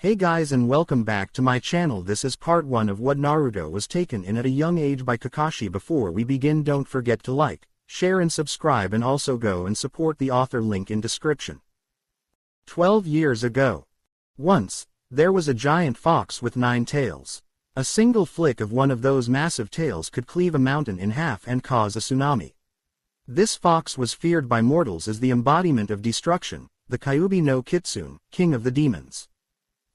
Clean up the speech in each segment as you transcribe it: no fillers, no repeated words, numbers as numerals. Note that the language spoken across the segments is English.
Hey guys and welcome back to my channel. This is part 1 of what Naruto was taken in at a young age by Kakashi. Before we begin, don't forget to like, share and subscribe, and also go and support the author, link in description. 12 years ago. Once, there was a giant fox with 9 tails. A single flick of one of those massive tails could cleave a mountain in half and cause a tsunami. This fox was feared by mortals as the embodiment of destruction, the Kyuubi no Kitsune, king of the demons.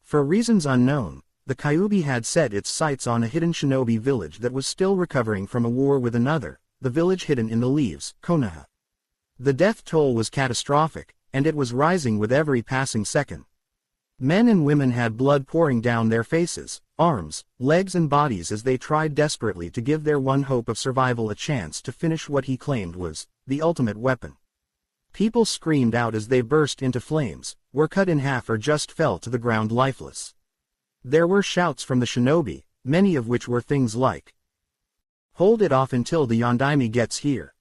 For reasons unknown, the Kyuubi had set its sights on a hidden shinobi village that was still recovering from a war with another, the village hidden in the leaves, Konoha. The death toll was catastrophic, and it was rising with every passing second. Men and women had blood pouring down their faces, arms, legs and bodies as they tried desperately to give their one hope of survival a chance to finish what he claimed was the ultimate weapon. People screamed out as they burst into flames, were cut in half or just fell to the ground lifeless. There were shouts from the shinobi, many of which were things like, "Hold it off until the Yondaime gets here."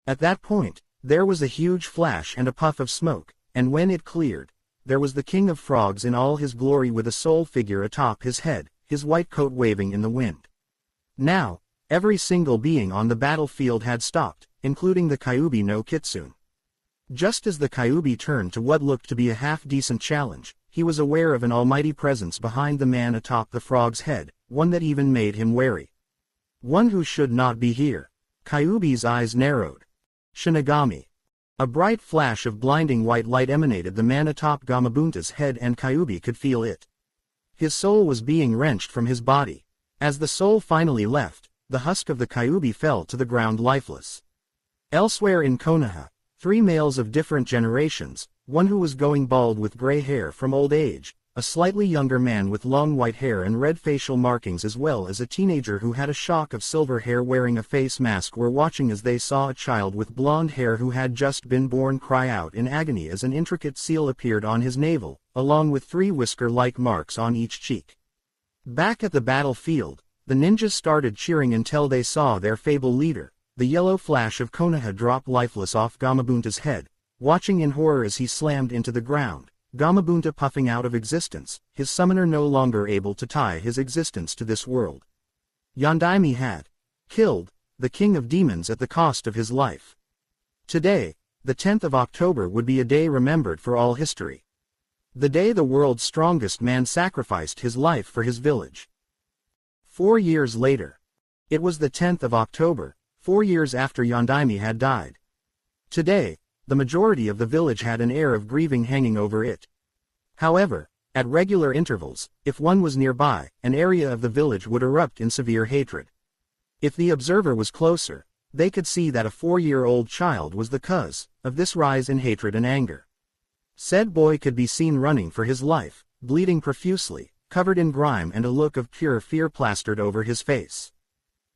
At that point, there was a huge flash and a puff of smoke, and when it cleared, there was the King of Frogs in all his glory with a soul figure atop his head, his white coat waving in the wind. Now, every single being on the battlefield had stopped, including the Kyuubi no Kitsune. Just as the Kyuubi turned to what looked to be a half-decent challenge, he was aware of an almighty presence behind the man atop the frog's head, one that even made him wary. One who should not be here. Kyuubi's eyes narrowed. Shinigami. A bright flash of blinding white light emanated the man atop Gamabunta's head, and Kyuubi could feel it. His soul was being wrenched from his body. As the soul finally left, the husk of the Kyuubi fell to the ground lifeless. Elsewhere in Konoha, 3 males of different generations, one who was going bald with gray hair from old age, a slightly younger man with long white hair and red facial markings, as well as a teenager who had a shock of silver hair wearing a face mask, were watching as they saw a child with blonde hair who had just been born cry out in agony as an intricate seal appeared on his navel, along with 3 whisker-like marks on each cheek. Back at the battlefield, the ninjas started cheering until they saw their fable leader, the yellow flash of Konoha, drop lifeless off Gamabunta's head, watching in horror as he slammed into the ground, Gamabunta puffing out of existence, his summoner no longer able to tie his existence to this world. Yondaime had killed the king of demons at the cost of his life. Today, the 10th of October, would be a day remembered for all history. The day the world's strongest man sacrificed his life for his village. 4 years later. It was the 10th of October, 4 years after Yondaime had died. Today, the majority of the village had an air of grieving hanging over it. However, at regular intervals, if one was nearby, an area of the village would erupt in severe hatred. If the observer was closer, they could see that a 4-year-old child was the cause of this rise in hatred and anger. Said boy could be seen running for his life, bleeding profusely, covered in grime, and a look of pure fear plastered over his face.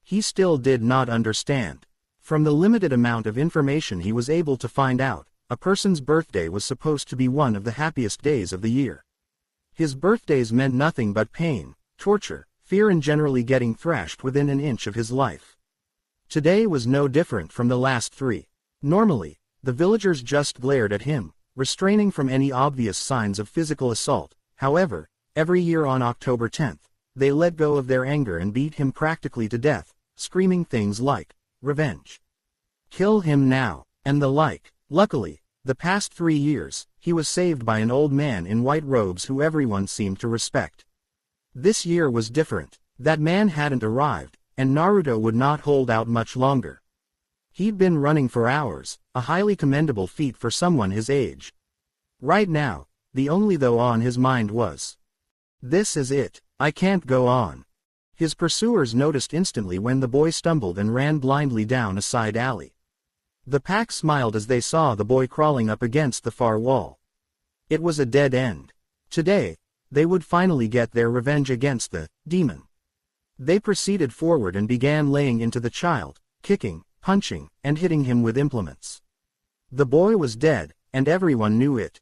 He still did not understand. From the limited amount of information he was able to find out, a person's birthday was supposed to be one of the happiest days of the year. His birthdays meant nothing but pain, torture, fear, and generally getting thrashed within an inch of his life. Today was no different from the last 3. Normally, the villagers just glared at him, restraining from any obvious signs of physical assault. However, every year on October 10th, they let go of their anger and beat him practically to death, screaming things like, "Revenge! Kill him now!" and the like. Luckily, the past 3 years, he was saved by an old man in white robes who everyone seemed to respect. This year was different. That man hadn't arrived, and Naruto would not hold out much longer. He'd been running for hours, a highly commendable feat for someone his age. Right now, the only thought on his mind was, "This is it. I can't go on." His pursuers noticed instantly when the boy stumbled and ran blindly down a side alley. The pack smiled as they saw the boy crawling up against the far wall. It was a dead end. Today, they would finally get their revenge against the demon. They proceeded forward and began laying into the child, kicking, punching, and hitting him with implements. The boy was dead, and everyone knew it.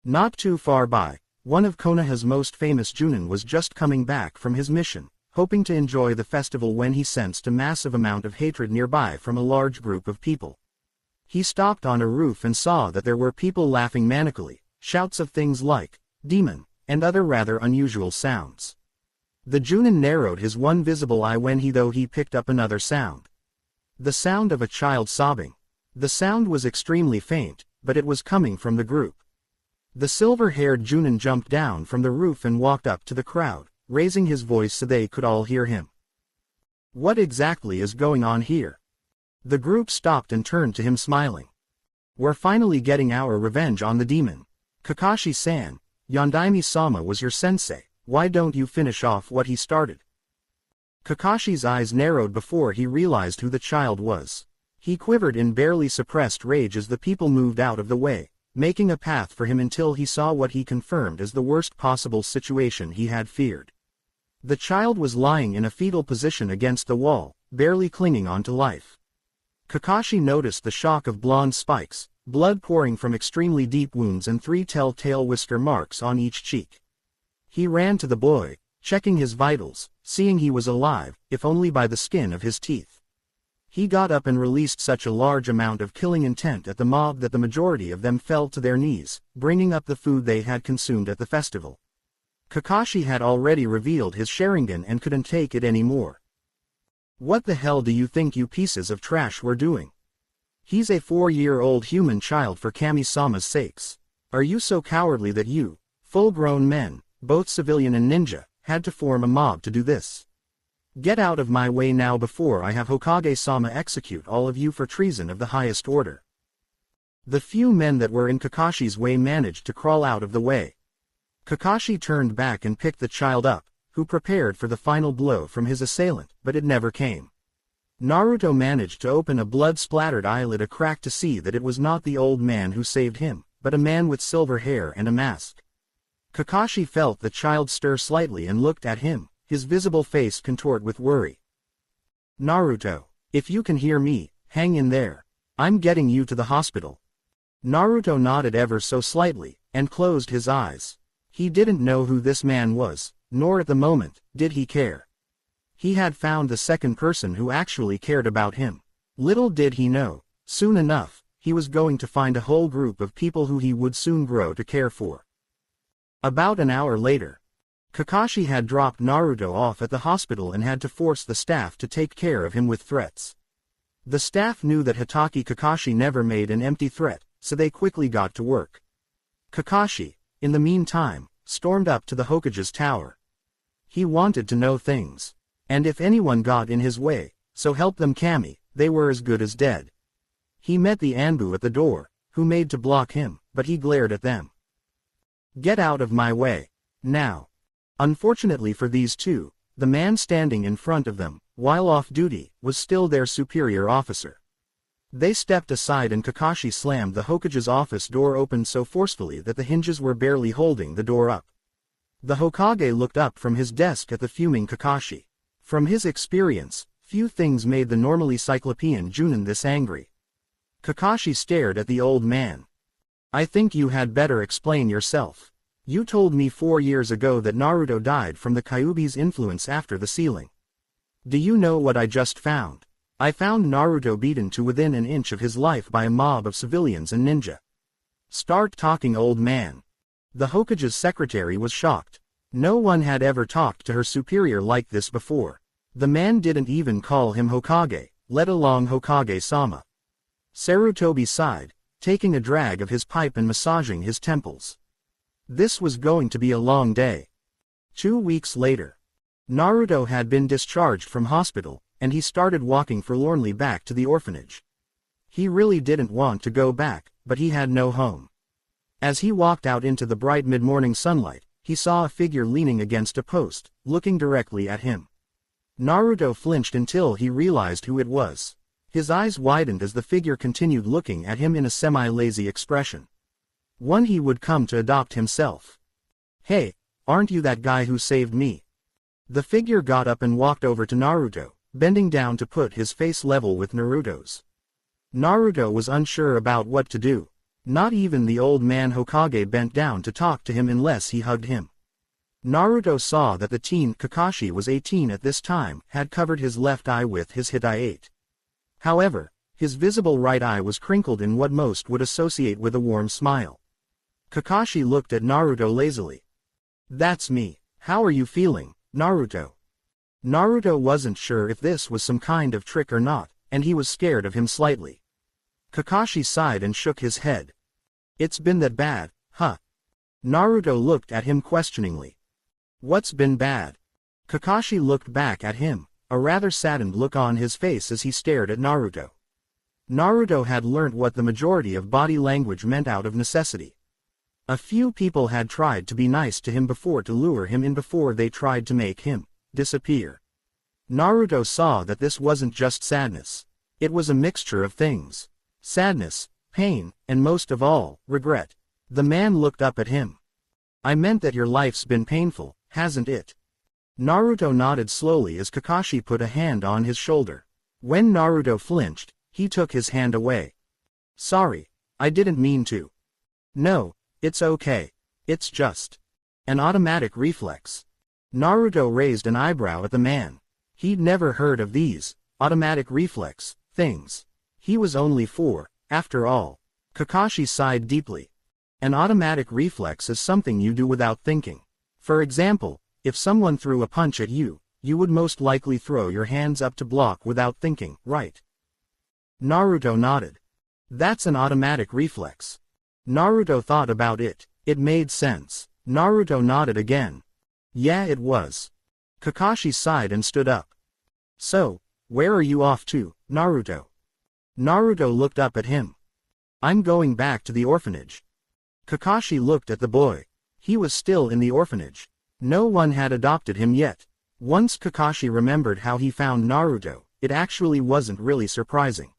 Not too far by, one of Konoha's most famous Chunin was just coming back from his mission, hoping to enjoy the festival, when he sensed a massive amount of hatred nearby from a large group of people. He stopped on a roof and saw that there were people laughing manically, shouts of things like, "Demon, and other rather unusual sounds. The Chunin narrowed his one visible eye when he picked up another sound. The sound of a child sobbing. The sound was extremely faint, but it was coming from the group. The silver-haired Chunin jumped down from the roof and walked up to the crowd, raising his voice so they could all hear him. What exactly is going on here? The group stopped and turned to him smiling. We're finally getting our revenge on the demon. Kakashi-san, Yondaime-sama was your sensei, why don't you finish off what he started? Kakashi's eyes narrowed before he realized who the child was. He quivered in barely suppressed rage as the people moved out of the way, making a path for him until he saw what he confirmed as the worst possible situation he had feared. The child was lying in a fetal position against the wall, barely clinging on to life. Kakashi noticed the shock of blonde spikes, blood pouring from extremely deep wounds and 3 telltale whisker marks on each cheek. He ran to the boy, checking his vitals, seeing he was alive, if only by the skin of his teeth. He got up and released such a large amount of killing intent at the mob that the majority of them fell to their knees, bringing up the food they had consumed at the festival. Kakashi had already revealed his Sharingan and couldn't take it anymore. What the hell do you think you pieces of trash were doing? He's a 4-year-old human child for Kami-sama's sakes. Are you so cowardly that you, full-grown men, both civilian and ninja, had to form a mob to do this? Get out of my way now before I have Hokage-sama execute all of you for treason of the highest order. The few men that were in Kakashi's way managed to crawl out of the way. Kakashi turned back and picked the child up, who prepared for the final blow from his assailant, but it never came. Naruto managed to open a blood-splattered eyelid a crack to see that it was not the old man who saved him, but a man with silver hair and a mask. Kakashi felt the child stir slightly and looked at him, his visible face contort with worry. Naruto, if you can hear me, hang in there. I'm getting you to the hospital. Naruto nodded ever so slightly, and closed his eyes. He didn't know who this man was, nor at the moment, did he care. He had found the second person who actually cared about him. Little did he know, soon enough, he was going to find a whole group of people who he would soon grow to care for. About an hour later, Kakashi had dropped Naruto off at the hospital and had to force the staff to take care of him with threats. The staff knew that Hatake Kakashi never made an empty threat, so they quickly got to work. Kakashi, in the meantime, stormed up to the Hokage's tower. He wanted to know things. And if anyone got in his way, so help them Kami, they were as good as dead. He met the Anbu at the door, who made to block him, but he glared at them. Get out of my way. Now. Unfortunately for these two, the man standing in front of them, while off duty, was still their superior officer. They stepped aside and Kakashi slammed the Hokage's office door open so forcefully that the hinges were barely holding the door up. The Hokage looked up from his desk at the fuming Kakashi. From his experience, few things made the normally cyclopean Chunin this angry. Kakashi stared at the old man. I think you had better explain yourself. You told me 4 years ago that Naruto died from the Kyuubi's influence after the sealing. Do you know what I just found? I found Naruto beaten to within an inch of his life by a mob of civilians and ninja. Start talking, old man. The Hokage's secretary was shocked. No one had ever talked to her superior like this before. The man didn't even call him Hokage, let alone Hokage-sama. Sarutobi sighed, taking a drag of his pipe and massaging his temples. This was going to be a long day. 2 weeks later, Naruto had been discharged from hospital, and he started walking forlornly back to the orphanage. He really didn't want to go back, but he had no home. As he walked out into the bright mid-morning sunlight, he saw a figure leaning against a post, looking directly at him. Naruto flinched until he realized who it was. His eyes widened as the figure continued looking at him in a semi-lazy expression. One he would come to adopt himself. Hey, aren't you that guy who saved me? The figure got up and walked over to Naruto, bending down to put his face level with Naruto's. Naruto was unsure about what to do. Not even the old man Hokage bent down to talk to him unless he hugged him. Naruto saw that the teen Kakashi was 18 at this time, had covered his left eye with his hitai. However, his visible right eye was crinkled in what most would associate with a warm smile. Kakashi looked at Naruto lazily. That's me. How are you feeling, Naruto? Naruto wasn't sure if this was some kind of trick or not, and he was scared of him slightly. Kakashi sighed and shook his head. It's been that bad, huh? Naruto looked at him questioningly. What's been bad? Kakashi looked back at him, a rather saddened look on his face as he stared at Naruto. Naruto had learnt what the majority of body language meant out of necessity. A few people had tried to be nice to him before to lure him in before they tried to make him disappear. Naruto saw that this wasn't just sadness. It was a mixture of things. Sadness, pain, and most of all, regret. The man looked up at him. I meant that your life's been painful, hasn't it? Naruto nodded slowly as Kakashi put a hand on his shoulder. When Naruto flinched, he took his hand away. Sorry, I didn't mean to. No, it's okay. It's just an automatic reflex. Naruto raised an eyebrow at the man. He'd never heard of these automatic reflex things. He was only 4, after all. Kakashi sighed deeply. An automatic reflex is something you do without thinking. For example, if someone threw a punch at you, you would most likely throw your hands up to block without thinking, right? Naruto nodded. That's an automatic reflex. Naruto thought about it. It made sense. Naruto nodded again. Yeah, it was. Kakashi sighed and stood up. So, where are you off to, Naruto? Naruto looked up at him. I'm going back to the orphanage. Kakashi looked at the boy. He was still in the orphanage. No one had adopted him yet. Once Kakashi remembered how he found Naruto, it actually wasn't really surprising.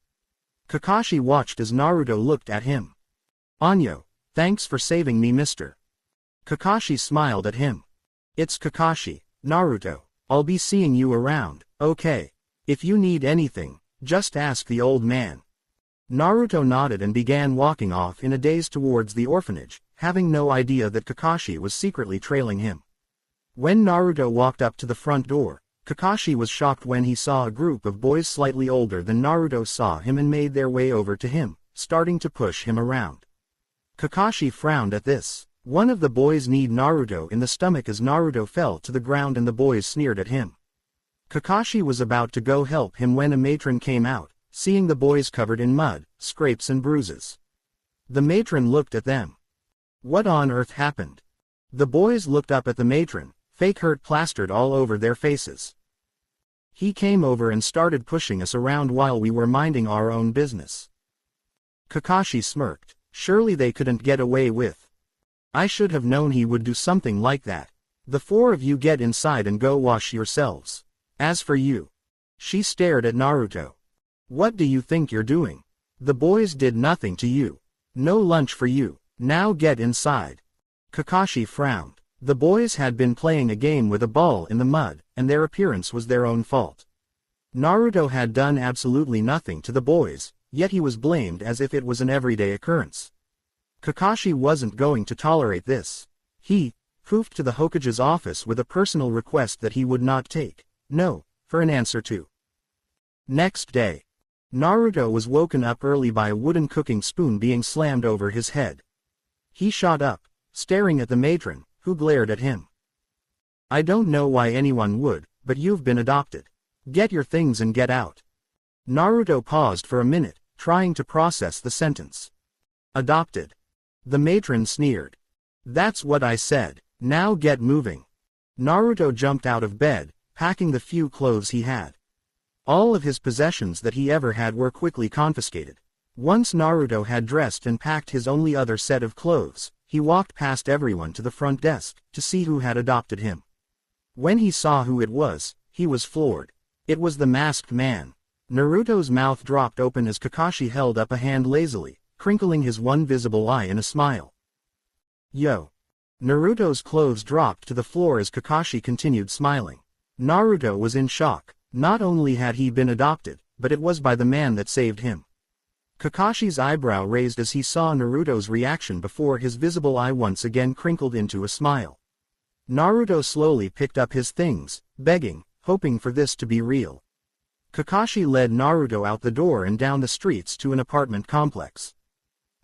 Kakashi watched as Naruto looked at him. Anyo, thanks for saving me, mister. Kakashi smiled at him. It's Kakashi, Naruto. I'll be seeing you around, okay? If you need anything, just ask the old man. Naruto nodded and began walking off in a daze towards the orphanage, having no idea that Kakashi was secretly trailing him. When Naruto walked up to the front door, Kakashi was shocked when he saw a group of boys slightly older than Naruto saw him and made their way over to him, starting to push him around. Kakashi frowned at this. One of the boys kneed Naruto in the stomach as Naruto fell to the ground and the boys sneered at him. Kakashi was about to go help him when a matron came out, seeing the boys covered in mud, scrapes and bruises. The matron looked at them. What on earth happened? The boys looked up at the matron, fake hurt plastered all over their faces. He came over and started pushing us around while we were minding our own business. Kakashi smirked. Surely they couldn't get away with. I should have known he would do something like that. The 4 of you get inside and go wash yourselves. As for you. She stared at Naruto. What do you think you're doing? The boys did nothing to you. No lunch for you. Now get inside. Kakashi frowned. The boys had been playing a game with a ball in the mud, and their appearance was their own fault. Naruto had done absolutely nothing to the boys, yet he was blamed as if it was an everyday occurrence. Kakashi wasn't going to tolerate this. He poofed to the Hokage's office with a personal request that he would not take no for an answer to. Next day, Naruto was woken up early by a wooden cooking spoon being slammed over his head. He shot up, staring at the matron, who glared at him. I don't know why anyone would, but you've been adopted. Get your things and get out. Naruto paused for a minute, trying to process the sentence. Adopted. The matron sneered. That's what I said. Now get moving. Naruto jumped out of bed, packing the few clothes he had. All of his possessions that he ever had were quickly confiscated. Once Naruto had dressed and packed his only other set of clothes, he walked past everyone to the front desk, to see who had adopted him. When he saw who it was, he was floored. It was the masked man. Naruto's mouth dropped open as Kakashi held up a hand lazily, crinkling his one visible eye in a smile. Yo. Naruto's clothes dropped to the floor as Kakashi continued smiling. Naruto was in shock. Not only had he been adopted, but it was by the man that saved him. Kakashi's eyebrow raised as he saw Naruto's reaction before his visible eye once again crinkled into a smile. Naruto slowly picked up his things, begging, hoping for this to be real. Kakashi led Naruto out the door and down the streets to an apartment complex.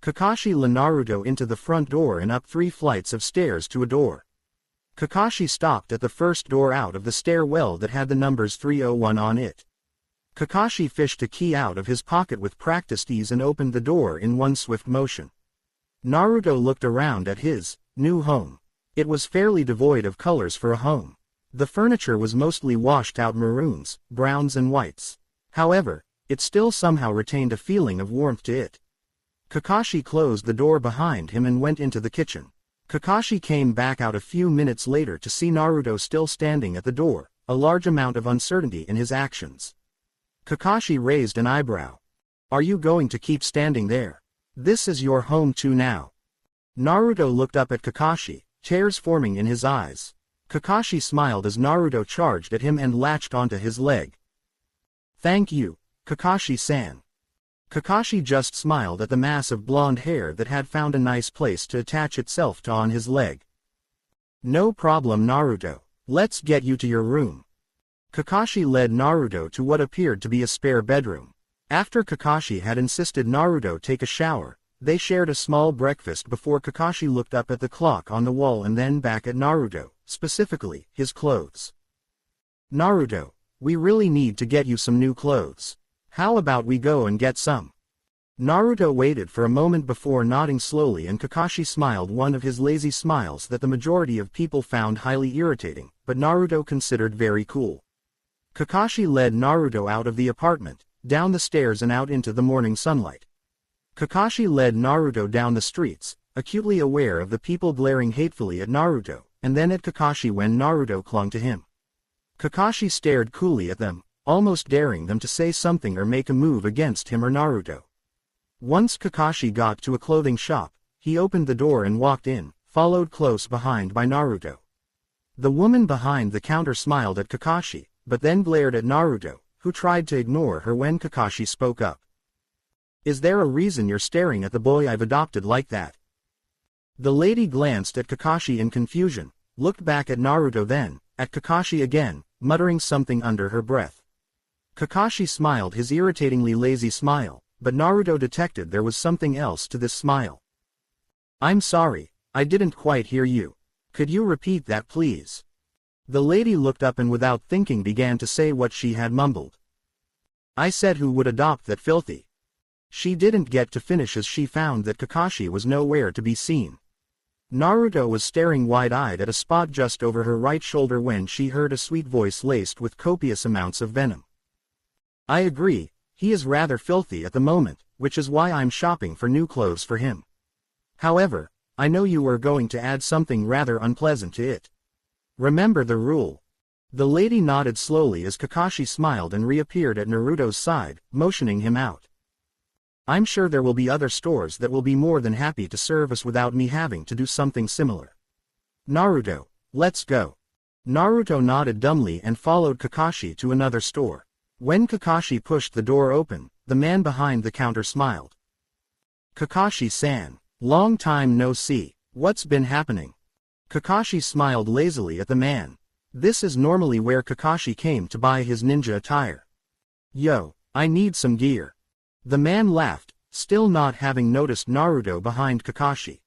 Kakashi led Naruto into the front door and up 3 flights of stairs to a door. Kakashi stopped at the first door out of the stairwell that had the numbers 301 on it. Kakashi fished a key out of his pocket with practiced ease and opened the door in one swift motion. Naruto looked around at his new home. It was fairly devoid of colors for a home. The furniture was mostly washed-out maroons, browns and whites. However, it still somehow retained a feeling of warmth to it. Kakashi closed the door behind him and went into the kitchen. Kakashi came back out a few minutes later to see Naruto still standing at the door, a large amount of uncertainty in his actions. Kakashi raised an eyebrow. "Are you going to keep standing there? This is your home too now." Naruto looked up at Kakashi, tears forming in his eyes. Kakashi smiled as Naruto charged at him and latched onto his leg. "Thank you, Kakashi-san." Kakashi just smiled at the mass of blonde hair that had found a nice place to attach itself to on his leg. "No problem, Naruto. Let's get you to your room." Kakashi led Naruto to what appeared to be a spare bedroom. After Kakashi had insisted Naruto take a shower, they shared a small breakfast before Kakashi looked up at the clock on the wall and then back at Naruto, specifically, his clothes. "Naruto, we really need to get you some new clothes. How about we go and get some?" Naruto waited for a moment before nodding slowly, and Kakashi smiled one of his lazy smiles that the majority of people found highly irritating, but Naruto considered very cool. Kakashi led Naruto out of the apartment, down the stairs and out into the morning sunlight. Kakashi led Naruto down the streets, acutely aware of the people glaring hatefully at Naruto, and then at Kakashi when Naruto clung to him. Kakashi stared coolly at them, almost daring them to say something or make a move against him or Naruto. Once Kakashi got to a clothing shop, he opened the door and walked in, followed close behind by Naruto. The woman behind the counter smiled at Kakashi, but then glared at Naruto, who tried to ignore her when Kakashi spoke up. "Is there a reason you're staring at the boy I've adopted like that?" The lady glanced at Kakashi in confusion, looked back at Naruto then, at Kakashi again, muttering something under her breath. Kakashi smiled his irritatingly lazy smile, but Naruto detected there was something else to this smile. "I'm sorry, I didn't quite hear you. Could you repeat that please?" The lady looked up and without thinking began to say what she had mumbled. "I said who would adopt that filthy." She didn't get to finish as she found that Kakashi was nowhere to be seen. Naruto was staring wide-eyed at a spot just over her right shoulder when she heard a sweet voice laced with copious amounts of venom. "I agree, he is rather filthy at the moment, which is why I'm shopping for new clothes for him. However, I know you are going to add something rather unpleasant to it. Remember the rule." The lady nodded slowly as Kakashi smiled and reappeared at Naruto's side, motioning him out. "I'm sure there will be other stores that will be more than happy to serve us without me having to do something similar. Naruto, let's go." Naruto nodded dumbly and followed Kakashi to another store. When Kakashi pushed the door open, the man behind the counter smiled. "Kakashi-san, long time no see, what's been happening?" Kakashi smiled lazily at the man. This is normally where Kakashi came to buy his ninja attire. "Yo, I need some gear." The man laughed, still not having noticed Naruto behind Kakashi.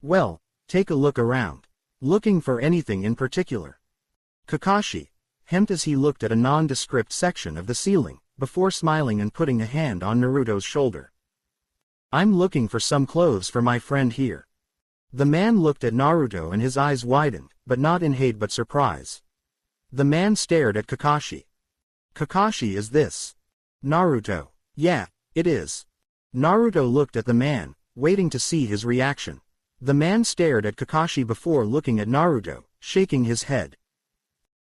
"Well, take a look around. Looking for anything in particular?" Kakashi hemmed as he looked at a nondescript section of the ceiling, before smiling and putting a hand on Naruto's shoulder. "I'm looking for some clothes for my friend here." The man looked at Naruto and his eyes widened, but not in hate but surprise. The man stared at Kakashi. "Kakashi, is this Naruto?" "Yeah, it is." Naruto looked at the man, waiting to see his reaction. The man stared at Kakashi before looking at Naruto, shaking his head.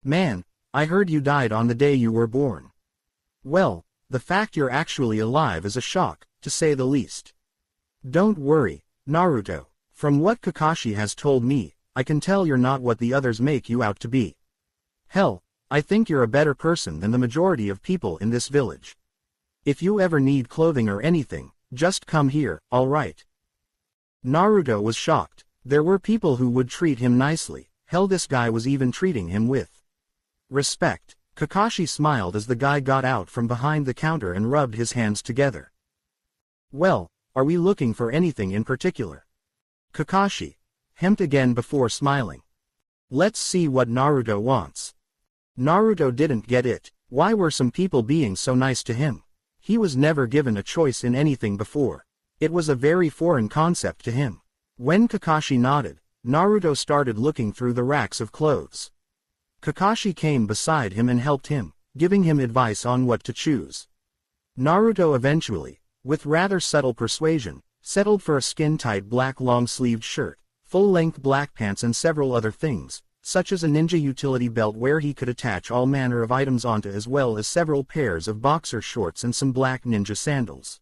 "Man, I heard you died on the day you were born." "Well, the fact you're actually alive is a shock, to say the least." "Don't worry, Naruto. From what Kakashi has told me, I can tell you're not what the others make you out to be. Hell, I think you're a better person than the majority of people in this village. If you ever need clothing or anything, just come here, alright?" Naruto was shocked. There were people who would treat him nicely. Hell, this guy was even treating him with respect. Kakashi smiled as the guy got out from behind the counter and rubbed his hands together. "Well, are we looking for anything in particular?" Kakashi hemmed again before smiling. Let's see what Naruto wants. Naruto didn't get it. Why were some people being so nice to him? He was never given a choice in anything before. It was a very foreign concept to him. When Kakashi nodded, Naruto started looking through the racks of clothes. Kakashi came beside him and helped him, giving him advice on what to choose. Naruto eventually, with rather subtle persuasion, settled for a skin-tight black long-sleeved shirt, full-length black pants and several other things, such as a ninja utility belt where he could attach all manner of items onto, as well as several pairs of boxer shorts and some black ninja sandals.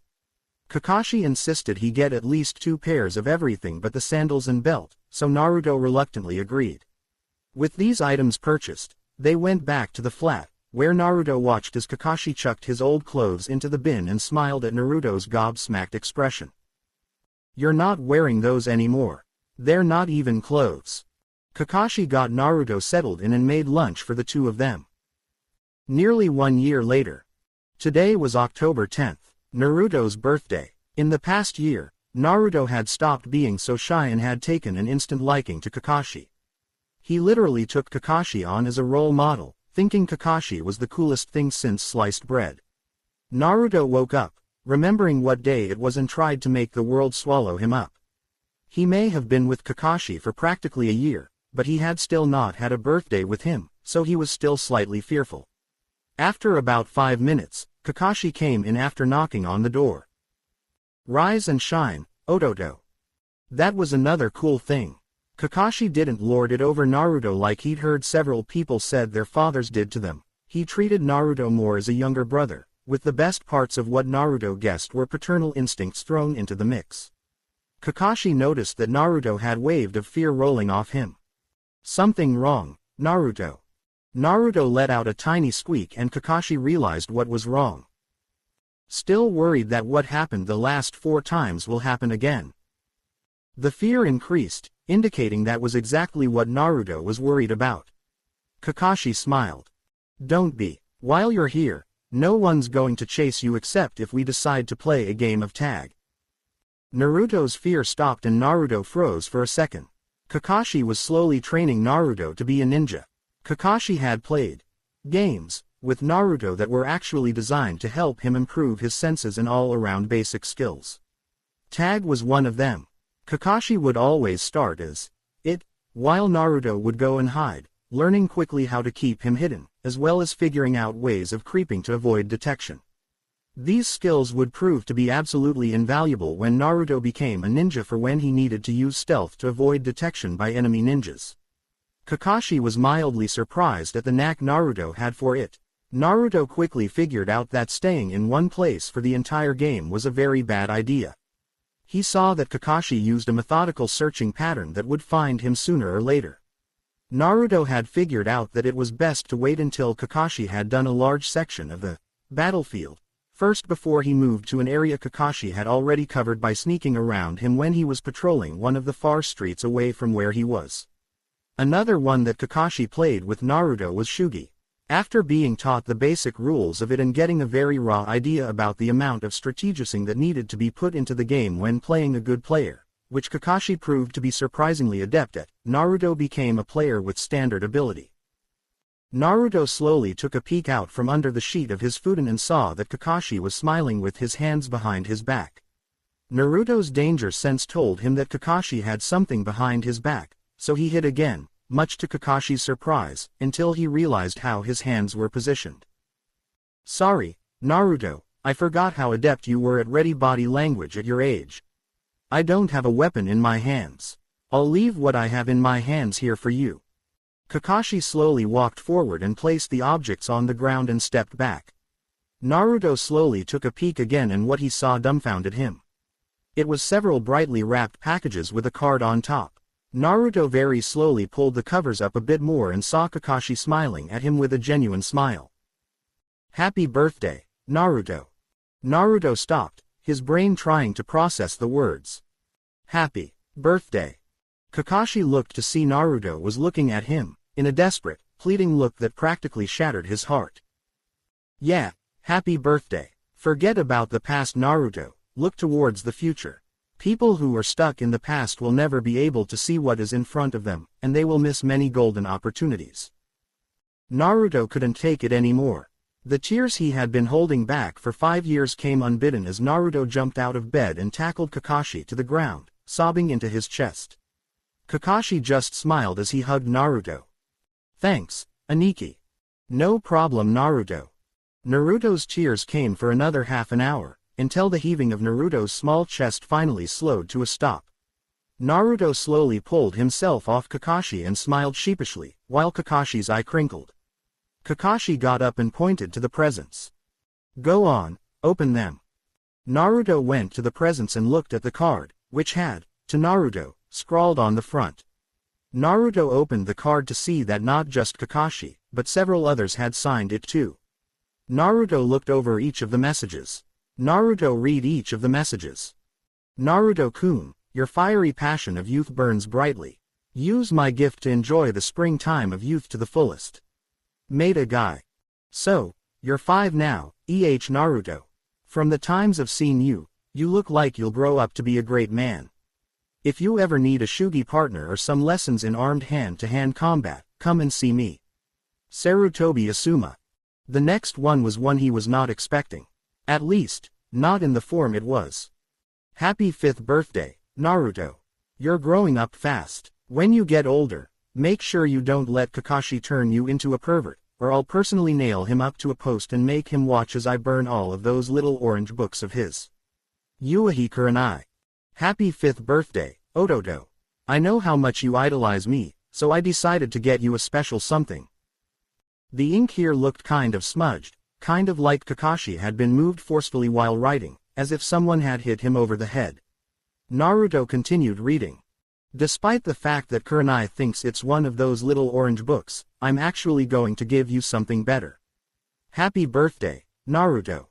Kakashi insisted he get at least 2 pairs of everything but the sandals and belt, so Naruto reluctantly agreed. With these items purchased, they went back to the flat, where Naruto watched as Kakashi chucked his old clothes into the bin and smiled at Naruto's gobsmacked expression. "You're not wearing those anymore. They're not even clothes." Kakashi got Naruto settled in and made lunch for the two of them. Nearly 1 year later. Today was October 10th, Naruto's birthday. In the past year, Naruto had stopped being so shy and had taken an instant liking to Kakashi. He literally took Kakashi on as a role model, thinking Kakashi was the coolest thing since sliced bread. Naruto woke up, remembering what day it was, and tried to make the world swallow him up. He may have been with Kakashi for practically a year, but he had still not had a birthday with him, so he was still slightly fearful. After about 5 minutes, Kakashi came in after knocking on the door. "Rise and shine, Ototo." That was another cool thing. Kakashi didn't lord it over Naruto like he'd heard several people said their fathers did to them. He treated Naruto more as a younger brother, with the best parts of what Naruto guessed were paternal instincts thrown into the mix. Kakashi noticed that Naruto had a wave of fear rolling off him. "Something wrong, Naruto." Naruto let out a tiny squeak and Kakashi realized what was wrong. "Still worried that what happened the last 4 times will happen again?" The fear increased, indicating that was exactly what Naruto was worried about. Kakashi smiled. "Don't be. While you're here, no one's going to chase you except if we decide to play a game of tag." Naruto's fear stopped and Naruto froze for a second. Kakashi was slowly training Naruto to be a ninja. Kakashi had played games with Naruto that were actually designed to help him improve his senses and all-around basic skills. Tag was one of them. Kakashi would always start as it, while Naruto would go and hide, learning quickly how to keep him hidden, as well as figuring out ways of creeping to avoid detection. These skills would prove to be absolutely invaluable when Naruto became a ninja, for when he needed to use stealth to avoid detection by enemy ninjas. Kakashi was mildly surprised at the knack Naruto had for it. Naruto quickly figured out that staying in one place for the entire game was a very bad idea. He saw that Kakashi used a methodical searching pattern that would find him sooner or later. Naruto had figured out that it was best to wait until Kakashi had done a large section of the battlefield first before he moved to an area Kakashi had already covered by sneaking around him when he was patrolling one of the far streets away from where he was. Another one that Kakashi played with Naruto was Shugi. After being taught the basic rules of it and getting a very raw idea about the amount of strategizing that needed to be put into the game when playing a good player, which Kakashi proved to be surprisingly adept at, Naruto became a player with standard ability. Naruto slowly took a peek out from under the sheet of his futon and saw that Kakashi was smiling with his hands behind his back. Naruto's danger sense told him that Kakashi had something behind his back, so he hid again, much to Kakashi's surprise, until he realized how his hands were positioned. "Sorry, Naruto, I forgot how adept you were at ready body language at your age. I don't have a weapon in my hands. I'll leave what I have in my hands here for you." Kakashi slowly walked forward and placed the objects on the ground and stepped back. Naruto slowly took a peek again and what he saw dumbfounded him. It was several brightly wrapped packages with a card on top. Naruto very slowly pulled the covers up a bit more and saw Kakashi smiling at him with a genuine smile. "Happy birthday, Naruto." Naruto stopped, his brain trying to process the words. "Happy birthday." Kakashi looked to see Naruto was looking at him, in a desperate, pleading look that practically shattered his heart. "Yeah, happy birthday. Forget about the past, Naruto, look towards the future." People who are stuck in the past will never be able to see what is in front of them, and they will miss many golden opportunities. Naruto couldn't take it anymore. The tears he had been holding back for 5 years came unbidden as Naruto jumped out of bed and tackled Kakashi to the ground, sobbing into his chest. Kakashi just smiled as he hugged Naruto. "Thanks, Aniki." "No problem, Naruto." Naruto's tears came for another half an hour, until the heaving of Naruto's small chest finally slowed to a stop. Naruto slowly pulled himself off Kakashi and smiled sheepishly, while Kakashi's eye crinkled. Kakashi got up and pointed to the presents. "Go on, open them." Naruto went to the presents and looked at the card, which had, "To Naruto," scrawled on the front. Naruto opened the card to see that not just Kakashi, but several others had signed it too. Naruto looked over each of the messages. Naruto read each of the messages. "Naruto-kun, your fiery passion of youth burns brightly. Use my gift to enjoy the springtime of youth to the fullest. Made a guy. So, you're 5 now, Naruto. From the times I've seen you, you look like you'll grow up to be a great man. If you ever need a shugi partner or some lessons in armed hand-to-hand combat, come and see me. Sarutobi Asuma." The next one was one he was not expecting. At least, not in the form it was. "Happy 5th birthday, Naruto. You're growing up fast. When you get older, make sure you don't let Kakashi turn you into a pervert, or I'll personally nail him up to a post and make him watch as I burn all of those little orange books of his. Yuahi Kurenai. Happy 5th birthday, Ototo. I know how much you idolize me, so I decided to get you a special something." The ink here looked kind of smudged, kind of like Kakashi had been moved forcefully while writing, as if someone had hit him over the head. Naruto continued reading. "Despite the fact that Kurenai thinks it's one of those little orange books, I'm actually going to give you something better. Happy birthday, Naruto."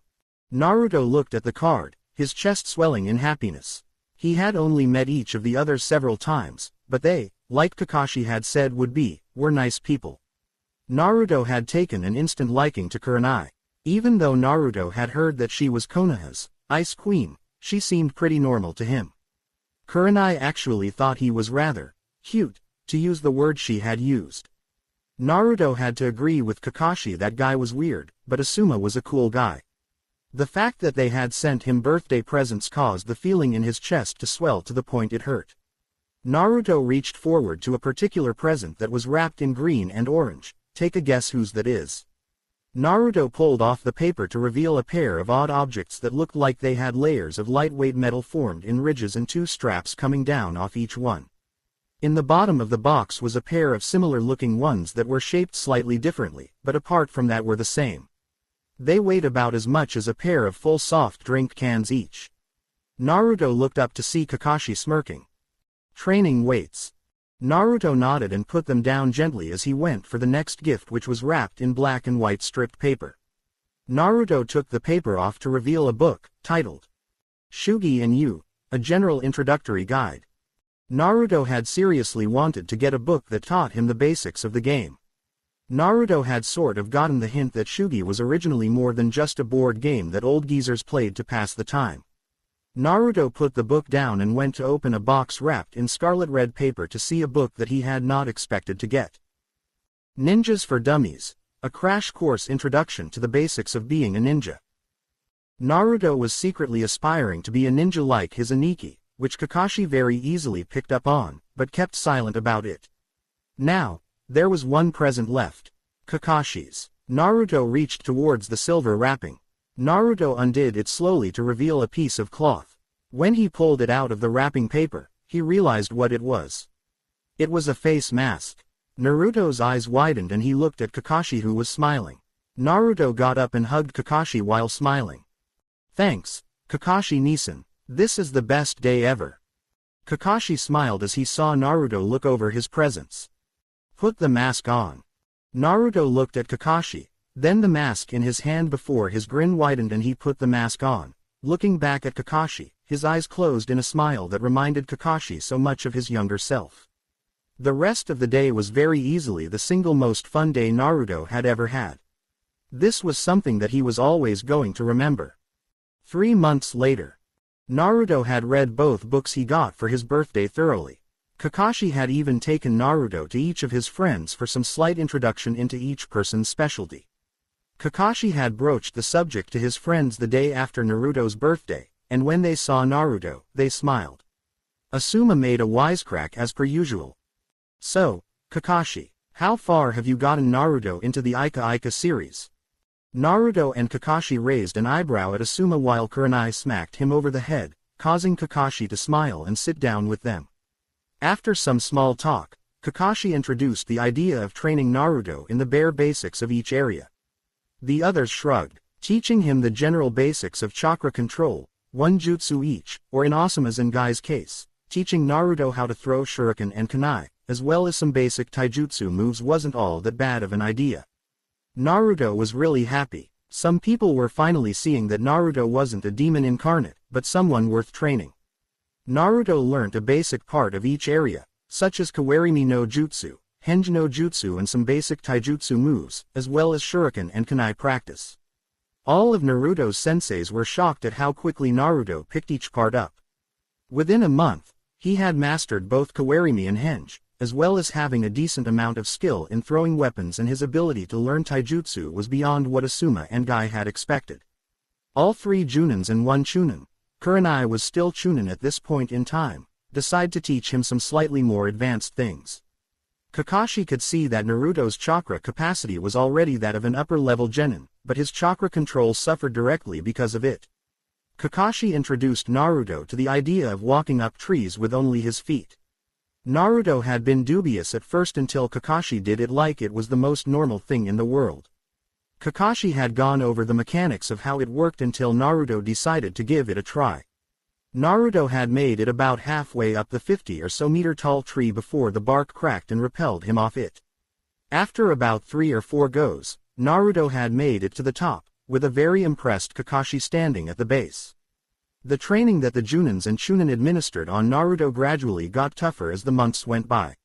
Naruto looked at the card, his chest swelling in happiness. He had only met each of the others several times, but they, like Kakashi had said were nice people. Naruto had taken an instant liking to Kurenai. Even though Naruto had heard that she was Konoha's Ice Queen, she seemed pretty normal to him. Kurenai actually thought he was rather cute, to use the word she had used. Naruto had to agree with Kakashi that guy was weird, but Asuma was a cool guy. The fact that they had sent him birthday presents caused the feeling in his chest to swell to the point it hurt. Naruto reached forward to a particular present that was wrapped in green and orange. Take a guess whose that is. Naruto pulled off the paper to reveal a pair of odd objects that looked like they had layers of lightweight metal formed in ridges and 2 straps coming down off each one. In the bottom of the box was a pair of similar-looking ones that were shaped slightly differently, but apart from that were the same. They weighed about as much as a pair of full soft drink cans each. Naruto looked up to see Kakashi smirking. "Training weights." Naruto nodded and put them down gently as he went for the next gift, which was wrapped in black and white stripped paper. Naruto took the paper off to reveal a book, titled Shugi and You, a General Introductory Guide. Naruto had seriously wanted to get a book that taught him the basics of the game. Naruto had sort of gotten the hint that Shugi was originally more than just a board game that old geezers played to pass the time. Naruto put the book down and went to open a box wrapped in scarlet red paper to see a book that he had not expected to get. Ninjas for Dummies, a crash course introduction to the basics of being a ninja. Naruto was secretly aspiring to be a ninja like his Aniki, which Kakashi very easily picked up on, but kept silent about it. Now, there was one present left. Kakashi's. Naruto reached towards the silver wrapping. Naruto undid it slowly to reveal a piece of cloth. When he pulled it out of the wrapping paper, he realized what it was. It was a face mask. Naruto's eyes widened and he looked at Kakashi, who was smiling. Naruto got up and hugged Kakashi while smiling. "Thanks, Kakashi-Nisan. This is the best day ever." Kakashi smiled as he saw Naruto look over his presents. "Put the mask on." Naruto looked at Kakashi, then the mask in his hand. Before his grin widened and he put the mask on. Looking back at Kakashi, his eyes closed in a smile that reminded Kakashi so much of his younger self. The rest of the day was very easily the single most fun day Naruto had ever had. This was something that he was always going to remember. 3 months later. Naruto had read both books he got for his birthday thoroughly. Kakashi had even taken Naruto to each of his friends for some slight introduction into each person's specialty. Kakashi had broached the subject to his friends the day after Naruto's birthday, and when they saw Naruto, they smiled. Asuma made a wisecrack as per usual. "So, Kakashi, how far have you gotten Naruto into the Ika Ika series?" Naruto and Kakashi raised an eyebrow at Asuma while Kurenai smacked him over the head, causing Kakashi to smile and sit down with them. After some small talk, Kakashi introduced the idea of training Naruto in the bare basics of each area. The others shrugged, teaching him the general basics of chakra control, one jutsu each, or in Asuma's and Guy's case, teaching Naruto how to throw shuriken and kunai, as well as some basic taijutsu moves wasn't all that bad of an idea. Naruto was really happy. Some people were finally seeing that Naruto wasn't a demon incarnate, but someone worth training. Naruto learnt a basic part of each area, such as Kawarimi no Jutsu, Henji no Jutsu and some basic taijutsu moves, as well as shuriken and kunai practice. All of Naruto's senseis were shocked at how quickly Naruto picked each part up. Within a month, he had mastered both Kawarimi and Henji, as well as having a decent amount of skill in throwing weapons, and his ability to learn taijutsu was beyond what Asuma and Guy had expected. All three Junins and one Chunin, Kurenai was still Chunin at this point in time, decided to teach him some slightly more advanced things. Kakashi could see that Naruto's chakra capacity was already that of an upper-level genin, but his chakra control suffered directly because of it. Kakashi introduced Naruto to the idea of walking up trees with only his feet. Naruto had been dubious at first until Kakashi did it like it was the most normal thing in the world. Kakashi had gone over the mechanics of how it worked until Naruto decided to give it a try. Naruto had made it about halfway up the 50 or so meter tall tree before the bark cracked and repelled him off it. After about 3 or 4 goes, Naruto had made it to the top, with a very impressed Kakashi standing at the base. The training that the Junins and Chunin administered on Naruto gradually got tougher as the months went by.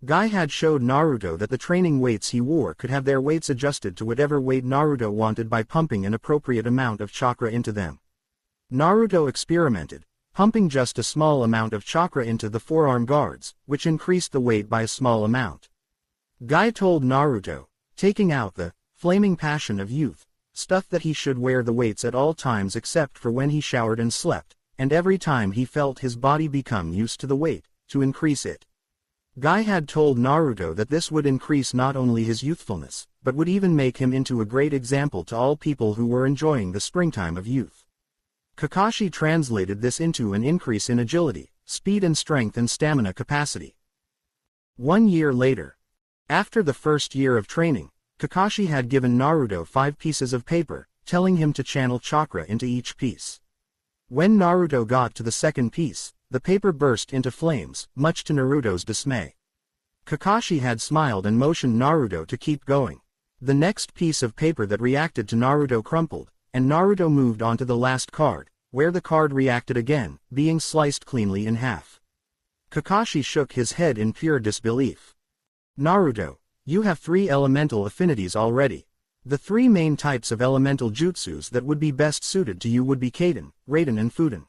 Guy had showed Naruto that the training weights he wore could have their weights adjusted to whatever weight Naruto wanted by pumping an appropriate amount of chakra into them. Naruto experimented, pumping just a small amount of chakra into the forearm guards, which increased the weight by a small amount. Guy told Naruto, taking out the flaming passion of youth stuff, that he should wear the weights at all times except for when he showered and slept, and every time he felt his body become used to the weight, to increase it. Guy had told Naruto that this would increase not only his youthfulness, but would even make him into a great example to all people who were enjoying the springtime of youth. Kakashi translated this into an increase in agility, speed and strength and stamina capacity. 1 year later. After the first year of training, Kakashi had given Naruto 5 pieces of paper, telling him to channel chakra into each piece. When Naruto got to the second piece, the paper burst into flames, much to Naruto's dismay. Kakashi had smiled and motioned Naruto to keep going. The next piece of paper that reacted to Naruto crumpled, and Naruto moved on to the last card, where the card reacted again, being sliced cleanly in half. Kakashi shook his head in pure disbelief. "Naruto, you have 3 elemental affinities already. The 3 main types of elemental jutsus that would be best suited to you would be Kaden, Raiden and Fuden."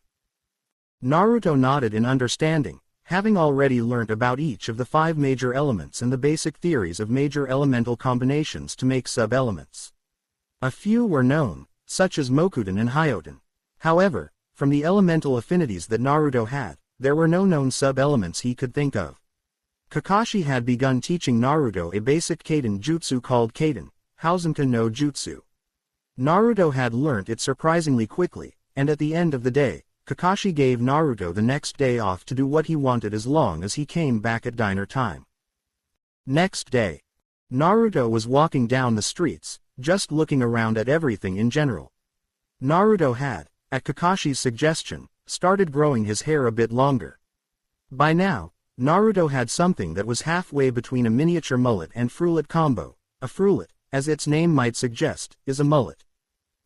Naruto nodded in understanding, having already learnt about each of the 5 major elements and the basic theories of major elemental combinations to make sub-elements. A few were known, such as Mokuden and Hyoten. However, from the elemental affinities that Naruto had, there were no known sub-elements he could think of. Kakashi had begun teaching Naruto a basic Kaden jutsu called Kaden, Hausenka no Jutsu. Naruto had learnt it surprisingly quickly, and at the end of the day, Kakashi gave Naruto the next day off to do what he wanted as long as he came back at diner time. Next day, Naruto was walking down the streets, just looking around at everything in general. Naruto had, at Kakashi's suggestion, started growing his hair a bit longer. By now, Naruto had something that was halfway between a miniature mullet and frulet combo. A frulet, as its name might suggest, is a mullet.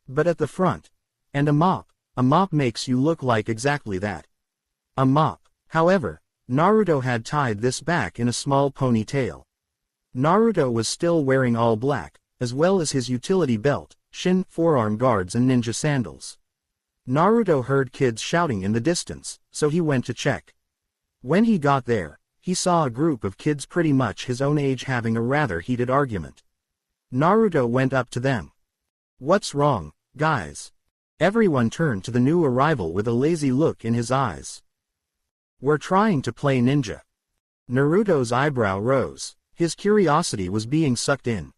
But at the front. And a mop makes you look like exactly that. A mop. However, Naruto had tied this back in a small ponytail. Naruto was still wearing all black, as well as his utility belt, shin, forearm guards and ninja sandals. Naruto heard kids shouting in the distance, so he went to check. When he got there, he saw a group of kids pretty much his own age having a rather heated argument. Naruto went up to them. "What's wrong, guys?" Everyone turned to the new arrival with a lazy look in his eyes. "We're trying to play ninja." Naruto's eyebrow rose. His curiosity was being sucked in.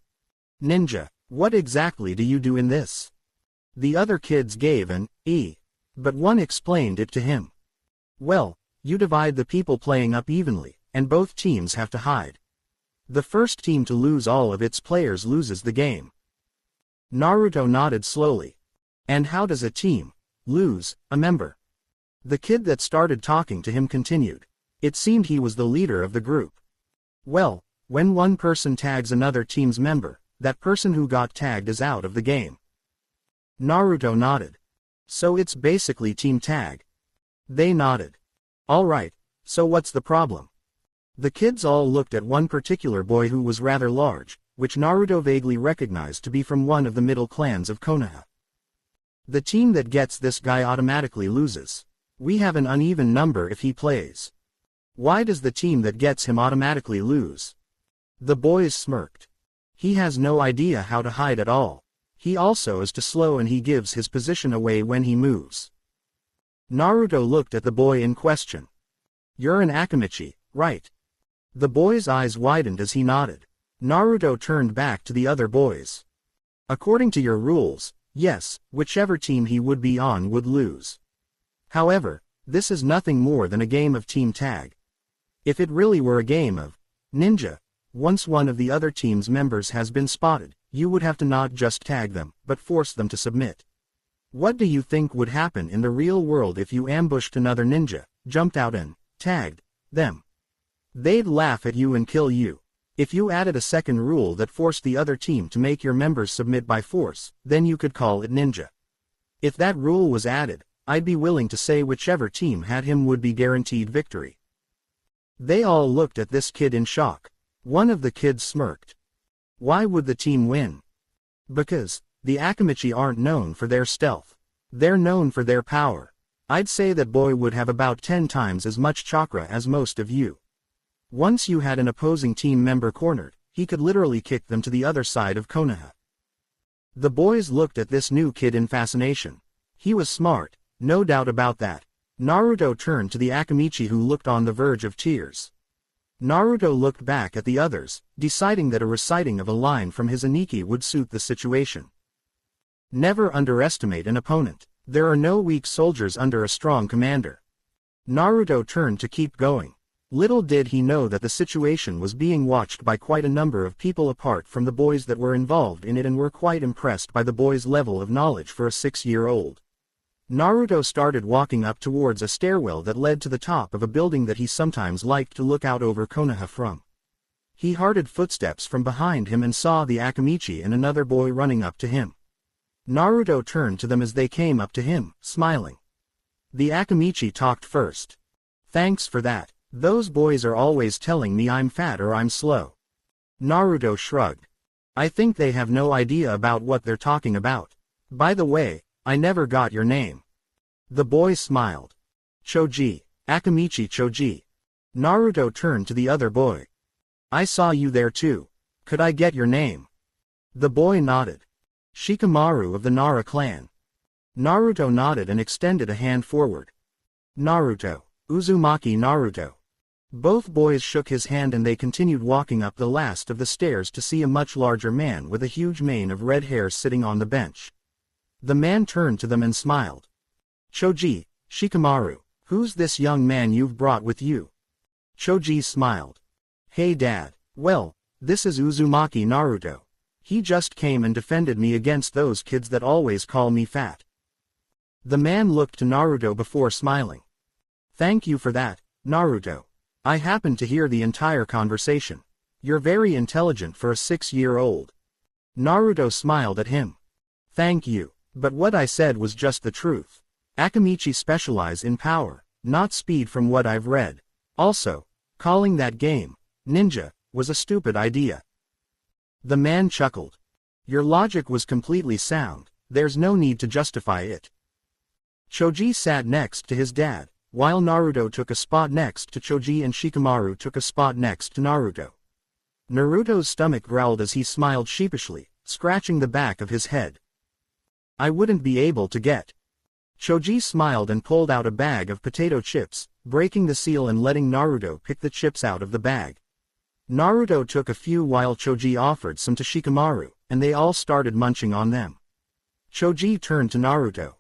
"Ninja, what exactly do you do in this?" The other kids gave an "E," but one explained it to him. "Well, you divide the people playing up evenly, and both teams have to hide. The first team to lose all of its players loses the game." Naruto nodded slowly. "And how does a team lose a member?" The kid that started talking to him continued. It seemed he was the leader of the group. "Well, when one person tags another team's member, that person who got tagged is out of the game." Naruto nodded. "So it's basically team tag?" They nodded. "All right, so what's the problem?" The kids all looked at one particular boy who was rather large, which Naruto vaguely recognized to be from one of the middle clans of Konoha. "The team that gets this guy automatically loses. We have an uneven number if he plays." "Why does the team that gets him automatically lose?" The boys smirked. "He has no idea how to hide at all. He also is too slow and he gives his position away when he moves." Naruto looked at the boy in question. "You're an Akamichi, right?" The boy's eyes widened as he nodded. Naruto turned back to the other boys. "According to your rules, yes, whichever team he would be on would lose. However, this is nothing more than a game of team tag. If it really were a game of ninja, once one of the other team's members has been spotted, you would have to not just tag them, but force them to submit. What do you think would happen in the real world if you ambushed another ninja, jumped out and tagged them? They'd laugh at you and kill you. If you added a second rule that forced the other team to make your members submit by force, then you could call it ninja. If that rule was added, I'd be willing to say whichever team had him would be guaranteed victory." They all looked at this kid in shock. One of the kids smirked. "Why would the team win?" "Because the Akamichi aren't known for their stealth. They're known for their power. I'd say that boy would have about 10 times as much chakra as most of you. Once you had an opposing team member cornered, he could literally kick them to the other side of Konoha." The boys looked at this new kid in fascination. He was smart, no doubt about that. Naruto turned to the Akamichi who looked on the verge of tears. Naruto looked back at the others, deciding that a reciting of a line from his Aniki would suit the situation. "Never underestimate an opponent. There are no weak soldiers under a strong commander." Naruto turned to keep going. Little did he know that the situation was being watched by quite a number of people apart from the boys that were involved in it and were quite impressed by the boy's level of knowledge for a 6-year-old. Naruto started walking up towards a stairwell that led to the top of a building that he sometimes liked to look out over Konoha from. He heard footsteps from behind him and saw the Akamichi and another boy running up to him. Naruto turned to them as they came up to him, smiling. The Akamichi talked first. "Thanks for that. Those boys are always telling me I'm fat or I'm slow." Naruto shrugged. "I think they have no idea about what they're talking about. By the way, I never got your name." The boy smiled. "Choji, Akamichi Choji." Naruto turned to the other boy. "I saw you there too. Could I get your name?" The boy nodded. "Shikamaru of the Nara clan." Naruto nodded and extended a hand forward. "Naruto, Uzumaki Naruto." Both boys shook his hand and they continued walking up the last of the stairs to see a much larger man with a huge mane of red hair sitting on the bench. The man turned to them and smiled. "Choji, Shikamaru, who's this young man you've brought with you?" Choji smiled. "Hey Dad, well, this is Uzumaki Naruto. He just came and defended me against those kids that always call me fat." The man looked to Naruto before smiling. "Thank you for that, Naruto. I happened to hear the entire conversation. You're very intelligent for a 6-year-old. Naruto smiled at him. "Thank you, but what I said was just the truth. Akamichi specialize in power, not speed from what I've read. Also, calling that game ninja was a stupid idea." The man chuckled. "Your logic was completely sound, there's no need to justify it." Choji sat next to his dad, while Naruto took a spot next to Choji and Shikamaru took a spot next to Naruto. Naruto's stomach growled as he smiled sheepishly, scratching the back of his head. I wouldn't be able to get. Choji smiled and pulled out a bag of potato chips, breaking the seal and letting Naruto pick the chips out of the bag. Naruto took a few while Choji offered some to Shikamaru, and they all started munching on them. Choji turned to Naruto.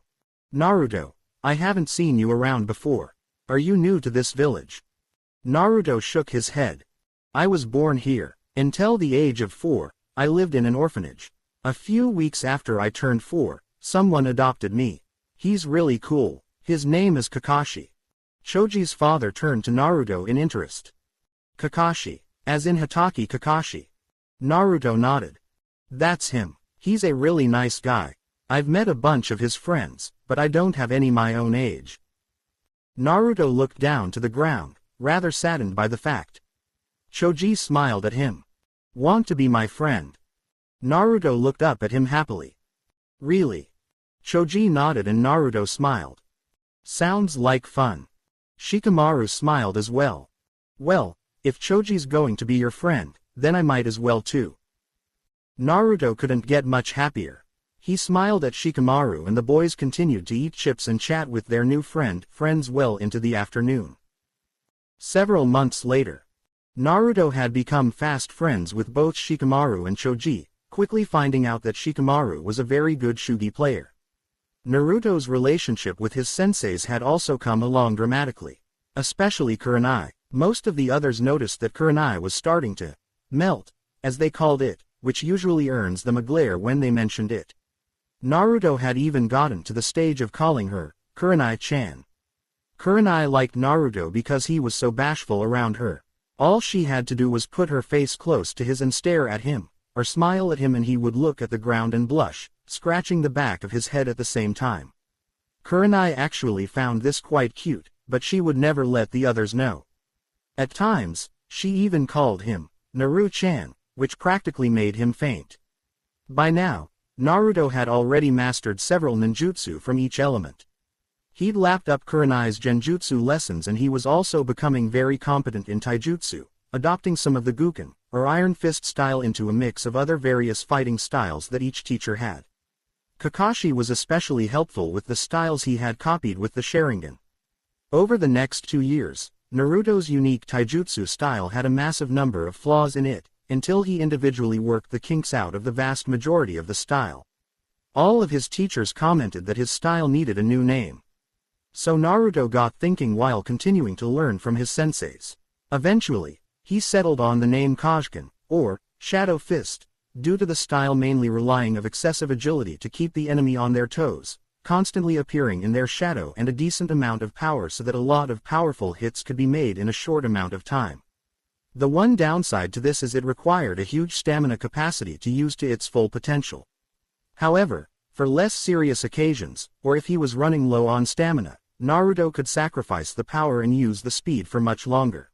Naruto, I haven't seen you around before. Are you new to this village? Naruto shook his head. I was born here. Until the age of 4, I lived in an orphanage. A few weeks after I turned 4, someone adopted me. He's really cool. His name is Kakashi. Choji's father turned to Naruto in interest. Kakashi, as in Hatake Kakashi. Naruto nodded. That's him. He's a really nice guy. I've met a bunch of his friends, but I don't have any my own age. Naruto looked down to the ground, rather saddened by the fact. Choji smiled at him. Want to be my friend? Naruto looked up at him happily. Really? Choji nodded and Naruto smiled. Sounds like fun. Shikamaru smiled as well. Well, if Choji's going to be your friend, then I might as well too. Naruto couldn't get much happier. He smiled at Shikamaru and the boys continued to eat chips and chat with their new friends well into the afternoon. Several months later, Naruto had become fast friends with both Shikamaru and Choji, quickly finding out that Shikamaru was a very good shugi player. Naruto's relationship with his senseis had also come along dramatically. Especially Kurenai. Most of the others noticed that Kurenai was starting to melt, as they called it, which usually earns them a glare when they mentioned it. Naruto had even gotten to the stage of calling her Kurenai-chan. Kurenai liked Naruto because he was so bashful around her. All she had to do was put her face close to his and stare at him, or smile at him and he would look at the ground and blush, scratching the back of his head at the same time. Kurenai actually found this quite cute, but she would never let the others know. At times, she even called him Naru-chan, which practically made him faint. By now, Naruto had already mastered several ninjutsu from each element. He'd lapped up Kurenai's genjutsu lessons and he was also becoming very competent in taijutsu, adopting some of the Guken, or Iron Fist style into a mix of other various fighting styles that each teacher had. Kakashi was especially helpful with the styles he had copied with the Sharingan. Over the next 2 years, Naruto's unique taijutsu style had a massive number of flaws in it, until he individually worked the kinks out of the vast majority of the style. All of his teachers commented that his style needed a new name. So Naruto got thinking while continuing to learn from his senseis. Eventually, he settled on the name Kajken, or Shadow Fist, due to the style mainly relying of excessive agility to keep the enemy on their toes, constantly appearing in their shadow and a decent amount of power so that a lot of powerful hits could be made in a short amount of time. The one downside to this is it required a huge stamina capacity to use to its full potential. However, for less serious occasions, or if he was running low on stamina, Naruto could sacrifice the power and use the speed for much longer.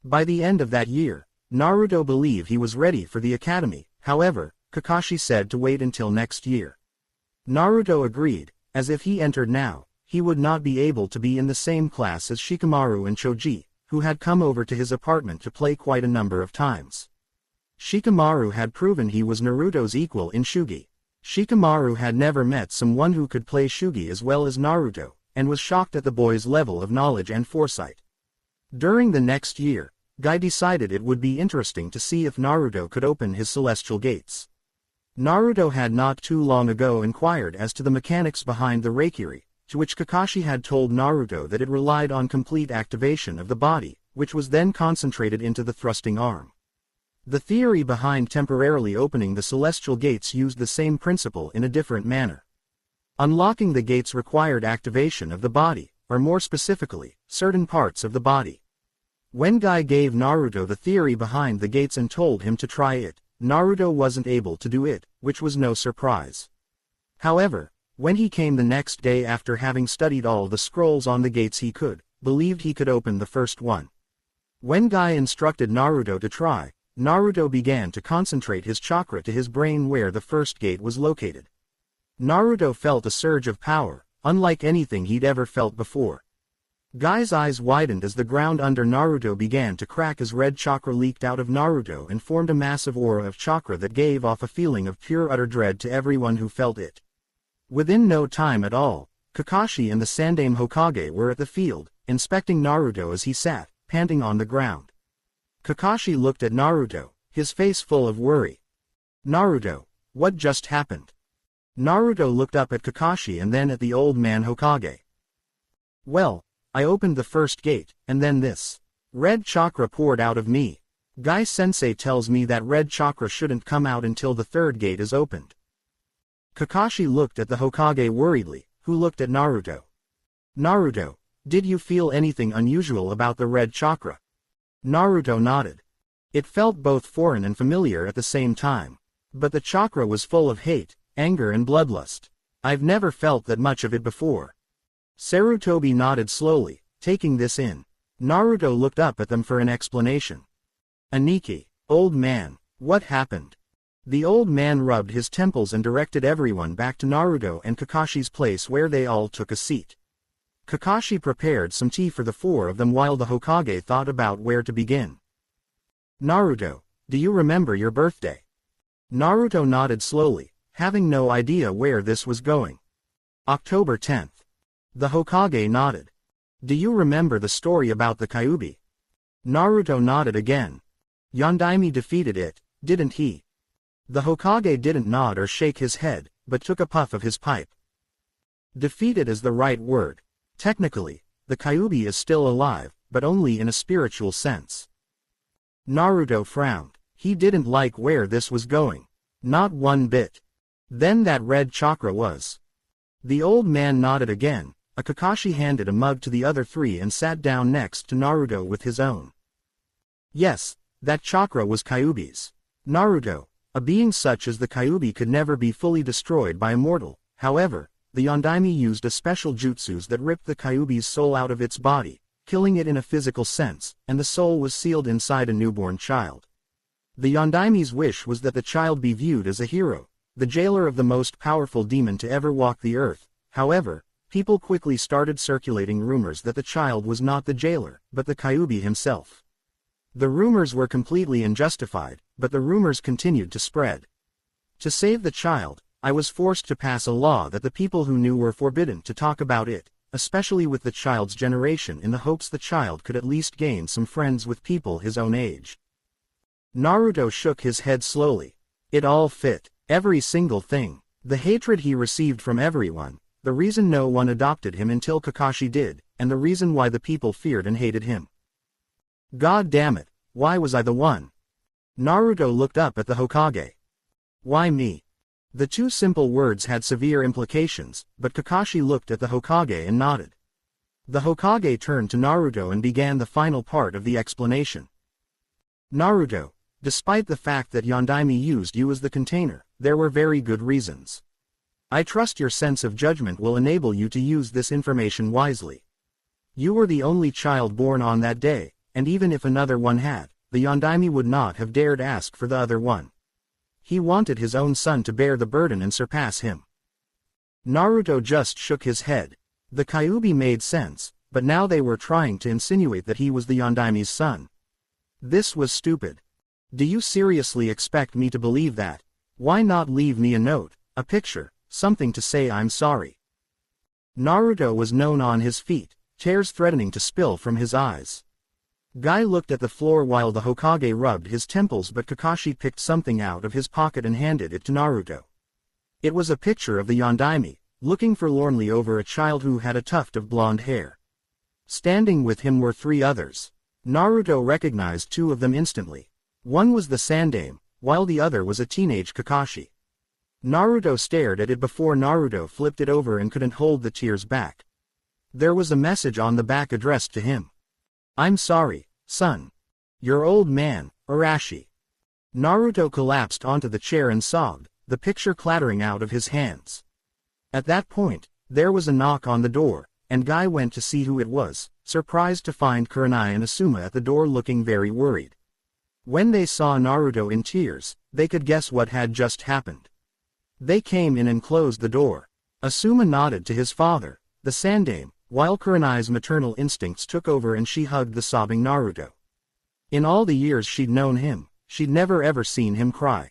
By the end of that year, Naruto believed he was ready for the academy. However, Kakashi said to wait until next year. Naruto agreed, as if he entered now, he would not be able to be in the same class as Shikamaru and Choji, who had come over to his apartment to play quite a number of times. Shikamaru had proven he was Naruto's equal in Shugi. Shikamaru had never met someone who could play Shugi as well as Naruto, and was shocked at the boy's level of knowledge and foresight. During the next year, Guy decided it would be interesting to see if Naruto could open his celestial gates. Naruto had not too long ago inquired as to the mechanics behind the Reikiri, to which Kakashi had told Naruto that it relied on complete activation of the body, which was then concentrated into the thrusting arm. The theory behind temporarily opening the celestial gates used the same principle in a different manner. Unlocking the gates required activation of the body, or more specifically, certain parts of the body. When Guy gave Naruto the theory behind the gates and told him to try it, Naruto wasn't able to do it, which was no surprise. However, when he came the next day after having studied all the scrolls on the gates he believed he could open the first one. When Guy instructed Naruto to try, Naruto began to concentrate his chakra to his brain where the first gate was located. Naruto felt a surge of power, unlike anything he'd ever felt before. Guy's eyes widened as the ground under Naruto began to crack as red chakra leaked out of Naruto and formed a massive aura of chakra that gave off a feeling of pure utter dread to everyone who felt it. Within no time at all, Kakashi and the Sandaime Hokage were at the field, inspecting Naruto as he sat, panting on the ground. Kakashi looked at Naruto, his face full of worry. "Naruto, what just happened?" Naruto looked up at Kakashi and then at the old man Hokage. "Well, I opened the first gate, and then this red chakra poured out of me. Guy-sensei tells me that red chakra shouldn't come out until the third gate is opened." Kakashi looked at the Hokage worriedly, who looked at Naruto. "Naruto, did you feel anything unusual about the red chakra?" Naruto nodded. It felt both foreign and familiar at the same time. But the chakra was full of hate, anger and bloodlust. "I've never felt that much of it before." Sarutobi nodded slowly, taking this in. Naruto looked up at them for an explanation. "Aniki, old man, what happened?" The old man rubbed his temples and directed everyone back to Naruto and Kakashi's place where they all took a seat. Kakashi prepared some tea for the four of them while the Hokage thought about where to begin. "Naruto, do you remember your birthday?" Naruto nodded slowly, having no idea where this was going. "October 10th. The Hokage nodded. "Do you remember the story about the Kyuubi?" Naruto nodded again. "Yondaime defeated it, didn't he?" The Hokage didn't nod or shake his head, but took a puff of his pipe. "Defeated is the right word. Technically, the Kyuubi is still alive, but only in a spiritual sense." Naruto frowned. He didn't like where this was going. Not one bit. Then that red chakra was. The old man nodded again. Kakashi handed a mug to the other three and sat down next to Naruto with his own. "Yes, that chakra was Kyuubi's. Naruto, a being such as the Kyuubi could never be fully destroyed by a mortal. However, the Yondaime used a special jutsus that ripped the Kyuubi's soul out of its body, killing it in a physical sense, and the soul was sealed inside a newborn child. The Yondaime's wish was that the child be viewed as a hero, the jailer of the most powerful demon to ever walk the earth. However, people quickly started circulating rumors that the child was not the jailer, but the Kyuubi himself. The rumors were completely unjustified, but the rumors continued to spread. To save the child, I was forced to pass a law that the people who knew were forbidden to talk about it, especially with the child's generation, in the hopes the child could at least gain some friends with people his own age." Naruto shook his head slowly. It all fit, every single thing. The hatred he received from everyone, the reason no one adopted him until Kakashi did, and the reason why the people feared and hated him. God damn it, why was I the one? Naruto looked up at the Hokage. Why me? The two simple words had severe implications, but Kakashi looked at the Hokage and nodded. The Hokage turned to Naruto and began the final part of the explanation. Naruto, despite the fact that Yondaime used you as the container, there were very good reasons. I trust your sense of judgment will enable you to use this information wisely. You were the only child born on that day, and even if another one had, the Yondaime would not have dared ask for the other one. He wanted his own son to bear the burden and surpass him. Naruto just shook his head. The Kyuubi made sense, but now they were trying to insinuate that he was the Yondaime's son. This was stupid. Do you seriously expect me to believe that? Why not leave me a note, a picture, something to say I'm sorry? Naruto was known on his feet, tears threatening to spill from his eyes. Guy looked at the floor while the Hokage rubbed his temples, but Kakashi picked something out of his pocket and handed it to Naruto. It was a picture of the Yondaime, looking forlornly over a child who had a tuft of blonde hair. Standing with him were three others. Naruto recognized two of them instantly. One was the Sandaime, while the other was a teenage Kakashi. Naruto stared at it before Naruto flipped it over and couldn't hold the tears back. There was a message on the back addressed to him. I'm sorry, son. Your old man, Arashi. Naruto collapsed onto the chair and sobbed, the picture clattering out of his hands. At that point, there was a knock on the door, and Guy went to see who it was, surprised to find Kurenai and Asuma at the door looking very worried. When they saw Naruto in tears, they could guess what had just happened. They came in and closed the door. Asuma nodded to his father, the Sandame, while Kurenai's maternal instincts took over and she hugged the sobbing Naruto. In all the years she'd known him, she'd never ever seen him cry.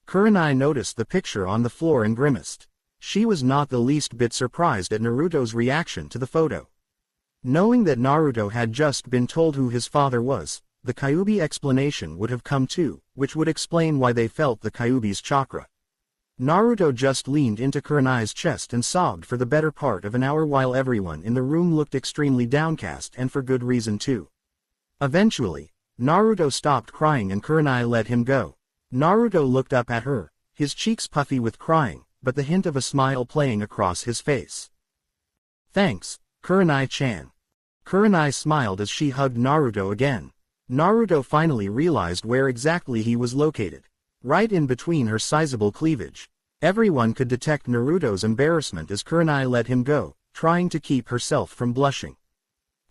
Kurenai noticed the picture on the floor and grimaced. She was not the least bit surprised at Naruto's reaction to the photo. Knowing that Naruto had just been told who his father was, the Kyuubi explanation would have come too, which would explain why they felt the Kyuubi's chakra. Naruto just leaned into Kurenai's chest and sobbed for the better part of an hour while everyone in the room looked extremely downcast, and for good reason too. Eventually, Naruto stopped crying and Kurenai let him go. Naruto looked up at her, his cheeks puffy with crying, but the hint of a smile playing across his face. "Thanks, Kurenai-chan." Kurenai smiled as she hugged Naruto again. Naruto finally realized where exactly he was located. Right in between her sizable cleavage. Everyone could detect Naruto's embarrassment as Kurenai let him go, trying to keep herself from blushing.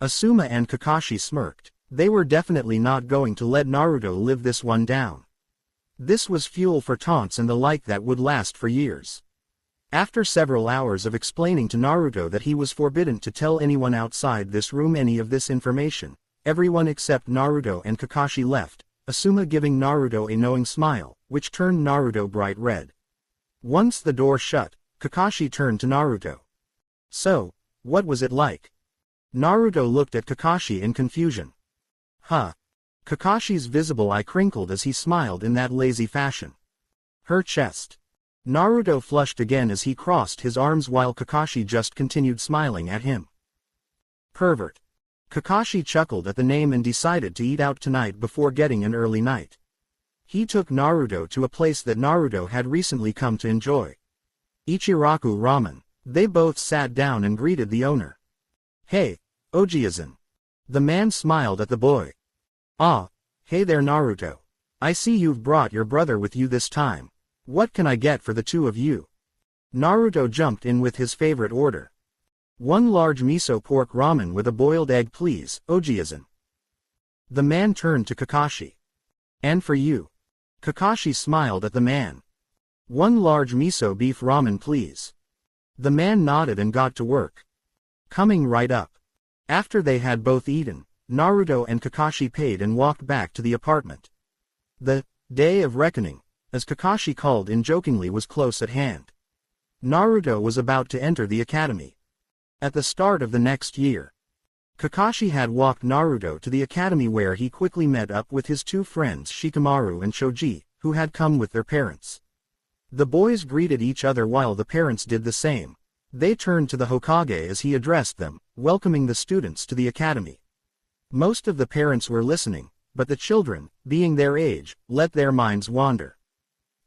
Asuma and Kakashi smirked. They were definitely not going to let Naruto live this one down. This was fuel for taunts and the like that would last for years. After several hours of explaining to Naruto that he was forbidden to tell anyone outside this room any of this information, everyone except Naruto and Kakashi left, Asuma giving Naruto a knowing smile, which turned Naruto bright red. Once the door shut, Kakashi turned to Naruto. "So, what was it like?" Naruto looked at Kakashi in confusion. "Huh?" Kakashi's visible eye crinkled as he smiled in that lazy fashion. "Her chest." Naruto flushed again as he crossed his arms while Kakashi just continued smiling at him. "Pervert." Kakashi chuckled at the name and decided to eat out tonight before getting an early night. He took Naruto to a place that Naruto had recently come to enjoy. Ichiraku Ramen. They both sat down and greeted the owner. "Hey, Ojiazan." The man smiled at the boy. "Ah, hey there Naruto. I see you've brought your brother with you this time. What can I get for the two of you?" Naruto jumped in with his favorite order. "One large miso pork ramen with a boiled egg please, Ojiazan." The man turned to Kakashi. "And for you?" Kakashi smiled at the man. "One large miso beef ramen please." The man nodded and got to work. "Coming right up." After they had both eaten, Naruto and Kakashi paid and walked back to the apartment. The Day of Reckoning, as Kakashi called in jokingly, was close at hand. Naruto was about to enter the academy. At the start of the next year, Kakashi had walked Naruto to the academy where he quickly met up with his two friends Shikamaru and Shoji, who had come with their parents. The boys greeted each other while the parents did the same. They turned to the Hokage as he addressed them, welcoming the students to the academy. Most of the parents were listening, but the children, being their age, let their minds wander.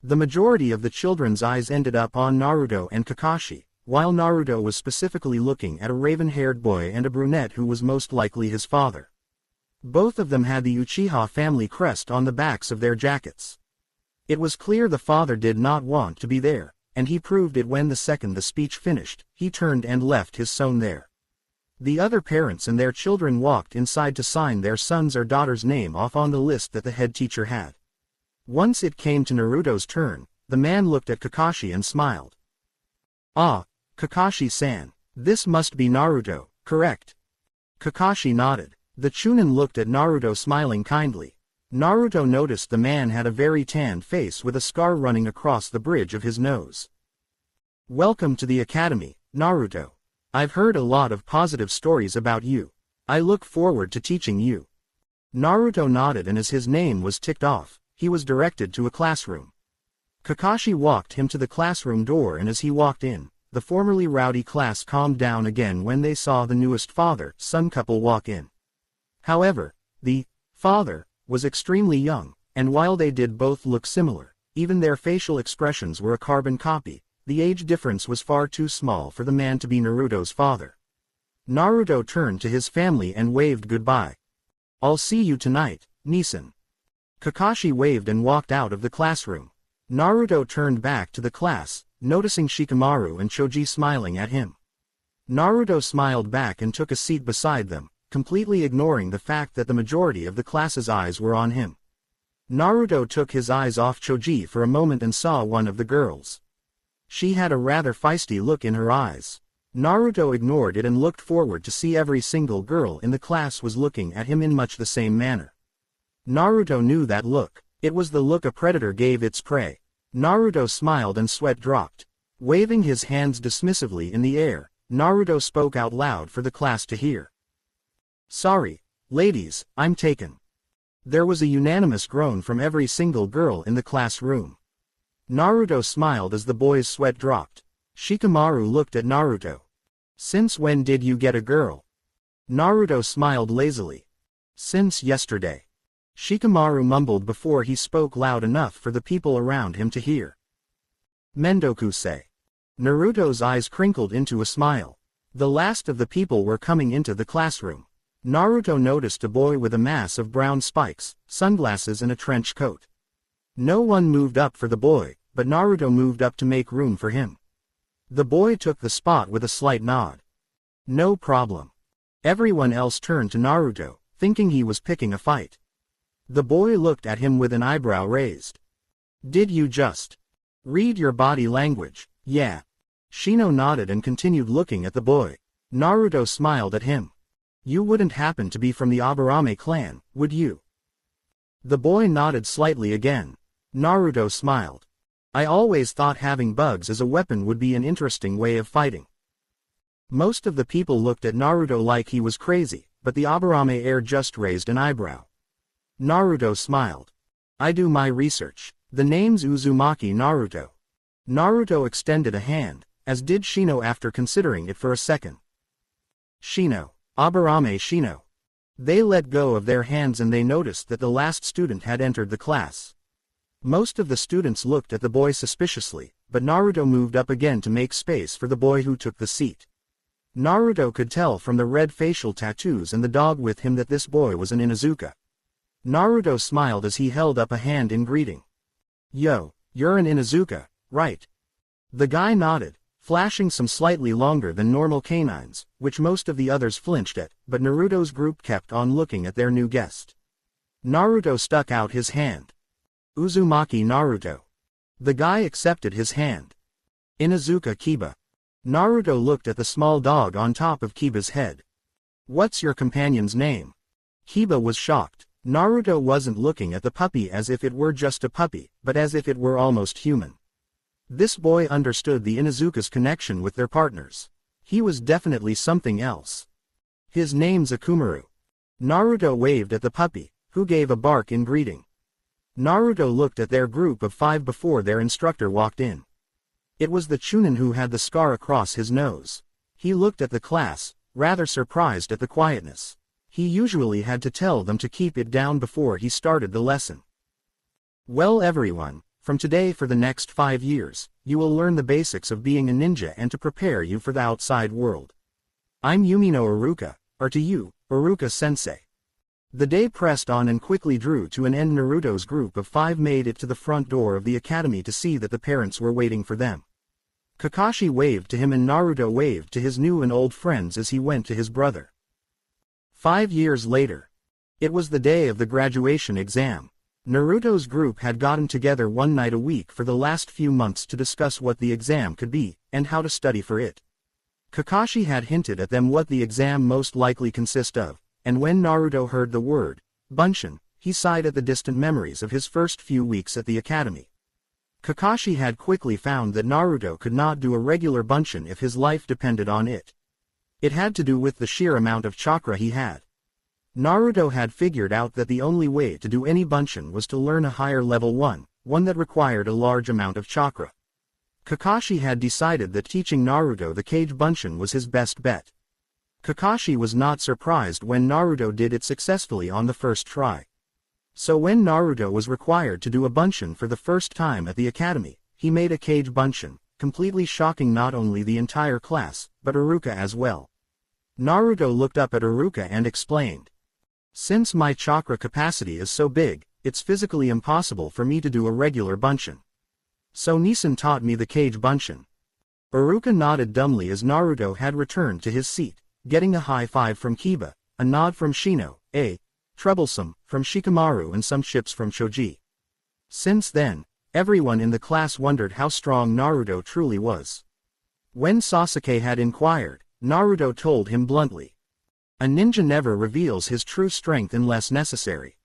The majority of the children's eyes ended up on Naruto and Kakashi, while Naruto was specifically looking at a raven-haired boy and a brunette who was most likely his father. Both of them had the Uchiha family crest on the backs of their jackets. It was clear the father did not want to be there, and he proved it when the second the speech finished, he turned and left his son there. The other parents and their children walked inside to sign their son's or daughter's name off on the list that the head teacher had. Once it came to Naruto's turn, the man looked at Kakashi and smiled. "Ah, Kakashi-san, this must be Naruto, correct?" Kakashi nodded. The Chunin looked at Naruto smiling kindly. Naruto noticed the man had a very tanned face with a scar running across the bridge of his nose. "Welcome to the academy, Naruto. I've heard a lot of positive stories about you. I look forward to teaching you." Naruto nodded, and as his name was ticked off, he was directed to a classroom. Kakashi walked him to the classroom door, and as he walked in, the formerly rowdy class calmed down again when they saw the newest father-son couple walk in. However, the father was extremely young, and while they did both look similar, even their facial expressions were a carbon copy. The age difference was far too small for the man to be Naruto's father. Naruto turned to his family and waved goodbye. "I'll see you tonight, Nisan." Kakashi waved and walked out of the classroom. Naruto turned back to the class, noticing Shikamaru and Shoji smiling at him. Naruto smiled back and took a seat beside them, completely ignoring the fact that the majority of the class's eyes were on him. Naruto took his eyes off Shoji for a moment and saw one of the girls. She had a rather feisty look in her eyes. Naruto ignored it and looked forward to see every single girl in the class was looking at him in much the same manner. Naruto knew that look. It was the look a predator gave its prey. Naruto smiled and sweat dropped. Waving his hands dismissively in the air, Naruto spoke out loud for the class to hear. "Sorry, ladies, I'm taken." There was a unanimous groan from every single girl in the classroom. Naruto smiled as the boys' sweat dropped. Shikamaru looked at Naruto. "Since when did you get a girl?" Naruto smiled lazily. "Since yesterday." Shikamaru mumbled before he spoke loud enough for the people around him to hear. "Mendokusei." Naruto's eyes crinkled into a smile. The last of the people were coming into the classroom. Naruto noticed a boy with a mass of brown spikes, sunglasses and a trench coat. No one moved up for the boy, but Naruto moved up to make room for him. The boy took the spot with a slight nod. "No problem." Everyone else turned to Naruto, thinking he was picking a fight. The boy looked at him with an eyebrow raised. "Did you just read your body language?" "Yeah." Shino nodded and continued looking at the boy. Naruto smiled at him. "You wouldn't happen to be from the Aburame clan, would you?" The boy nodded slightly again. Naruto smiled. "I always thought having bugs as a weapon would be an interesting way of fighting." Most of the people looked at Naruto like he was crazy, but the Aburame heir just raised an eyebrow. Naruto smiled. "I do my research. The name's Uzumaki Naruto." Naruto extended a hand, as did Shino after considering it for a second. "Shino. Aburame Shino." They let go of their hands and they noticed that the last student had entered the class. Most of the students looked at the boy suspiciously, but Naruto moved up again to make space for the boy who took the seat. Naruto could tell from the red facial tattoos and the dog with him that this boy was an Inuzuka. Naruto smiled as he held up a hand in greeting. "Yo, you're an Inuzuka, right?" The guy nodded, flashing some slightly longer than normal canines, which most of the others flinched at, but Naruto's group kept on looking at their new guest. Naruto stuck out his hand. "Uzumaki Naruto." The guy accepted his hand. "Inuzuka Kiba." Naruto looked at the small dog on top of Kiba's head. "What's your companion's name?" Kiba was shocked. Naruto wasn't looking at the puppy as if it were just a puppy, but as if it were almost human. This boy understood the Inuzuka's connection with their partners. He was definitely something else. "His name's Akumaru." Naruto waved at the puppy, who gave a bark in greeting. Naruto looked at their group of 5 before their instructor walked in. It was the Chunin who had the scar across his nose. He looked at the class, rather surprised at the quietness. He usually had to tell them to keep it down before he started the lesson. "Well everyone, from today for the next 5 years, you will learn the basics of being a ninja and to prepare you for the outside world. I'm Yumino Iruka, or to you, Iruka-sensei." The day pressed on and quickly drew to an end. Naruto's group of 5 made it to the front door of the academy to see that the parents were waiting for them. Kakashi waved to him and Naruto waved to his new and old friends as he went to his brother. 5 years later. It was the day of the graduation exam. Naruto's group had gotten together one night a week for the last few months to discuss what the exam could be, and how to study for it. Kakashi had hinted at them what the exam most likely consist of, and when Naruto heard the word bunshin, he sighed at the distant memories of his first few weeks at the academy. Kakashi had quickly found that Naruto could not do a regular bunshin if his life depended on it. It had to do with the sheer amount of chakra he had. Naruto had figured out that the only way to do any bunshin was to learn a higher level one that required a large amount of chakra. Kakashi had decided that teaching Naruto the Kage Bunshin was his best bet. Kakashi was not surprised when Naruto did it successfully on the first try. So when Naruto was required to do a bunshin for the first time at the academy, he made a Kage Bunshin, completely shocking not only the entire class, but Iruka as well. Naruto looked up at Iruka and explained. "Since my chakra capacity is so big, it's physically impossible for me to do a regular bunshin. So Nisan taught me the Kage Bunshin." Iruka nodded dumbly as Naruto had returned to his seat, getting a high five from Kiba, a nod from Shino, a troublesome from Shikamaru and some chips from Choji. Since then, Everyone in the class wondered how strong Naruto truly was. When Sasuke had inquired, Naruto told him bluntly, "A ninja never reveals his true strength unless necessary."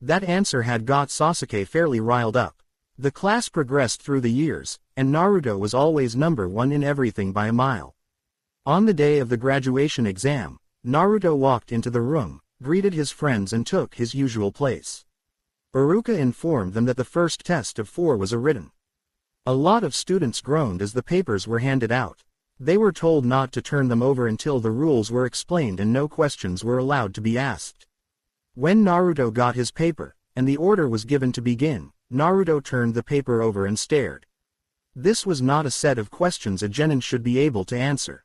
That answer had got Sasuke fairly riled up. The class progressed through the years, and Naruto was always number one in everything by a mile. On the day of the graduation exam, Naruto walked into the room, greeted his friends and took his usual place. Iruka informed them that the first test of 4 was written. A lot of students groaned as the papers were handed out. They were told not to turn them over until the rules were explained and no questions were allowed to be asked. When Naruto got his paper, and the order was given to begin, Naruto turned the paper over and stared. This was not a set of questions a genin should be able to answer.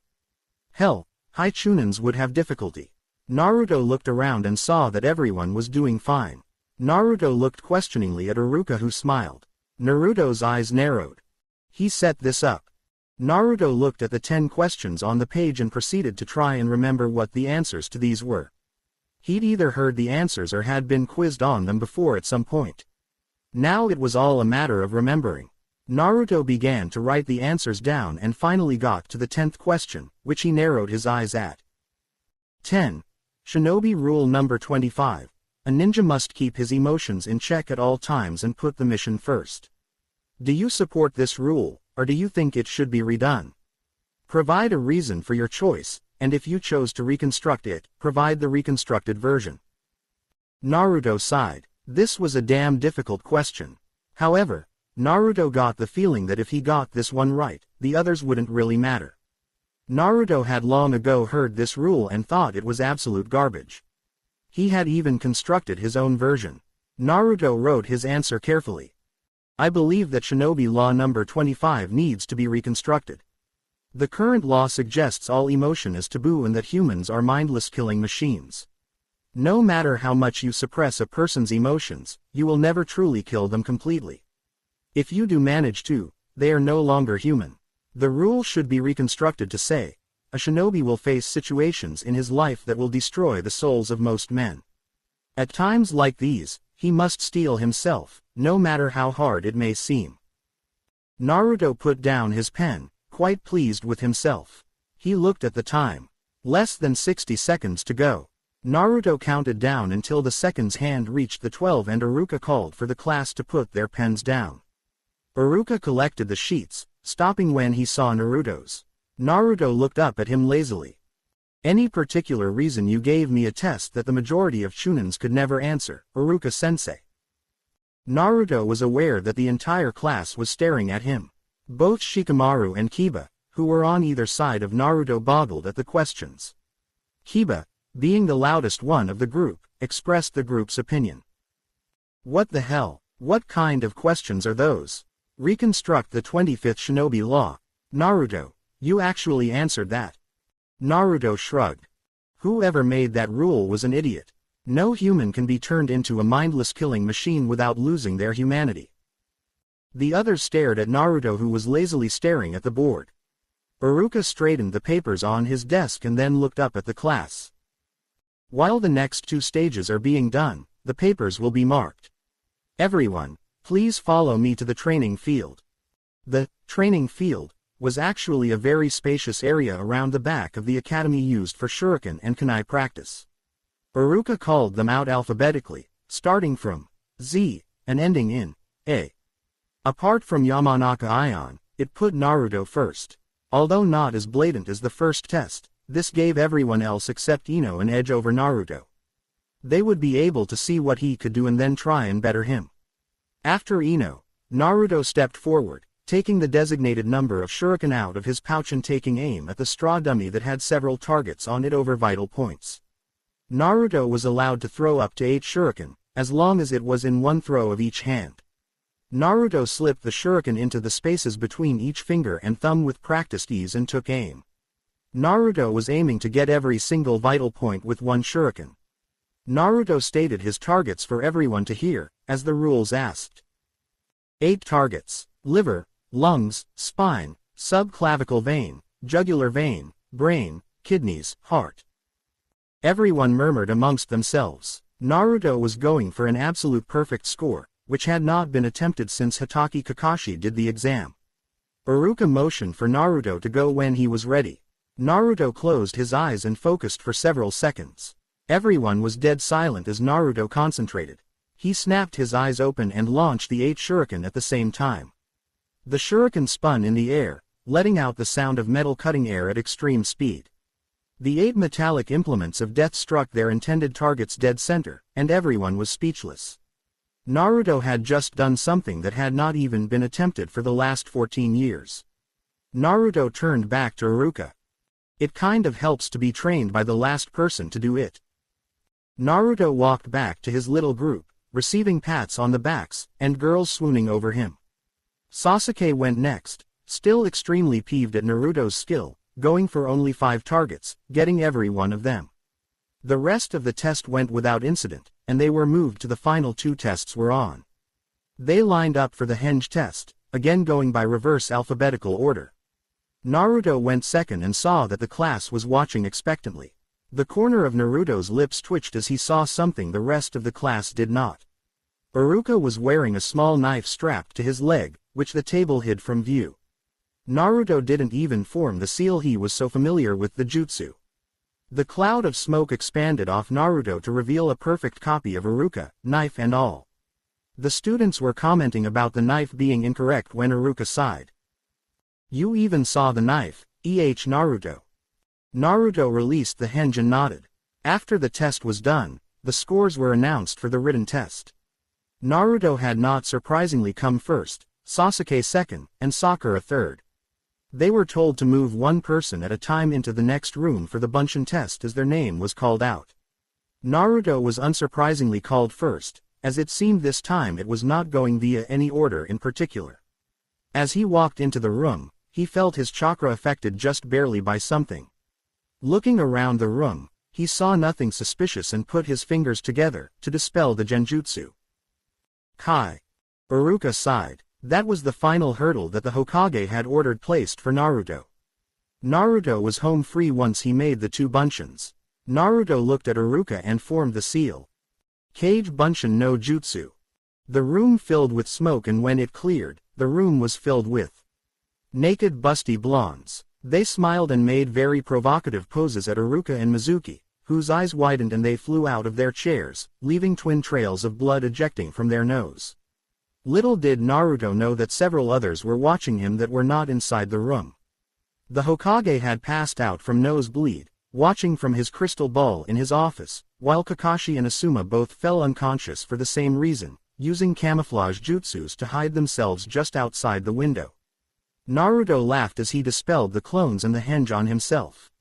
Hell, high Chunins would have difficulty. Naruto looked around and saw that everyone was doing fine. Naruto looked questioningly at Iruka, who smiled. Naruto's eyes narrowed. He set this up. Naruto looked at the 10 questions on the page and proceeded to try and remember what the answers to these were. He'd either heard the answers or had been quizzed on them before at some point. Now it was all a matter of remembering. Naruto began to write the answers down and finally got to the 10th question, which he narrowed his eyes at. 10. Shinobi Rule Number 25. A ninja must keep his emotions in check at all times and put the mission first. Do you support this rule, or do you think it should be redone? Provide a reason for your choice, and if you chose to reconstruct it, provide the reconstructed version. Naruto sighed. This was a damn difficult question. However, Naruto got the feeling that if he got this one right, the others wouldn't really matter. Naruto had long ago heard this rule and thought it was absolute garbage. He had even constructed his own version. Naruto wrote his answer carefully. I believe that Shinobi Law Number 25 needs to be reconstructed. The current law suggests all emotion is taboo and that humans are mindless killing machines. No matter how much you suppress a person's emotions, you will never truly kill them completely. If you do manage to, they are no longer human. The rule should be reconstructed to say, a shinobi will face situations in his life that will destroy the souls of most men. At times like these, he must steel himself, no matter how hard it may seem. Naruto put down his pen, quite pleased with himself. He looked at the time. Less than 60 seconds to go. Naruto counted down until the seconds hand reached the 12 and Iruka called for the class to put their pens down. Iruka collected the sheets, stopping when he saw Naruto's. Naruto looked up at him lazily. Any particular reason you gave me a test that the majority of Chunins could never answer, Iruka-sensei? Naruto was aware that the entire class was staring at him. Both Shikamaru and Kiba, who were on either side of Naruto, boggled at the questions. Kiba, being the loudest one of the group, expressed the group's opinion. What the hell? What kind of questions are those? Reconstruct the 25th Shinobi Law. Naruto, you actually answered that. Naruto shrugged. Whoever made that rule was an idiot. No human can be turned into a mindless killing machine without losing their humanity. The others stared at Naruto, who was lazily staring at the board. Iruka straightened the papers on his desk and then looked up at the class. While the next 2 stages are being done, the papers will be marked. Everyone, please follow me to the training field. The training field was actually a very spacious area around the back of the academy used for shuriken and kunai practice. Iruka called them out alphabetically, starting from Z and ending in A. Apart from Yamanaka Ion, it put Naruto first. Although not as blatant as the first test, this gave everyone else except Ino an edge over Naruto. They would be able to see what he could do and then try and better him. After Ino, Naruto stepped forward, taking the designated number of shuriken out of his pouch and taking aim at the straw dummy that had several targets on it over vital points. Naruto was allowed to throw up to 8 shuriken, as long as it was in one throw of each hand. Naruto slipped the shuriken into the spaces between each finger and thumb with practiced ease and took aim. Naruto was aiming to get every single vital point with one shuriken. Naruto stated his targets for everyone to hear, as the rules asked. 8 targets: liver, lungs, spine, subclavicle vein, jugular vein, brain, kidneys, heart. Everyone murmured amongst themselves. Naruto was going for an absolute perfect score, which had not been attempted since Hatake Kakashi did the exam. Iruka motioned for Naruto to go when he was ready. Naruto closed his eyes and focused for several seconds. Everyone was dead silent as Naruto concentrated. He snapped his eyes open and launched the 8 shuriken at the same time. The shuriken spun in the air, letting out the sound of metal cutting air at extreme speed. The 8 metallic implements of death struck their intended target's dead center, and everyone was speechless. Naruto had just done something that had not even been attempted for the last 14 years. Naruto turned back to Iruka. It kind of helps to be trained by the last person to do it. Naruto walked back to his little group, receiving pats on the backs, and girls swooning over him. Sasuke went next, still extremely peeved at Naruto's skill, going for only 5 targets, getting every one of them. The rest of the test went without incident, and they were moved to the final 2 tests were on. They lined up for the henge test, again going by reverse alphabetical order. Naruto went second and saw that the class was watching expectantly. The corner of Naruto's lips twitched as he saw something the rest of the class did not. Iruka was wearing a small knife strapped to his leg, which the table hid from view. Naruto didn't even form the seal, he was so familiar with the jutsu. The cloud of smoke expanded off Naruto to reveal a perfect copy of Iruka, knife and all. The students were commenting about the knife being incorrect when Iruka sighed. "You even saw the knife, Naruto." Naruto released the henge and nodded. After the test was done, the scores were announced for the written test. Naruto had not surprisingly come first, Sasuke second, and Sakura third. They were told to move one person at a time into the next room for the Bunshin test as their name was called out. Naruto was unsurprisingly called first, as it seemed this time it was not going via any order in particular. As he walked into the room, he felt his chakra affected just barely by something. Looking around the room, he saw nothing suspicious and put his fingers together to dispel the genjutsu. Kai. Iruka sighed. That was the final hurdle that the Hokage had ordered placed for Naruto. Naruto was home free once he made the 2 bunshins. Naruto looked at Iruka and formed the seal. Kage Bunshin no Jutsu. The room filled with smoke, and when it cleared, the room was filled with naked busty blondes. They smiled and made very provocative poses at Iruka and Mizuki, whose eyes widened and they flew out of their chairs, leaving twin trails of blood ejecting from their nose. Little did Naruto know that several others were watching him that were not inside the room. The Hokage had passed out from nosebleed, watching from his crystal ball in his office, while Kakashi and Asuma both fell unconscious for the same reason, using camouflage jutsus to hide themselves just outside the window. Naruto laughed as he dispelled the clones and the henge on himself.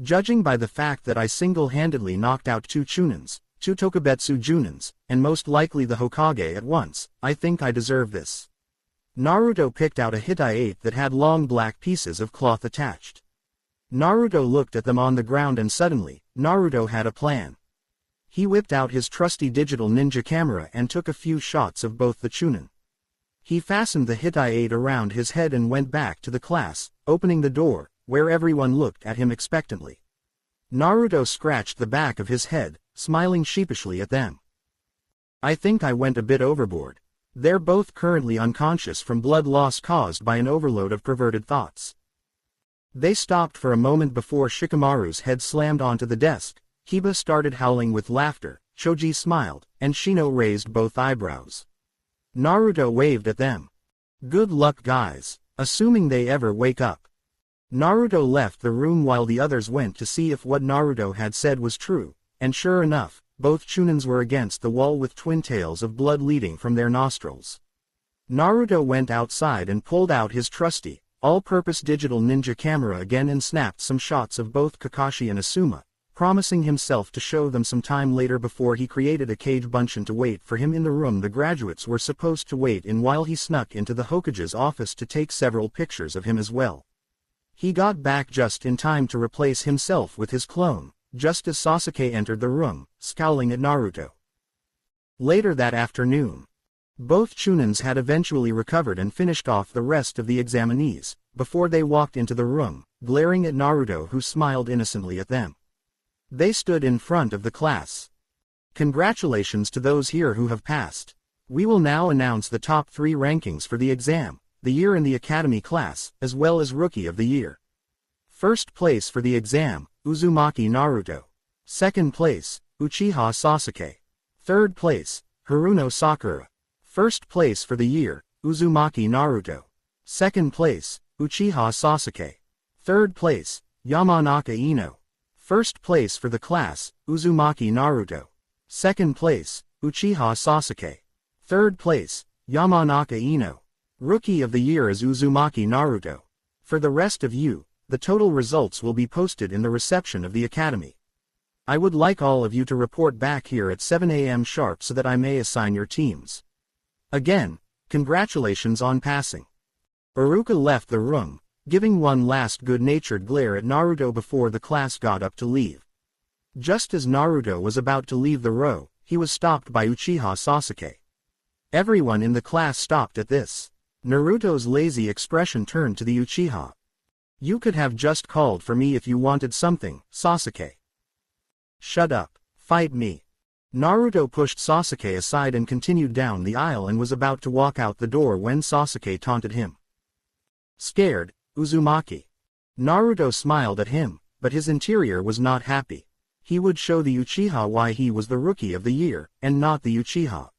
Judging by the fact that I single-handedly knocked out 2 Chunins, 2 Tokubetsu Junins, and most likely the Hokage at once, I think I deserve this. Naruto picked out a Hittite that had long black pieces of cloth attached. Naruto looked at them on the ground and suddenly, Naruto had a plan. He whipped out his trusty digital ninja camera and took a few shots of both the Chunin. He fastened the Hittite around his head and went back to the class, opening the door, where everyone looked at him expectantly. Naruto scratched the back of his head, smiling sheepishly at them. I think I went a bit overboard. They're both currently unconscious from blood loss caused by an overload of perverted thoughts. They stopped for a moment before Shikamaru's head slammed onto the desk. Kiba started howling with laughter, Choji smiled, and Shino raised both eyebrows. Naruto waved at them. Good luck, guys, assuming they ever wake up. Naruto left the room while the others went to see if what Naruto had said was true, and sure enough, both Chunins were against the wall with twin tails of blood leading from their nostrils. Naruto went outside and pulled out his trusty, all-purpose digital ninja camera again and snapped some shots of both Kakashi and Asuma, promising himself to show them some time later before he created a Kage Bunshin to wait for him in the room the graduates were supposed to wait in while he snuck into the Hokage's office to take several pictures of him as well. He got back just in time to replace himself with his clone, just as Sasuke entered the room, scowling at Naruto. Later that afternoon, both Chunins had eventually recovered and finished off the rest of the examinees, before they walked into the room, glaring at Naruto who smiled innocently at them. They stood in front of the class. Congratulations to those here who have passed. We will now announce the top 3 rankings for the exam, the year in the academy class, as well as Rookie of the Year. First place for the exam, Uzumaki Naruto. Second place, Uchiha Sasuke. Third place, Haruno Sakura. First place for the year, Uzumaki Naruto. Second place, Uchiha Sasuke. Third place, Yamanaka Ino. First place for the class, Uzumaki Naruto. Second place, Uchiha Sasuke. Third place, Yamanaka Ino. Rookie of the Year is Uzumaki Naruto. For the rest of you, the total results will be posted in the reception of the academy. I would like all of you to report back here at 7 a.m. sharp so that I may assign your teams. Again, congratulations on passing. Iruka left the room, giving one last good-natured glare at Naruto before the class got up to leave. Just as Naruto was about to leave the row, he was stopped by Uchiha Sasuke. Everyone in the class stopped at this. Naruto's lazy expression turned to the Uchiha. You could have just called for me if you wanted something, Sasuke. Shut up. Fight me. Naruto pushed Sasuke aside and continued down the aisle and was about to walk out the door when Sasuke taunted him. Scared, Uzumaki. Naruto smiled at him, but his interior was not happy. He would show the Uchiha why he was the Rookie of the Year, and not the Uchiha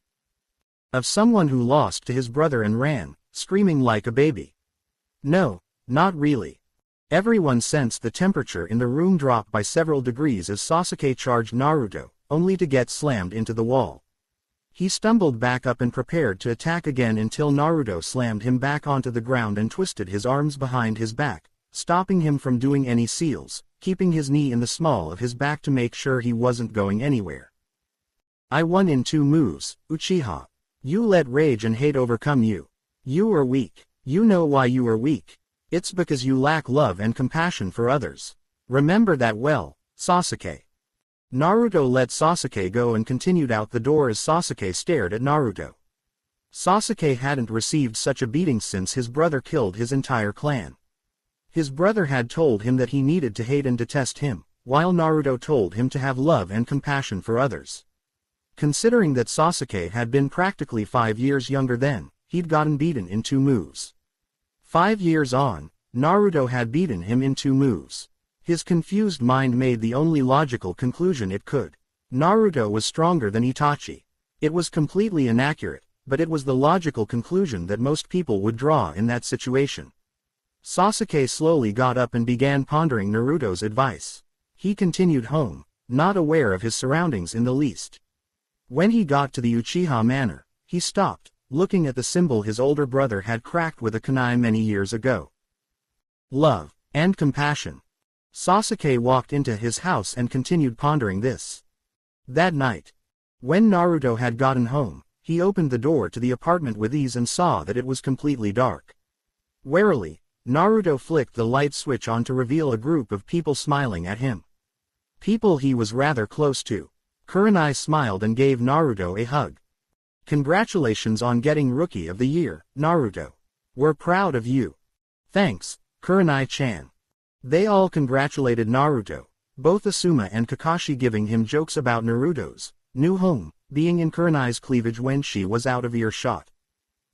of someone who lost to his brother and ran, screaming like a baby. No, not really. Everyone sensed the temperature in the room drop by several degrees as Sasuke charged Naruto, only to get slammed into the wall. He stumbled back up and prepared to attack again until Naruto slammed him back onto the ground and twisted his arms behind his back, stopping him from doing any seals, keeping his knee in the small of his back to make sure he wasn't going anywhere. I won in 2 moves, Uchiha. You let rage and hate overcome you. You are weak. You know why you are weak. It's because you lack love and compassion for others. Remember that well, Sasuke. Naruto let Sasuke go and continued out the door as Sasuke stared at Naruto. Sasuke hadn't received such a beating since his brother killed his entire clan. His brother had told him that he needed to hate and detest him, while Naruto told him to have love and compassion for others. Considering that Sasuke had been practically 5 years younger then, he'd gotten beaten in 2 moves. 5 years on, Naruto had beaten him in 2 moves. His confused mind made the only logical conclusion it could. Naruto was stronger than Itachi. It was completely inaccurate, but it was the logical conclusion that most people would draw in that situation. Sasuke slowly got up and began pondering Naruto's advice. He continued home, not aware of his surroundings in the least. When he got to the Uchiha Manor, he stopped, looking at the symbol his older brother had cracked with a kunai many years ago. Love and compassion. Sasuke walked into his house and continued pondering this. That night, when Naruto had gotten home, he opened the door to the apartment with ease and saw that it was completely dark. Warily, Naruto flicked the light switch on to reveal a group of people smiling at him. People he was rather close to. Kurenai smiled and gave Naruto a hug. Congratulations on getting Rookie of the Year, Naruto. We're proud of you. Thanks, Kurenai-chan. They all congratulated Naruto, both Asuma and Kakashi giving him jokes about Naruto's new home being in Kurenai's cleavage when she was out of earshot.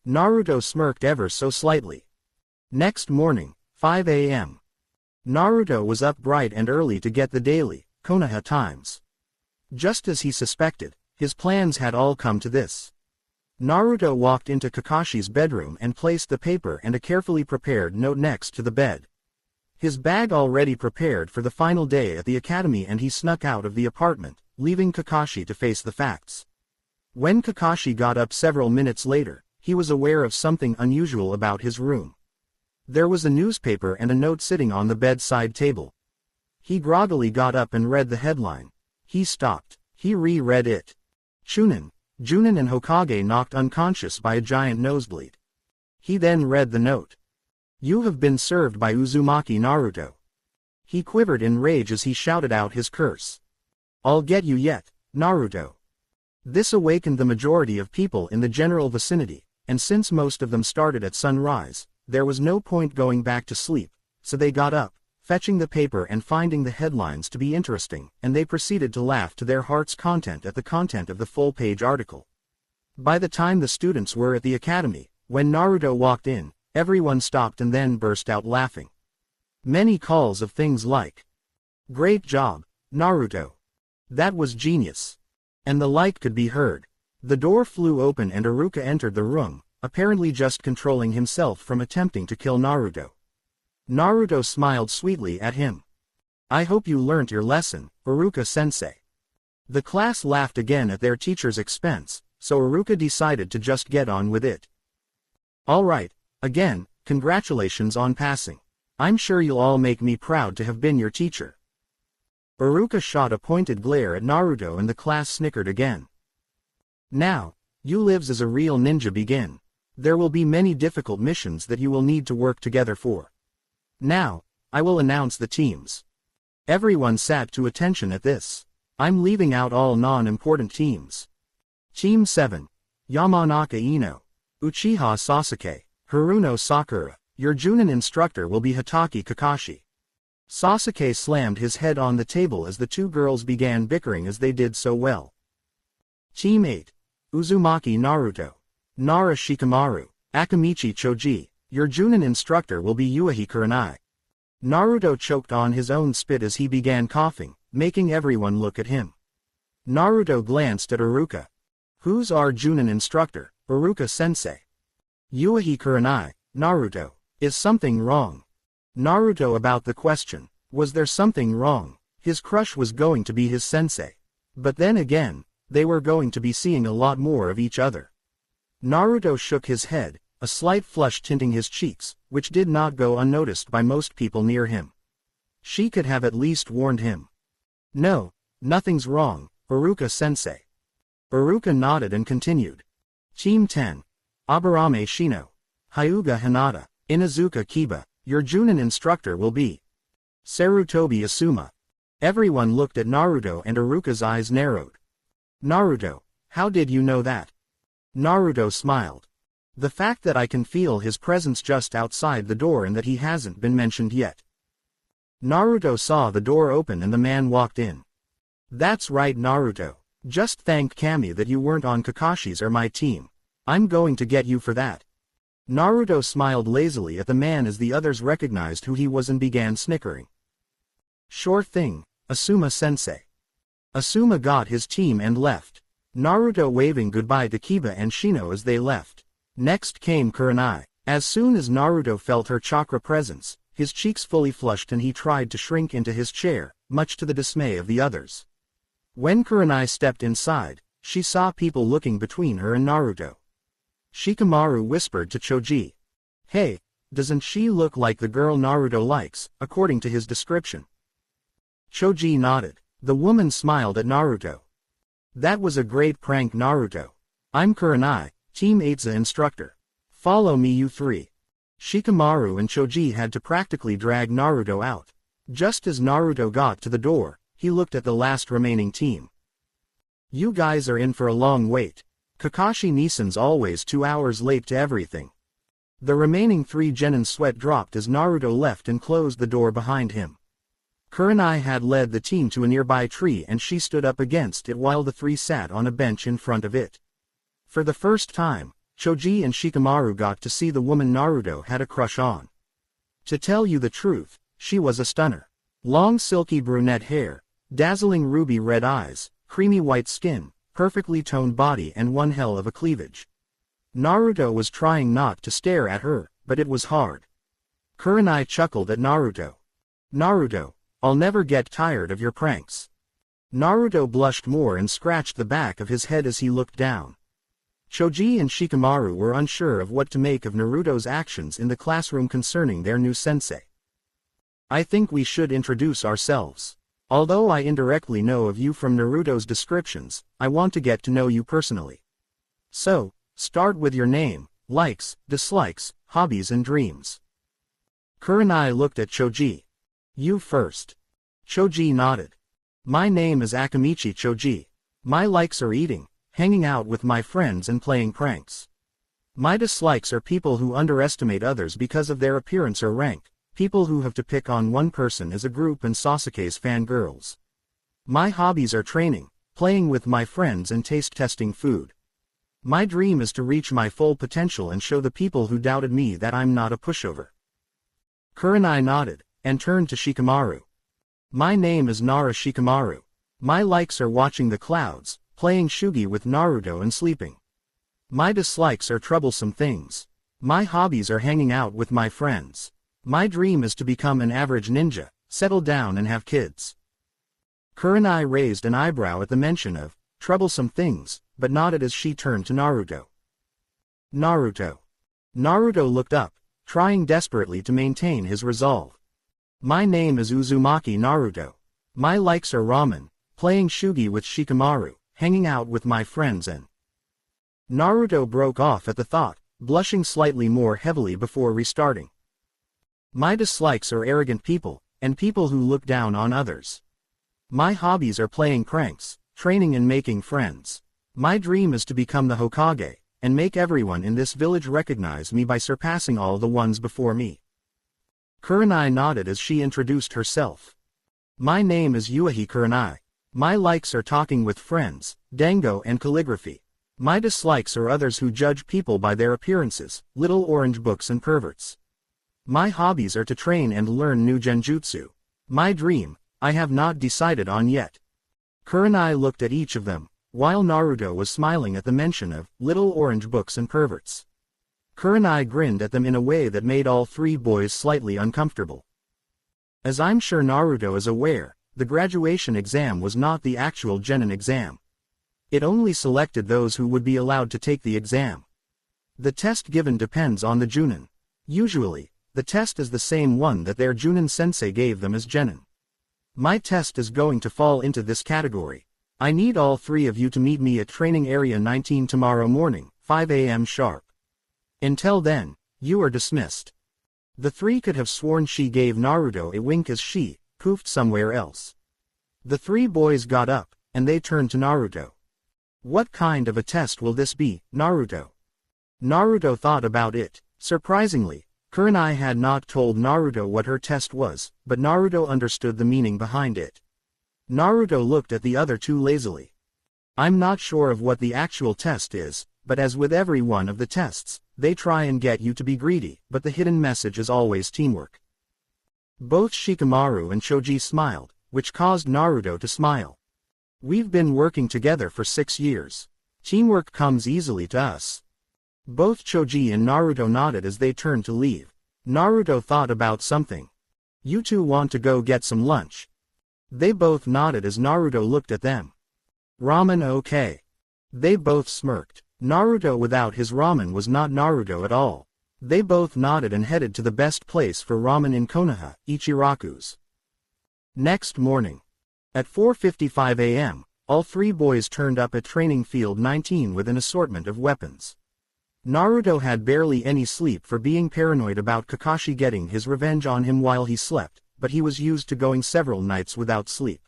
Naruto smirked ever so slightly. Next morning, 5 a.m. Naruto was up bright and early to get the daily Konoha Times. Just as he suspected, his plans had all come to this. Naruto walked into Kakashi's bedroom and placed the paper and a carefully prepared note next to the bed. His bag already prepared for the final day at the academy, and he snuck out of the apartment, leaving Kakashi to face the facts. When Kakashi got up several minutes later, he was aware of something unusual about his room. There was a newspaper and a note sitting on the bedside table. He groggily got up and read the headline. He stopped. He reread it. Chunin, Junin and Hokage knocked unconscious by a giant nosebleed. He then read the note. You have been served by Uzumaki Naruto. He quivered in rage as he shouted out his curse. I'll get you yet, Naruto. This awakened the majority of people in the general vicinity, and since most of them started at sunrise, there was no point going back to sleep, so they got up, fetching the paper and finding the headlines to be interesting, and they proceeded to laugh to their heart's content at the content of the full-page article. By the time the students were at the academy, when Naruto walked in, everyone stopped and then burst out laughing. Many calls of things like, "Great job, Naruto. That was genius." And the like could be heard. The door flew open and Iruka entered the room, apparently just controlling himself from attempting to kill Naruto. Naruto smiled sweetly at him. "I hope you learnt your lesson, Iruka-sensei." The class laughed again at their teacher's expense, so Iruka decided to just get on with it. "Alright, again, congratulations on passing. I'm sure you'll all make me proud to have been your teacher." Iruka shot a pointed glare at Naruto and the class snickered again. "Now, you lives as a real ninja begin. There will be many difficult missions that you will need to work together for. Now, I will announce the teams." Everyone sat to attention at this. I'm leaving out all non-important teams. Team 7. Yamanaka Ino. Uchiha Sasuke. Haruno Sakura. Your Chunin instructor will be Hatake Kakashi. Sasuke slammed his head on the table as the two girls began bickering as they did so well. Team 8. Uzumaki Naruto. Nara Shikamaru. Akamichi Choji. Your Chunin instructor will be Yuichi Kurenai. Naruto choked on his own spit as he began coughing, making everyone look at him. Naruto glanced at Iruka. "Who's our Chunin instructor, Iruka-sensei?" "Yuichi Kurenai, Naruto. Is something wrong?" Naruto about the question. Was there something wrong? His crush was going to be his sensei. But then again, they were going to be seeing a lot more of each other. Naruto shook his head, a slight flush tinting his cheeks, which did not go unnoticed by most people near him. She could have at least warned him. "No, nothing's wrong, Iruka-sensei." Iruka nodded and continued. Team 10. Aburame Shino. Hyuga Hinata. Inazuka Kiba. Your Chunin instructor will be Sarutobi Asuma. Everyone looked at Naruto and Iruka's eyes narrowed. "Naruto, how did you know that?" Naruto smiled. "The fact that I can feel his presence just outside the door and that he hasn't been mentioned yet." Naruto saw the door open and the man walked in. "That's right, Naruto. Just thank Kami that you weren't on Kakashi's or my team. I'm going to get you for that." Naruto smiled lazily at the man as the others recognized who he was and began snickering. "Sure thing, Asuma-sensei." Asuma got his team and left. Naruto waving goodbye to Kiba and Shino as they left. Next came Kurenai. As soon as Naruto felt her chakra presence, his cheeks fully flushed and he tried to shrink into his chair, much to the dismay of the others. When Kurenai stepped inside, she saw people looking between her and Naruto. Shikamaru whispered to Choji. "Hey, doesn't she look like the girl Naruto likes, according to his description?" Choji nodded. The woman smiled at Naruto. "That was a great prank, Naruto. I'm Kurenai, Team 8's instructor. Follow me, you three." Shikamaru and Choji had to practically drag Naruto out. Just as Naruto got to the door, he looked at the last remaining team. "You guys are in for a long wait. Kakashi Nissan's always 2 hours late to everything." The remaining 3 Genin's sweat dropped as Naruto left and closed the door behind him. Kurenai had led the team to a nearby tree and she stood up against it while the 3 sat on a bench in front of it. For the first time, Choji and Shikamaru got to see the woman Naruto had a crush on. To tell you the truth, she was a stunner. Long silky brunette hair, dazzling ruby red eyes, creamy white skin, perfectly toned body and one hell of a cleavage. Naruto was trying not to stare at her, but it was hard. Kurenai chuckled at Naruto. "Naruto, I'll never get tired of your pranks." Naruto blushed more and scratched the back of his head as he looked down. Choji and Shikamaru were unsure of what to make of Naruto's actions in the classroom concerning their new sensei. "I think we should introduce ourselves. Although I indirectly know of you from Naruto's descriptions, I want to get to know you personally. So, start with your name, likes, dislikes, hobbies and dreams." Kurenai looked at Choji. "You first." Choji nodded. "My name is Akamichi Choji. My likes are eating, hanging out with my friends and playing pranks. My dislikes are people who underestimate others because of their appearance or rank, people who have to pick on one person as a group and Sasuke's fangirls. My hobbies are training, playing with my friends and taste testing food." My dream is to reach my full potential and show the people who doubted me that I'm not a pushover. Kurenai nodded, and turned to Shikamaru. My name is Nara Shikamaru. My likes are watching the clouds, playing shugi with Naruto and sleeping. My dislikes are troublesome things. My hobbies are hanging out with my friends. My dream is to become an average ninja, settle down and have kids. Kurenai raised an eyebrow at the mention of troublesome things, but nodded as she turned to Naruto. Naruto. Naruto looked up, trying desperately to maintain his resolve. My name is Uzumaki Naruto. My likes are ramen, playing shugi with Shikamaru, hanging out with my friends and... Naruto broke off at the thought, blushing slightly more heavily before restarting. My dislikes are arrogant people, and people who look down on others. My hobbies are playing pranks, training and making friends. My dream is to become the Hokage, and make everyone in this village recognize me by surpassing all the ones before me. Kurenai nodded as she introduced herself. My name is Yuahi Kurenai. My likes are talking with friends, dango and calligraphy. My dislikes are others who judge people by their appearances, little orange books and perverts. My hobbies are to train and learn new genjutsu. My dream, I have not decided on yet. Kurenai looked at each of them, while Naruto was smiling at the mention of little orange books and perverts. Kurenai grinned at them in a way that made all three boys slightly uncomfortable. As I'm sure Naruto is aware, the graduation exam was not the actual genin exam. It only selected those who would be allowed to take the exam. The test given depends on the Chunin. Usually, the test is the same one that their Chunin sensei gave them as genin. My test is going to fall into this category. I need all three of you to meet me at Training Area 19 tomorrow morning, 5 a.m. sharp. Until then, you are dismissed. The three could have sworn she gave Naruto a wink as she poofed somewhere else. The three boys got up, and they turned to Naruto. What kind of a test will this be, Naruto? Naruto thought about it. Surprisingly, Kurenai had not told Naruto what her test was, but Naruto understood the meaning behind it. Naruto looked at the other two lazily. I'm not sure of what the actual test is, but as with every one of the tests, they try and get you to be greedy, but the hidden message is always teamwork. Both Shikamaru and Choji smiled, which caused Naruto to smile. We've been working together for 6 years. Teamwork comes easily to us. Both Choji and Naruto nodded as they turned to leave. Naruto thought about something. You two want to go get some lunch? They both nodded as Naruto looked at them. Ramen okay. They both smirked. Naruto without his ramen was not Naruto at all. They both nodded and headed to the best place for ramen in Konoha, Ichiraku's. Next morning. At 4:55 a.m., all three boys turned up at Training Field 19 with an assortment of weapons. Naruto had barely any sleep for being paranoid about Kakashi getting his revenge on him while he slept, but he was used to going several nights without sleep.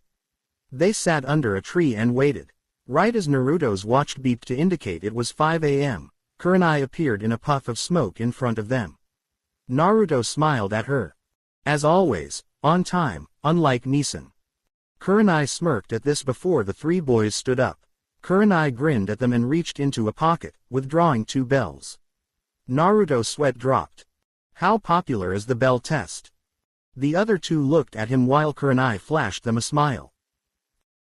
They sat under a tree and waited. Right as Naruto's watch beeped to indicate it was 5 a.m., Kurenai appeared in a puff of smoke in front of them. Naruto smiled at her. As always, on time, unlike Nissan. Kurenai smirked at this before the three boys stood up. Kurenai grinned at them and reached into a pocket, withdrawing 2 bells. Naruto's sweat dropped. How popular is the bell test? The other two looked at him while Kurenai flashed them a smile.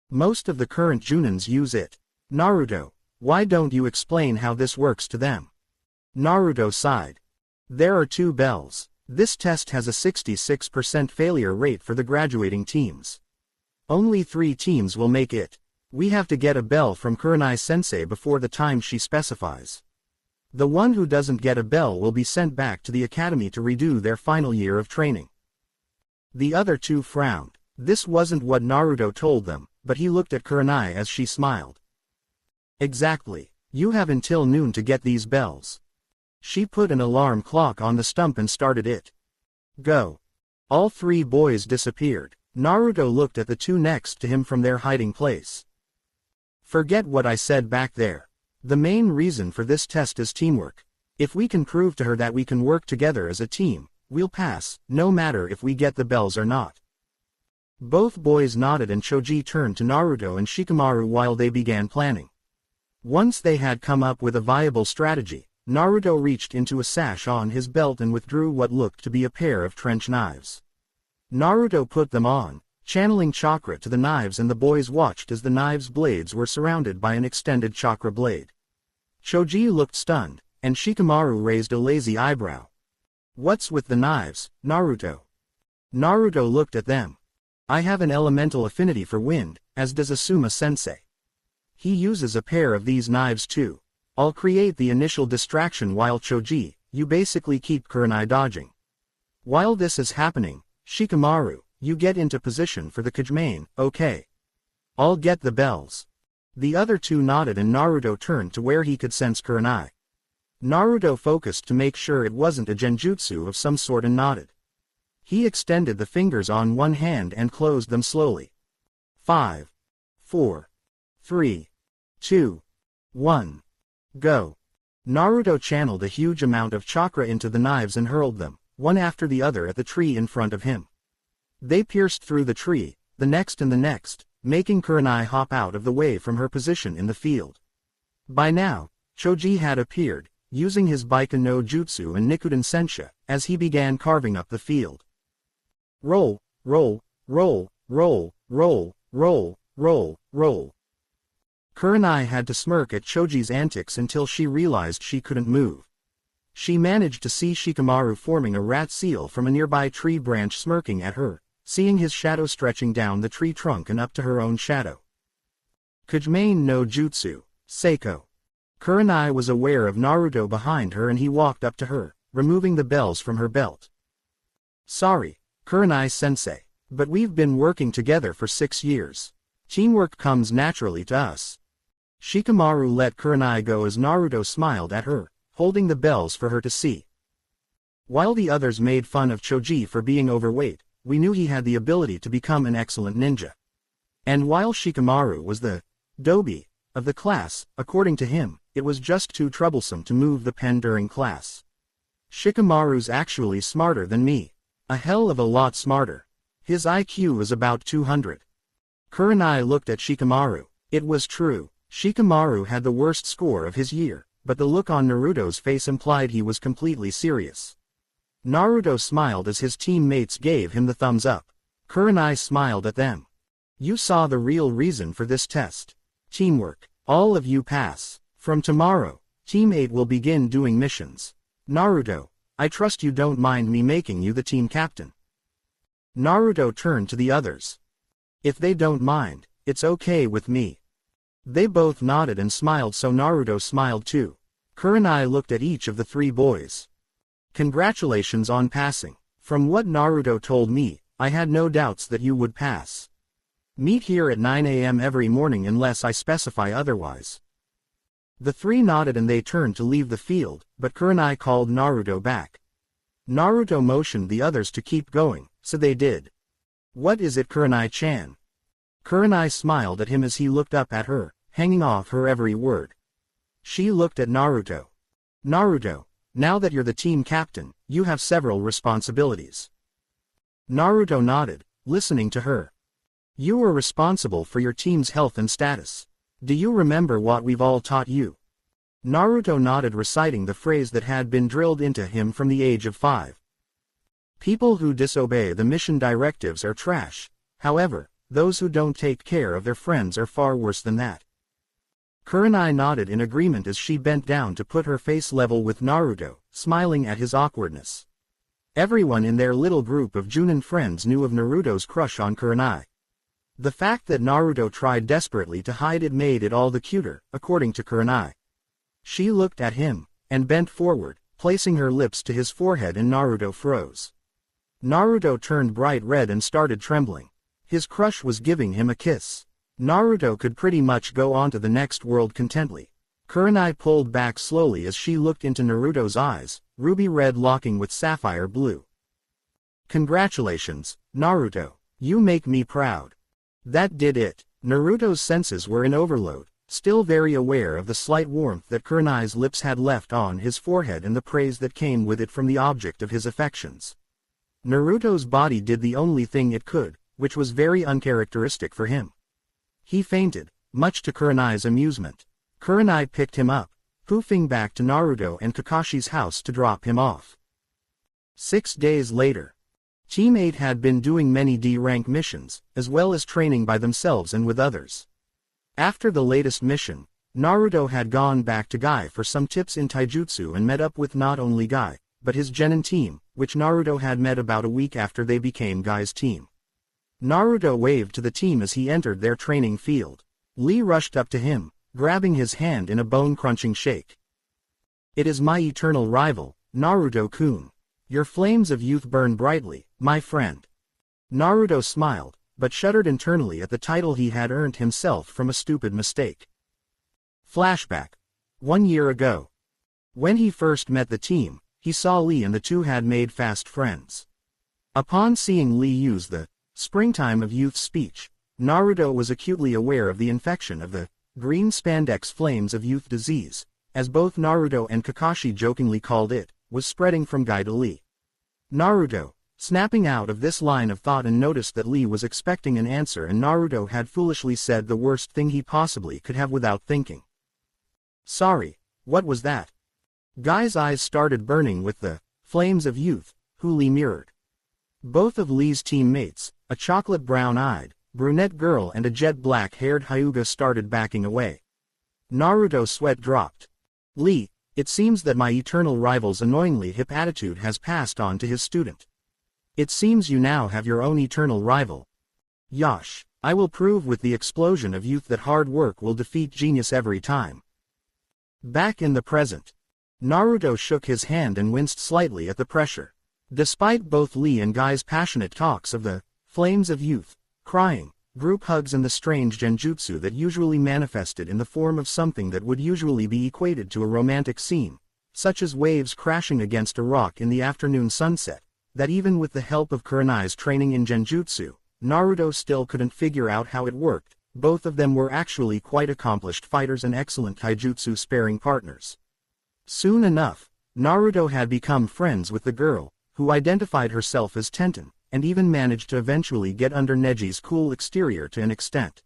Most of the current Chunins use it. Naruto, why don't you explain how this works to them? Naruto sighed. There are 2 bells. This test has a 66% failure rate for the graduating teams. Only 3 teams will make it. We have to get a bell from Kurenai-sensei before the time she specifies. The one who doesn't get a bell will be sent back to the academy to redo their final year of training. The other two frowned. This wasn't what Naruto told them, but he looked at Kurenai as she smiled. Exactly. You have until noon to get these bells. She put an alarm clock on the stump and started it. Go. All 3 boys disappeared. Naruto looked at the 2 next to him from their hiding place. Forget what I said back there. The main reason for this test is teamwork. If we can prove to her that we can work together as a team, we'll pass, no matter if we get the bells or not. Both boys nodded and Choji turned to Naruto and Shikamaru while they began planning. Once they had come up with a viable strategy, Naruto reached into a sash on his belt and withdrew what looked to be a pair of trench knives. Naruto put them on, channeling chakra to the knives, and the boys watched as the knives' blades were surrounded by an extended chakra blade. Choji looked stunned, and Shikamaru raised a lazy eyebrow. "What's with the knives, Naruto?" Naruto looked at them. "I have an elemental affinity for wind, as does Asuma-sensei. He uses a pair of these knives too. I'll create the initial distraction while Choji, you basically keep Kurenai dodging. While this is happening, Shikamaru, you get into position for the Kajimane, okay? I'll get the bells." The other two nodded and Naruto turned to where he could sense Kurenai. Naruto focused to make sure it wasn't a genjutsu of some sort and nodded. He extended the fingers on one hand and closed them slowly. 5, 4, 3, 2, 1. Go. Naruto channeled a huge amount of chakra into the knives and hurled them, one after the other, at the tree in front of him. They pierced through the tree, the next and the next, making Kurenai hop out of the way from her position in the field. By now, Choji had appeared, using his Baiken no Jutsu and Nikuden Sensha, as he began carving up the field. Roll, roll, roll, roll, roll, roll, roll, roll. Kurenai had to smirk at Choji's antics until she realized she couldn't move. She managed to see Shikamaru forming a rat seal from a nearby tree branch, smirking at her, seeing his shadow stretching down the tree trunk and up to her own shadow. Kajimane no Jutsu, Seiko. Kurenai was aware of Naruto behind her and he walked up to her, removing the bells from her belt. "Sorry, Kurenai-sensei, but we've been working together for 6 years. Teamwork comes naturally to us." Shikamaru let Kurenai go as Naruto smiled at her, holding the bells for her to see. While the others made fun of Choji for being overweight, we knew he had the ability to become an excellent ninja. And while Shikamaru was the dobi of the class, according to him, it was just too troublesome to move the pen during class. "Shikamaru's actually smarter than me. A hell of a lot smarter. His IQ is about 200. Kurenai looked at Shikamaru. It was true, Shikamaru had the worst score of his year, but the look on Naruto's face implied he was completely serious. Naruto smiled as his teammates gave him the thumbs up. Kurenai smiled at them. "You saw the real reason for this test. Teamwork. All of you pass. From tomorrow, Team 8 will begin doing missions. Naruto, I trust you don't mind me making you the team captain." Naruto turned to the others. "If they don't mind, it's okay with me." They both nodded and smiled, so Naruto smiled too. Kurenai looked at each of the 3 boys. "Congratulations on passing. From what Naruto told me, I had no doubts that you would pass. Meet here at 9 a.m. every morning unless I specify otherwise." The 3 nodded and they turned to leave the field, but Kurenai called Naruto back. Naruto motioned the others to keep going, so they did. "What is it, Kurenai-chan?" Kurenai smiled at him as he looked up at her, hanging off her every word. She looked at Naruto. "Naruto, now that you're the team captain, you have several responsibilities." Naruto nodded, listening to her. "You are responsible for your team's health and status. Do you remember what we've all taught you?" Naruto nodded, reciting the phrase that had been drilled into him from the age of 5. "People who disobey the mission directives are trash. However, those who don't take care of their friends are far worse than that." Kurenai nodded in agreement as she bent down to put her face level with Naruto, smiling at his awkwardness. Everyone in their little group of Chunin friends knew of Naruto's crush on Kurenai. The fact that Naruto tried desperately to hide it made it all the cuter, according to Kurenai. She looked at him, and bent forward, placing her lips to his forehead, and Naruto froze. Naruto turned bright red and started trembling. His crush was giving him a kiss. Naruto could pretty much go on to the next world contently. Kurenai pulled back slowly as she looked into Naruto's eyes, ruby red locking with sapphire blue. "Congratulations, Naruto. You make me proud." That did it. Naruto's senses were in overload, still very aware of the slight warmth that Kurenai's lips had left on his forehead and the praise that came with it from the object of his affections. Naruto's body did the only thing it could, which was very uncharacteristic for him. He fainted, much to Kurenai's amusement. Kurenai picked him up, poofing back to Naruto and Kakashi's house to drop him off. 6 days later. Team 8 had been doing many D-rank missions, as well as training by themselves and with others. After the latest mission, Naruto had gone back to Guy for some tips in taijutsu and met up with not only Guy, but his genin team, which Naruto had met about a week after they became Guy's team. Naruto waved to the team as he entered their training field. Lee rushed up to him, grabbing his hand in a bone-crunching shake. "It is my eternal rival, Naruto-kun. Your flames of youth burn brightly, my friend." Naruto smiled, but shuddered internally at the title he had earned himself from a stupid mistake. Flashback. 1 year ago. When he first met the team, he saw Lee and the two had made fast friends. Upon seeing Lee use the springtime of youth speech, Naruto was acutely aware of the infection of the green spandex flames of youth disease, as both Naruto and Kakashi jokingly called it, was spreading from Guy to Lee. Naruto, snapping out of this line of thought and noticed that Lee was expecting an answer and Naruto had foolishly said the worst thing he possibly could have without thinking. "Sorry, what was that?" Guy's eyes started burning with the flames of youth, who Lee mirrored. Both of Lee's teammates, a chocolate brown-eyed, brunette girl and a jet black-haired Hyuga started backing away. Naruto's sweat dropped. "Lee, it seems that my eternal rival's annoyingly hip attitude has passed on to his student. It seems you now have your own eternal rival. Yosh, I will prove with the explosion of youth that hard work will defeat genius every time." Back in the present. Naruto shook his hand and winced slightly at the pressure. Despite both Lee and Guy's passionate talks of the flames of youth, crying, group hugs and the strange genjutsu that usually manifested in the form of something that would usually be equated to a romantic scene, such as waves crashing against a rock in the afternoon sunset, that even with the help of Kurenai's training in genjutsu, Naruto still couldn't figure out how it worked. Both of them were actually quite accomplished fighters and excellent taijutsu sparring partners. Soon enough, Naruto had become friends with the girl, who identified herself as Tenten, and even managed to eventually get under Neji's cool exterior to an extent.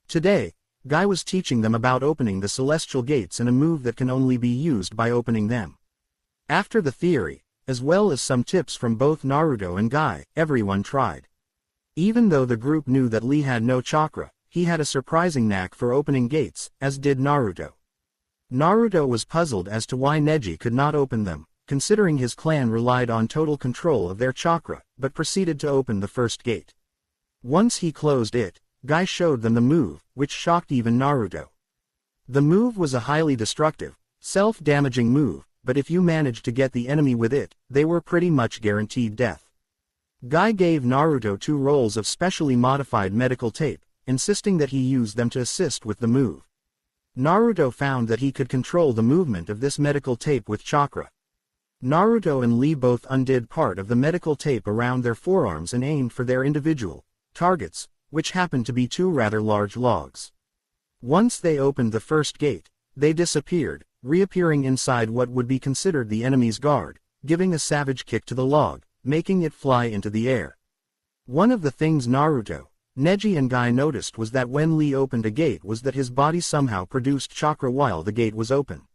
Today, Guy was teaching them about opening the celestial gates and a move that can only be used by opening them. After the theory, as well as some tips from both Naruto and Guy, everyone tried. Even though the group knew that Lee had no chakra, he had a surprising knack for opening gates, as did Naruto. Naruto was puzzled as to why Neji could not open them, considering his clan relied on total control of their chakra, but proceeded to open the first gate. Once he closed it, Guy showed them the move, which shocked even Naruto. The move was a highly destructive, self-damaging move, but if you managed to get the enemy with it, they were pretty much guaranteed death. Guy gave Naruto 2 rolls of specially modified medical tape, insisting that he use them to assist with the move. Naruto found that he could control the movement of this medical tape with chakra. Naruto and Lee both undid part of the medical tape around their forearms and aimed for their individual targets, which happened to be 2 rather large logs. Once they opened the first gate, they disappeared, reappearing inside what would be considered the enemy's guard, giving a savage kick to the log, making it fly into the air. One of the things Naruto, Neji and Guy noticed was that when Lee opened a gate was that his body somehow produced chakra while the gate was open.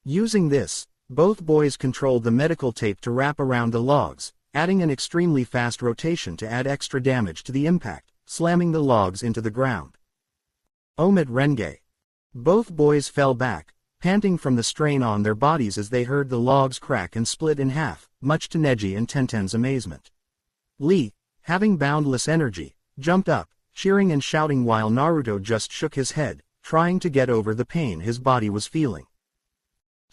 Using this, both boys controlled the medical tape to wrap around the logs, adding an extremely fast rotation to add extra damage to the impact, slamming the logs into the ground. Omid Renge. Both boys fell back, panting from the strain on their bodies as they heard the logs crack and split in half, much to Neji and Tenten's amazement. Lee, having boundless energy, jumped up, cheering and shouting while Naruto just shook his head, trying to get over the pain his body was feeling.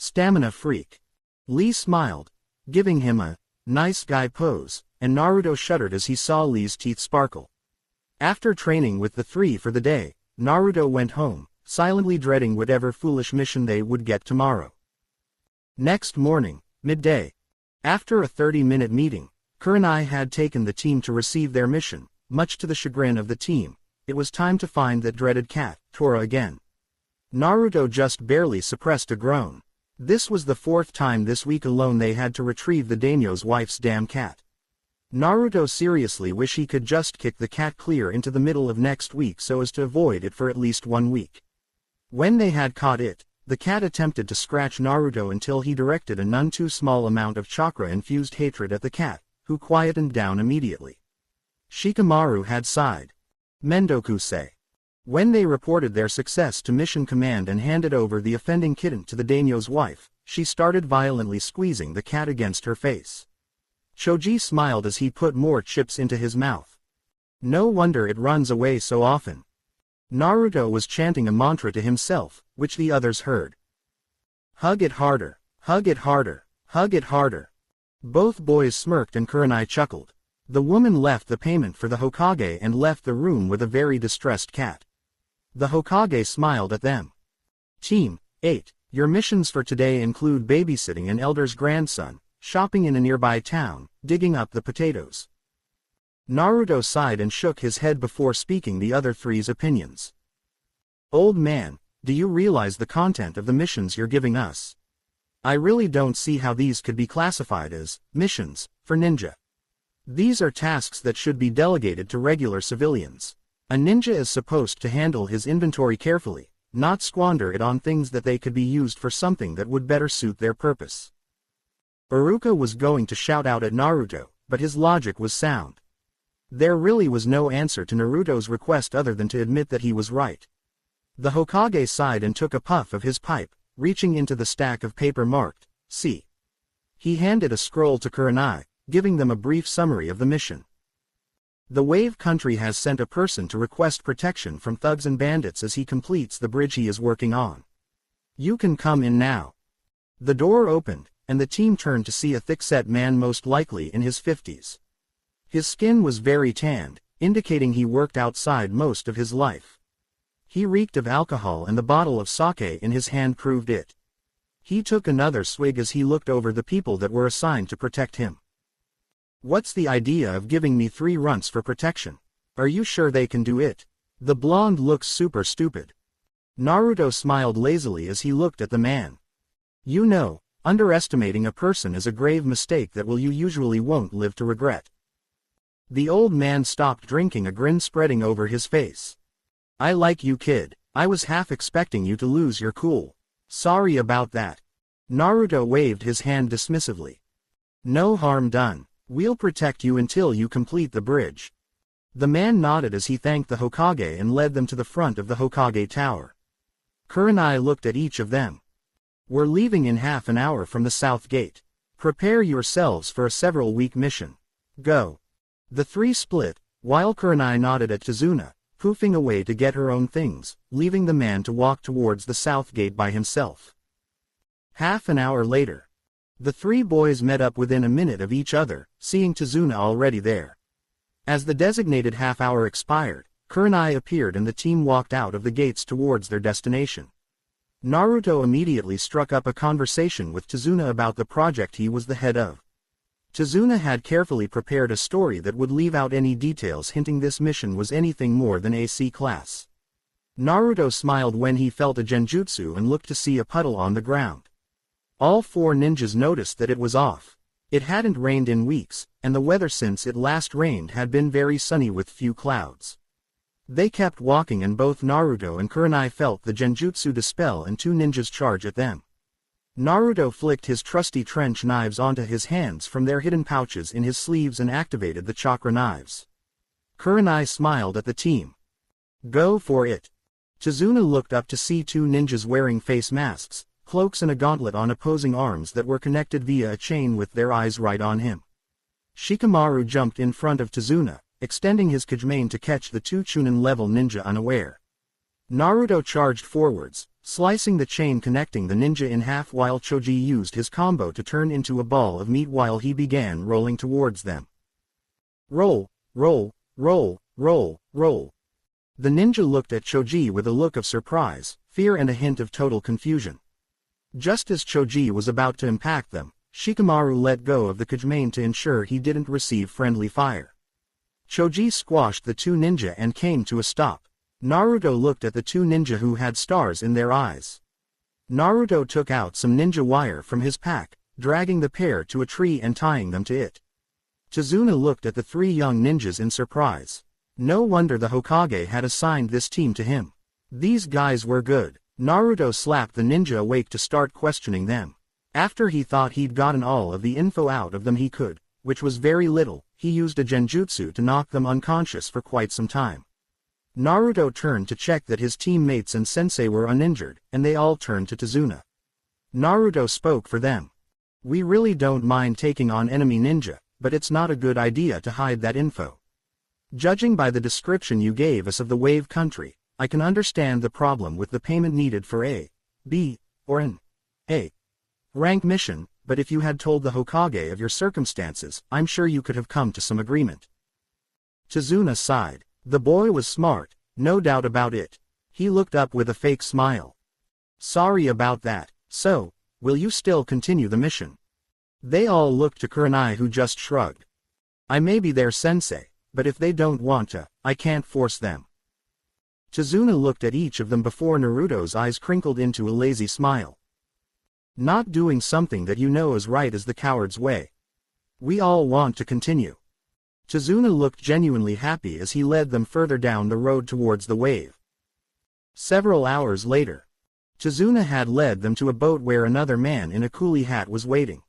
Stamina freak. Lee smiled, giving him a nice guy pose, and Naruto shuddered as he saw Lee's teeth sparkle. After training with the 3 for the day, Naruto went home, silently dreading whatever foolish mission they would get tomorrow. Next morning, midday. After a 30-minute meeting, Kurenai had taken the team to receive their mission. Much to the chagrin of the team, it was time to find that dreaded cat, Tora again. Naruto just barely suppressed a groan. This was the 4th time this week alone they had to retrieve the daimyo's wife's damn cat. Naruto seriously wished he could just kick the cat clear into the middle of next week so as to avoid it for at least 1 week. When they had caught it, the cat attempted to scratch Naruto until he directed a none too small amount of chakra-infused hatred at the cat, who quietened down immediately. Shikamaru had sighed. Mendokusei. When they reported their success to Mission Command and handed over the offending kitten to the daimyo's wife, she started violently squeezing the cat against her face. Choji smiled as he put more chips into his mouth. No wonder it runs away so often. Naruto was chanting a mantra to himself, which the others heard. Hug it harder, hug it harder, hug it harder. Both boys smirked and Kurenai chuckled. The woman left the payment for the Hokage and left the room with a very distressed cat. The Hokage smiled at them. Team 8, your missions for today include babysitting an elder's grandson, shopping in a nearby town, digging up the potatoes. Naruto sighed and shook his head before speaking the other three's opinions. Old man, do you realize the content of the missions you're giving us? I really don't see how these could be classified as missions for ninja. These are tasks that should be delegated to regular civilians. A ninja is supposed to handle his inventory carefully, not squander it on things that they could be used for something that would better suit their purpose. Iruka was going to shout out at Naruto, but his logic was sound. There really was no answer to Naruto's request other than to admit that he was right. The Hokage sighed and took a puff of his pipe, reaching into the stack of paper marked, "C." He handed a scroll to Kurenai, giving them a brief summary of the mission. The Wave Country has sent a person to request protection from thugs and bandits as he completes the bridge he is working on. You can come in now. The door opened, and the team turned to see a thick-set man most likely in his 50s. His skin was very tanned, indicating he worked outside most of his life. He reeked of alcohol and the bottle of sake in his hand proved it. He took another swig as he looked over the people that were assigned to protect him. What's the idea of giving me 3 runts for protection? Are you sure they can do it? The blonde looks super stupid. Naruto smiled lazily as he looked at the man. You know, underestimating a person is a grave mistake that you usually won't live to regret. The old man stopped drinking, a grin spreading over his face. I like you, kid. I was half expecting you to lose your cool. Sorry about that. Naruto waved his hand dismissively. No harm done. We'll protect you until you complete the bridge. The man nodded as he thanked the Hokage and led them to the front of the Hokage Tower. Kurenai looked at each of them. We're leaving in half an hour from the south gate. Prepare yourselves for a several-week mission. Go. The three split, while Kurenai nodded at Tazuna, poofing away to get her own things, leaving the man to walk towards the south gate by himself. Half an hour later. The three boys met up within a minute of each other, seeing Tazuna already there. As the designated half-hour expired, Kurenai appeared and the team walked out of the gates towards their destination. Naruto immediately struck up a conversation with Tazuna about the project he was the head of. Tazuna had carefully prepared a story that would leave out any details hinting this mission was anything more than a C class. Naruto smiled when he felt a genjutsu and looked to see a puddle on the ground. All 4 ninjas noticed that it was off. It hadn't rained in weeks, and the weather since it last rained had been very sunny with few clouds. They kept walking and both Naruto and Kurenai felt the genjutsu dispel and 2 ninjas charge at them. Naruto flicked his trusty trench knives onto his hands from their hidden pouches in his sleeves and activated the chakra knives. Kurenai smiled at the team. Go for it. Tazuna looked up to see 2 ninjas wearing face masks, cloaks and a gauntlet on opposing arms that were connected via a chain with their eyes right on him. Shikamaru jumped in front of Tazuna, extending his Kajimane to catch the 2 Chunin-level ninja unaware. Naruto charged forwards, slicing the chain connecting the ninja in half while Choji used his combo to turn into a ball of meat while he began rolling towards them. Roll, roll, roll, roll, roll. The ninja looked at Choji with a look of surprise, fear and a hint of total confusion. Just as Choji was about to impact them, Shikamaru let go of the Kajimane to ensure he didn't receive friendly fire. Choji squashed the 2 ninja and came to a stop. Naruto looked at the 2 ninja who had stars in their eyes. Naruto took out some ninja wire from his pack, dragging the pair to a tree and tying them to it. Tazuna looked at the 3 young ninjas in surprise. No wonder the Hokage had assigned this team to him. These guys were good. Naruto slapped the ninja awake to start questioning them. After he thought he'd gotten all of the info out of them he could, which was very little, he used a genjutsu to knock them unconscious for quite some time. Naruto turned to check that his teammates and sensei were uninjured, and they all turned to Tazuna. Naruto spoke for them. We really don't mind taking on enemy ninja, but it's not a good idea to hide that info. Judging by the description you gave us of the wave country, I can understand the problem with the payment needed for a, B, or an A rank mission, but if you had told the Hokage of your circumstances, I'm sure you could have come to some agreement. Tazuna sighed. The boy was smart, no doubt about it. He looked up with a fake smile. Sorry about that. So, will you still continue the mission? They all looked to Kurenai, who just shrugged. I may be their sensei, but if they don't want to, I can't force them. Tazuna looked at each of them before Naruto's eyes crinkled into a lazy smile. Not doing something that you know is right is the coward's way. We all want to continue. Tazuna looked genuinely happy as he led them further down the road towards the wave. Several hours later, Tazuna had led them to a boat where another man in a coolie hat was waiting.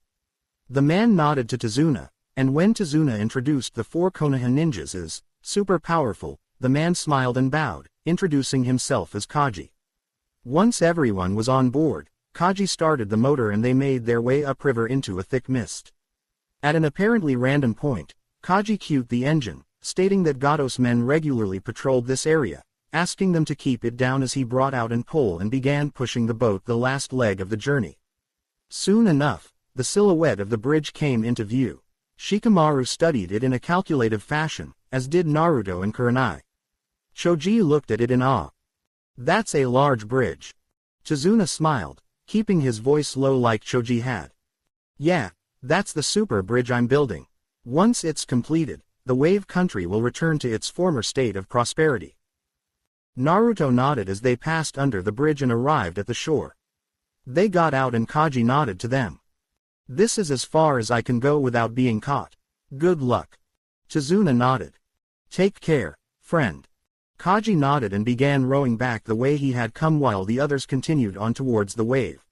The man nodded to Tazuna, and when Tazuna introduced the 4 Konoha ninjas as super powerful, the man smiled and bowed, introducing himself as Kaji. Once everyone was on board, Kaji started the motor and they made their way upriver into a thick mist. At an apparently random point, Kaji cued the engine, stating that Gatos men regularly patrolled this area, asking them to keep it down as he brought out an pole and began pushing the boat the last leg of the journey. Soon enough, the silhouette of the bridge came into view. Shikamaru studied it in a calculative fashion, as did Naruto and Kurenai. Choji looked at it in awe. That's a large bridge. Tazuna smiled, keeping his voice low like Choji had. Yeah, that's the super bridge I'm building. Once it's completed, the wave country will return to its former state of prosperity. Naruto nodded as they passed under the bridge and arrived at the shore. They got out and Kaji nodded to them. This is as far as I can go without being caught. Good luck. Tazuna nodded. Take care, friend. Kaji nodded and began rowing back the way he had come while the others continued on towards the wave.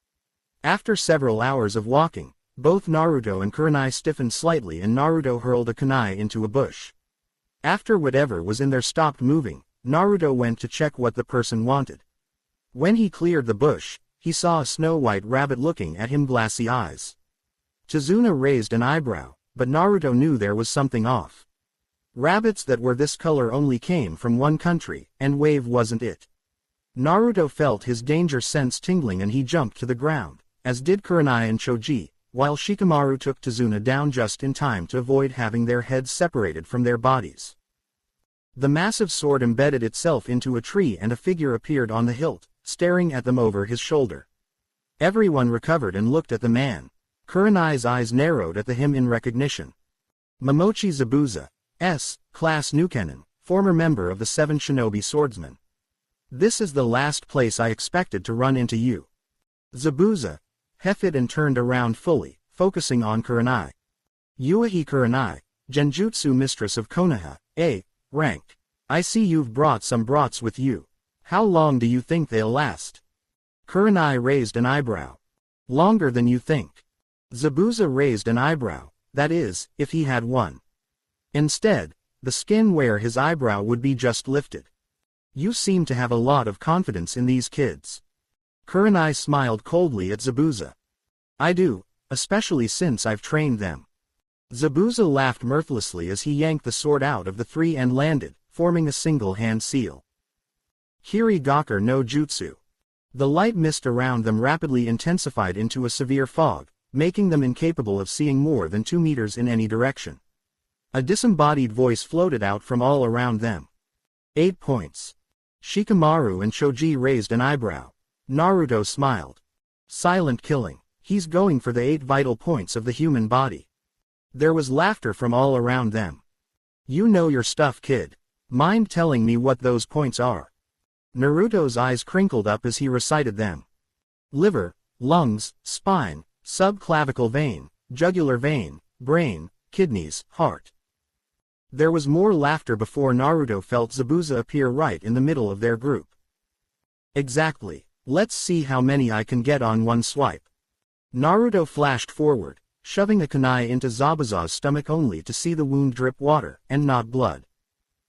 After several hours of walking, both Naruto and Kurenai stiffened slightly and Naruto hurled a kunai into a bush. After whatever was in there stopped moving, Naruto went to check what the person wanted. When he cleared the bush, he saw a snow-white rabbit looking at him glassy eyes. Tazuna raised an eyebrow, but Naruto knew there was something off. Rabbits that were this color only came from one country, and wave wasn't it. Naruto felt his danger sense tingling and he jumped to the ground, as did Kurenai and Choji, while Shikamaru took Tazuna down just in time to avoid having their heads separated from their bodies. The massive sword embedded itself into a tree and a figure appeared on the hilt, staring at them over his shoulder. Everyone recovered and looked at the man. Kurenai's eyes narrowed at him in recognition. Momochi Zabuza, S. Class Nukenin, former member of the 7 Shinobi Swordsmen. This is the last place I expected to run into you. Zabuza heffed and turned around fully, focusing on Kurenai. Yuihi Kurenai, Genjutsu Mistress of Konoha, A. Rank. I see you've brought some brats with you. How long do you think they'll last? Kurenai raised an eyebrow. Longer than you think. Zabuza raised an eyebrow, that is, if he had one. Instead, the skin where his eyebrow would be just lifted. You seem to have a lot of confidence in these kids. Kurenai smiled coldly at Zabuza. I do, especially since I've trained them. Zabuza laughed mirthlessly as he yanked the sword out of the three and landed, forming a single-hand seal. Hirigaku no Jutsu. The light mist around them rapidly intensified into a severe fog, making them incapable of seeing more than 2 meters in any direction. A disembodied voice floated out from all around them. 8 points. Shikamaru and Choji raised an eyebrow. Naruto smiled. Silent killing. He's going for the 8 vital points of the human body. There was laughter from all around them. You know your stuff, kid. Mind telling me what those points are? Naruto's eyes crinkled up as he recited them. Liver, lungs, spine, subclavicle vein, jugular vein, brain, kidneys, heart. There was more laughter before Naruto felt Zabuza appear right in the middle of their group. Exactly. Let's see how many I can get on one swipe. Naruto flashed forward, shoving a kunai into Zabuza's stomach only to see the wound drip water, and not blood.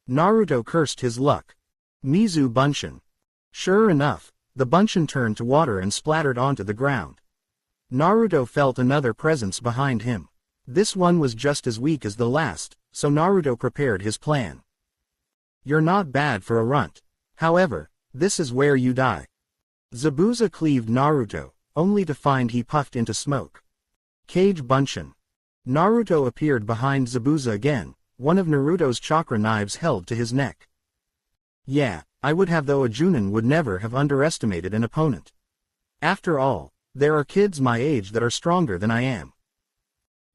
Naruto cursed his luck. Mizu Bunshin. Sure enough, the Bunshin turned to water and splattered onto the ground. Naruto felt another presence behind him. This one was just as weak as the last, so Naruto prepared his plan. You're not bad for a runt. However, this is where you die. Zabuza cleaved Naruto, only to find he puffed into smoke. Cage Bunshin. Naruto appeared behind Zabuza again, one of Naruto's chakra knives held to his neck. Yeah, I would have, though a Chunin would never have underestimated an opponent. After all, there are kids my age that are stronger than I am.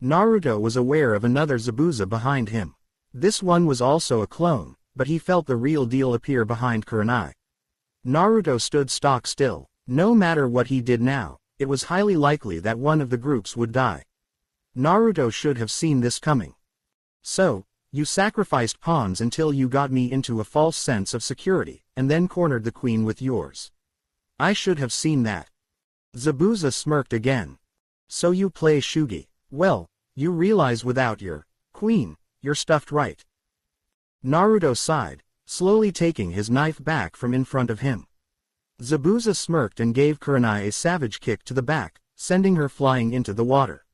Naruto was aware of another Zabuza behind him. This one was also a clone, but he felt the real deal appear behind Kurenai. Naruto stood stock still. No matter what he did now, it was highly likely that one of the groups would die. Naruto should have seen this coming. So, you sacrificed pawns until you got me into a false sense of security, and then cornered the queen with yours. I should have seen that. Zabuza smirked again. So you play shugi. Well, you realize without your queen, you're stuffed right. Naruto sighed, slowly taking his knife back from in front of him. Zabuza smirked and gave Kurenai a savage kick to the back, sending her flying into the water.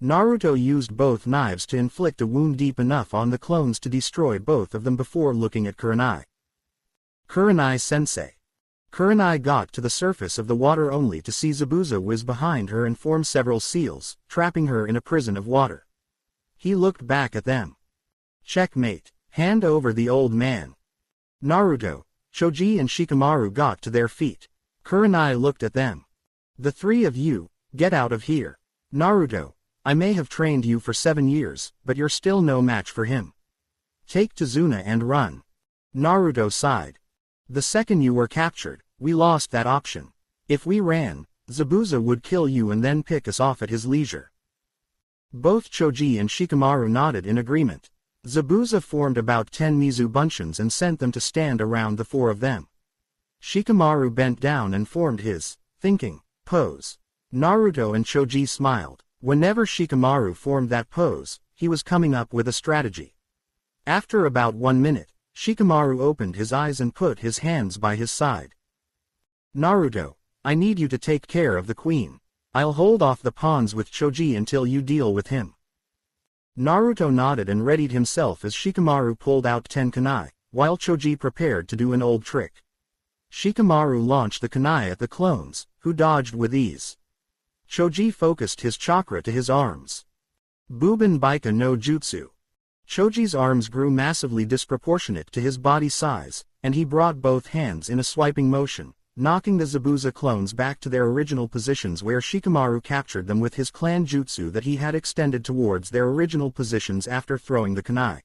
Naruto used both knives to inflict a wound deep enough on the clones to destroy both of them before looking at Kurenai. Kurenai-sensei. Kurenai got to the surface of the water only to see Zabuza whiz behind her and form several seals, trapping her in a prison of water. He looked back at them. Checkmate. Hand over the old man. Naruto, Choji and Shikamaru got to their feet. Kurenai looked at them. The three of you, get out of here. Naruto, I may have trained you for 7 years, but you're still no match for him. Take Tazuna and run. Naruto sighed. The second you were captured, we lost that option. If we ran, Zabuza would kill you and then pick us off at his leisure. Both Choji and Shikamaru nodded in agreement. Zabuza formed about 10 Mizu Bunshins and sent them to stand around the 4 of them. Shikamaru bent down and formed his thinking pose. Naruto and Choji smiled. Whenever Shikamaru formed that pose, he was coming up with a strategy. After about 1 minute, Shikamaru opened his eyes and put his hands by his side. Naruto, I need you to take care of the queen. I'll hold off the pawns with Choji until you deal with him. Naruto nodded and readied himself as Shikamaru pulled out 10 kunai, while Choji prepared to do an old trick. Shikamaru launched the kunai at the clones, who dodged with ease. Choji focused his chakra to his arms. Buben Baika no Jutsu. Choji's arms grew massively disproportionate to his body size, and he brought both hands in a swiping motion, knocking the Zabuza clones back to their original positions where Shikamaru captured them with his clan jutsu that he had extended towards their original positions after throwing the kunai.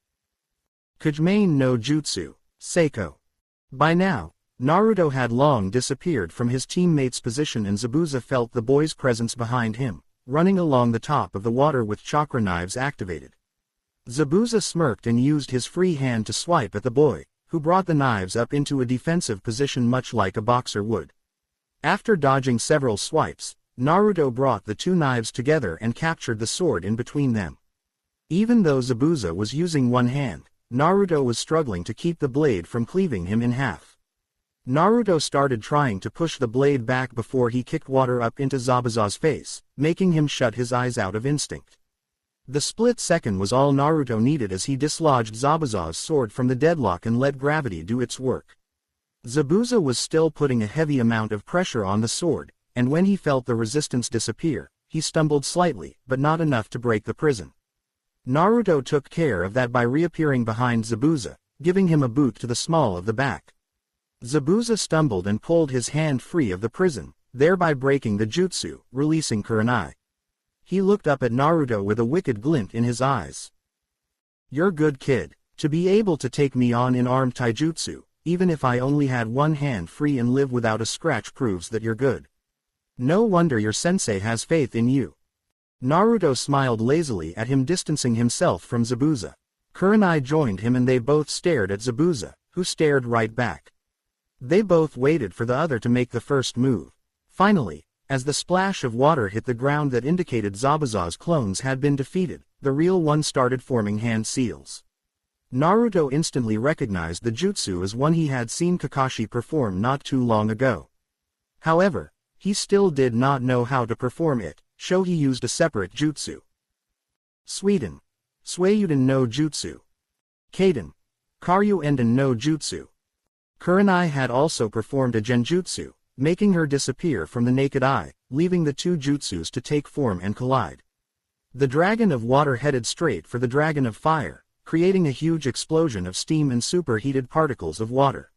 Kujimane no Jutsu, Seiko. By now, Naruto had long disappeared from his teammate's position and Zabuza felt the boy's presence behind him, running along the top of the water with chakra knives activated. Zabuza smirked and used his free hand to swipe at the boy, who brought the knives up into a defensive position much like a boxer would. After dodging several swipes, Naruto brought the 2 knives together and captured the sword in between them. Even though Zabuza was using one hand, Naruto was struggling to keep the blade from cleaving him in half. Naruto started trying to push the blade back before he kicked water up into Zabuza's face, making him shut his eyes out of instinct. The split second was all Naruto needed as he dislodged Zabuza's sword from the deadlock and let gravity do its work. Zabuza was still putting a heavy amount of pressure on the sword, and when he felt the resistance disappear, he stumbled slightly, but not enough to break the prison. Naruto took care of that by reappearing behind Zabuza, giving him a boot to the small of the back. Zabuza stumbled and pulled his hand free of the prison, thereby breaking the jutsu, releasing Kurenai. He looked up at Naruto with a wicked glint in his eyes. You're good kid, to be able to take me on in armed taijutsu, even if I only had one hand free and live without a scratch proves that you're good. No wonder your sensei has faith in you. Naruto smiled lazily at him, distancing himself from Zabuza. Kurenai joined him and they both stared at Zabuza, who stared right back. They both waited for the other to make the first move. Finally, as the splash of water hit the ground that indicated Zabuza's clones had been defeated, the real one started forming hand seals. Naruto instantly recognized the jutsu as one he had seen Kakashi perform not too long ago. However, he still did not know how to perform it, so he used a separate jutsu. Suiden. Suiyuden no Jutsu. Kaden. Karyuenden no Jutsu. Kurenai had also performed a genjutsu, making her disappear from the naked eye, leaving the two jutsus to take form and collide. The dragon of water headed straight for the dragon of fire, creating a huge explosion of steam and superheated particles of water.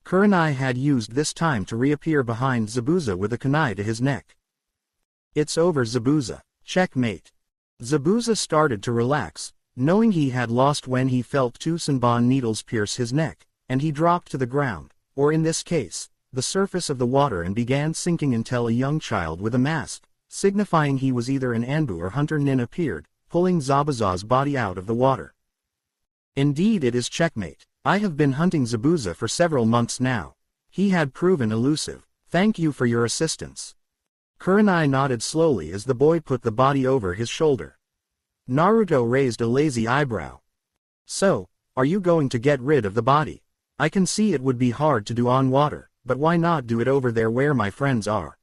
Kurenai had used this time to reappear behind Zabuza with a kunai to his neck. It's over, Zabuza. Checkmate. Zabuza started to relax, knowing he had lost when he felt two Senbon needles pierce his neck, and he dropped to the ground, or in this case, the surface of the water, and began sinking until a young child with a mask, signifying he was either an Anbu or hunter nin, appeared, pulling Zabuza's body out of the water. Indeed, it is checkmate. I have been hunting Zabuza for several months now. He had proven elusive. Thank you for your assistance. Kurenai nodded slowly as the boy put the body over his shoulder. Naruto raised a lazy eyebrow. So, are you going to get rid of the body? I can see it would be hard to do on water, but why not do it over there where my friends are?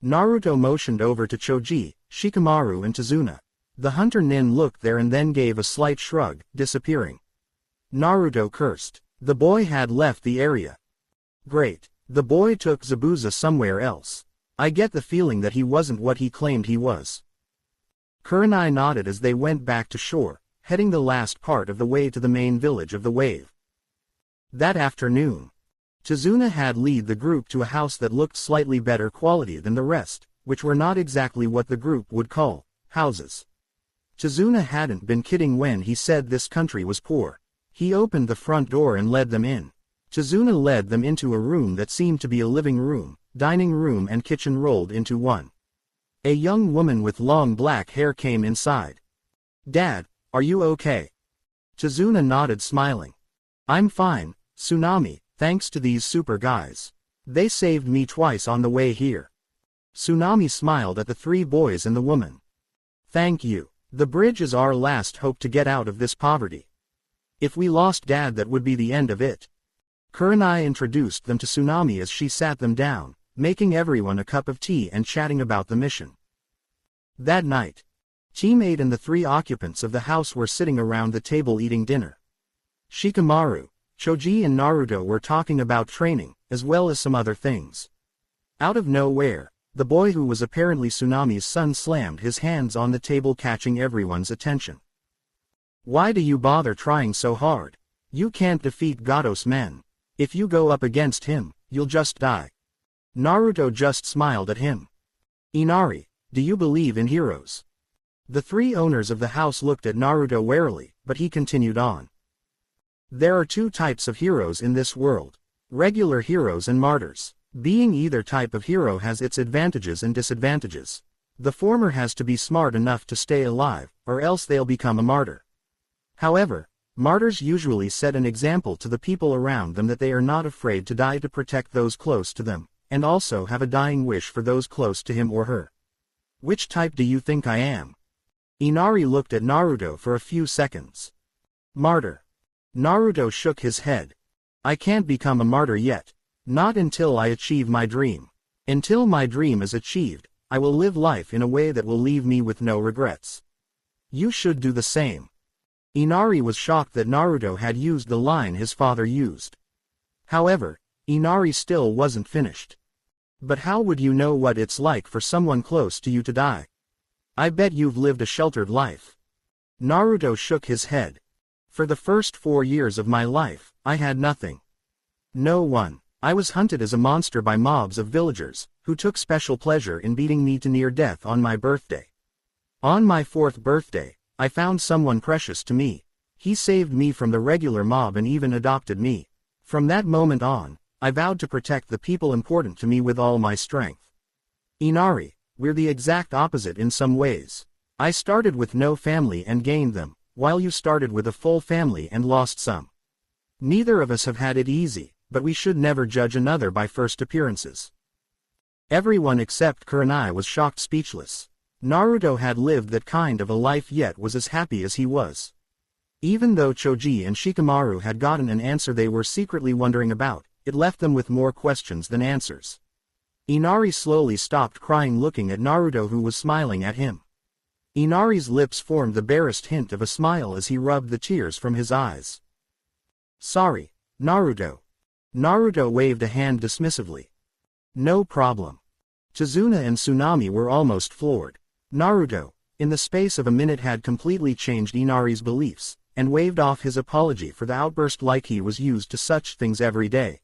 Naruto motioned over to Choji, Shikamaru and Tazuna. The hunter nin looked there and then gave a slight shrug, disappearing. Naruto cursed. The boy had left the area. Great. The boy took Zabuza somewhere else. I get the feeling that he wasn't what he claimed he was. Kurenai nodded as they went back to shore, heading the last part of the way to the main village of the wave. That afternoon, Tazuna had led the group to a house that looked slightly better quality than the rest, which were not exactly what the group would call houses. Tazuna hadn't been kidding when he said this country was poor. He opened the front door and led them in. Tazuna led them into a room that seemed to be a living room, dining room and kitchen rolled into one. A young woman with long black hair came inside. Dad, are you okay? Tazuna nodded, smiling. I'm fine, Tsunami, thanks to these super guys. They saved me twice on the way here. Tsunami smiled at the three boys and the woman. Thank you. The bridge is our last hope to get out of this poverty. If we lost Dad, that would be the end of it. Kurenai introduced them to Tsunami as she sat them down, making everyone a cup of tea and chatting about the mission. That night, Teammate and the three occupants of the house were sitting around the table eating dinner. Shikamaru, Choji and Naruto were talking about training, as well as some other things. Out of nowhere, the boy who was apparently Tsunami's son slammed his hands on the table, catching everyone's attention. Why do you bother trying so hard? You can't defeat Gatos men. If you go up against him, you'll just die. Naruto just smiled at him. Inari, do you believe in heroes? The three owners of the house looked at Naruto warily, but he continued on. There are two types of heroes in this world. Regular heroes and martyrs. Being either type of hero has its advantages and disadvantages. The former has to be smart enough to stay alive, or else they'll become a martyr. However, martyrs usually set an example to the people around them that they are not afraid to die to protect those close to them, and also have a dying wish for those close to him or her. Which type do you think I am? Inari looked at Naruto for a few seconds. Martyr. Naruto shook his head. I can't become a martyr yet. Not until I achieve my dream. Until my dream is achieved, I will live life in a way that will leave me with no regrets. You should do the same. Inari was shocked that Naruto had used the line his father used. However, Inari still wasn't finished. But how would you know what it's like for someone close to you to die? I bet you've lived a sheltered life. Naruto shook his head. For the first 4 years of my life, I had nothing. No one. I was hunted as a monster by mobs of villagers, who took special pleasure in beating me to near death on my birthday. On my 4th birthday, I found someone precious to me. He saved me from the regular mob and even adopted me. From that moment on, I vowed to protect the people important to me with all my strength. Inari, we're the exact opposite in some ways. I started with no family and gained them, while you started with a full family and lost some. Neither of us have had it easy, but we should never judge another by first appearances. Everyone except Kurenai was shocked speechless. Naruto had lived that kind of a life yet was as happy as he was. Even though Choji and Shikamaru had gotten an answer they were secretly wondering about, it left them with more questions than answers. Inari slowly stopped crying looking at Naruto who was smiling at him. Inari's lips formed the barest hint of a smile as he rubbed the tears from his eyes. "Sorry, Naruto." Naruto waved a hand dismissively. "No problem." Tazuna and Tsunami were almost floored. Naruto, in the space of a minute, had completely changed Inari's beliefs, and waved off his apology for the outburst like he was used to such things every day.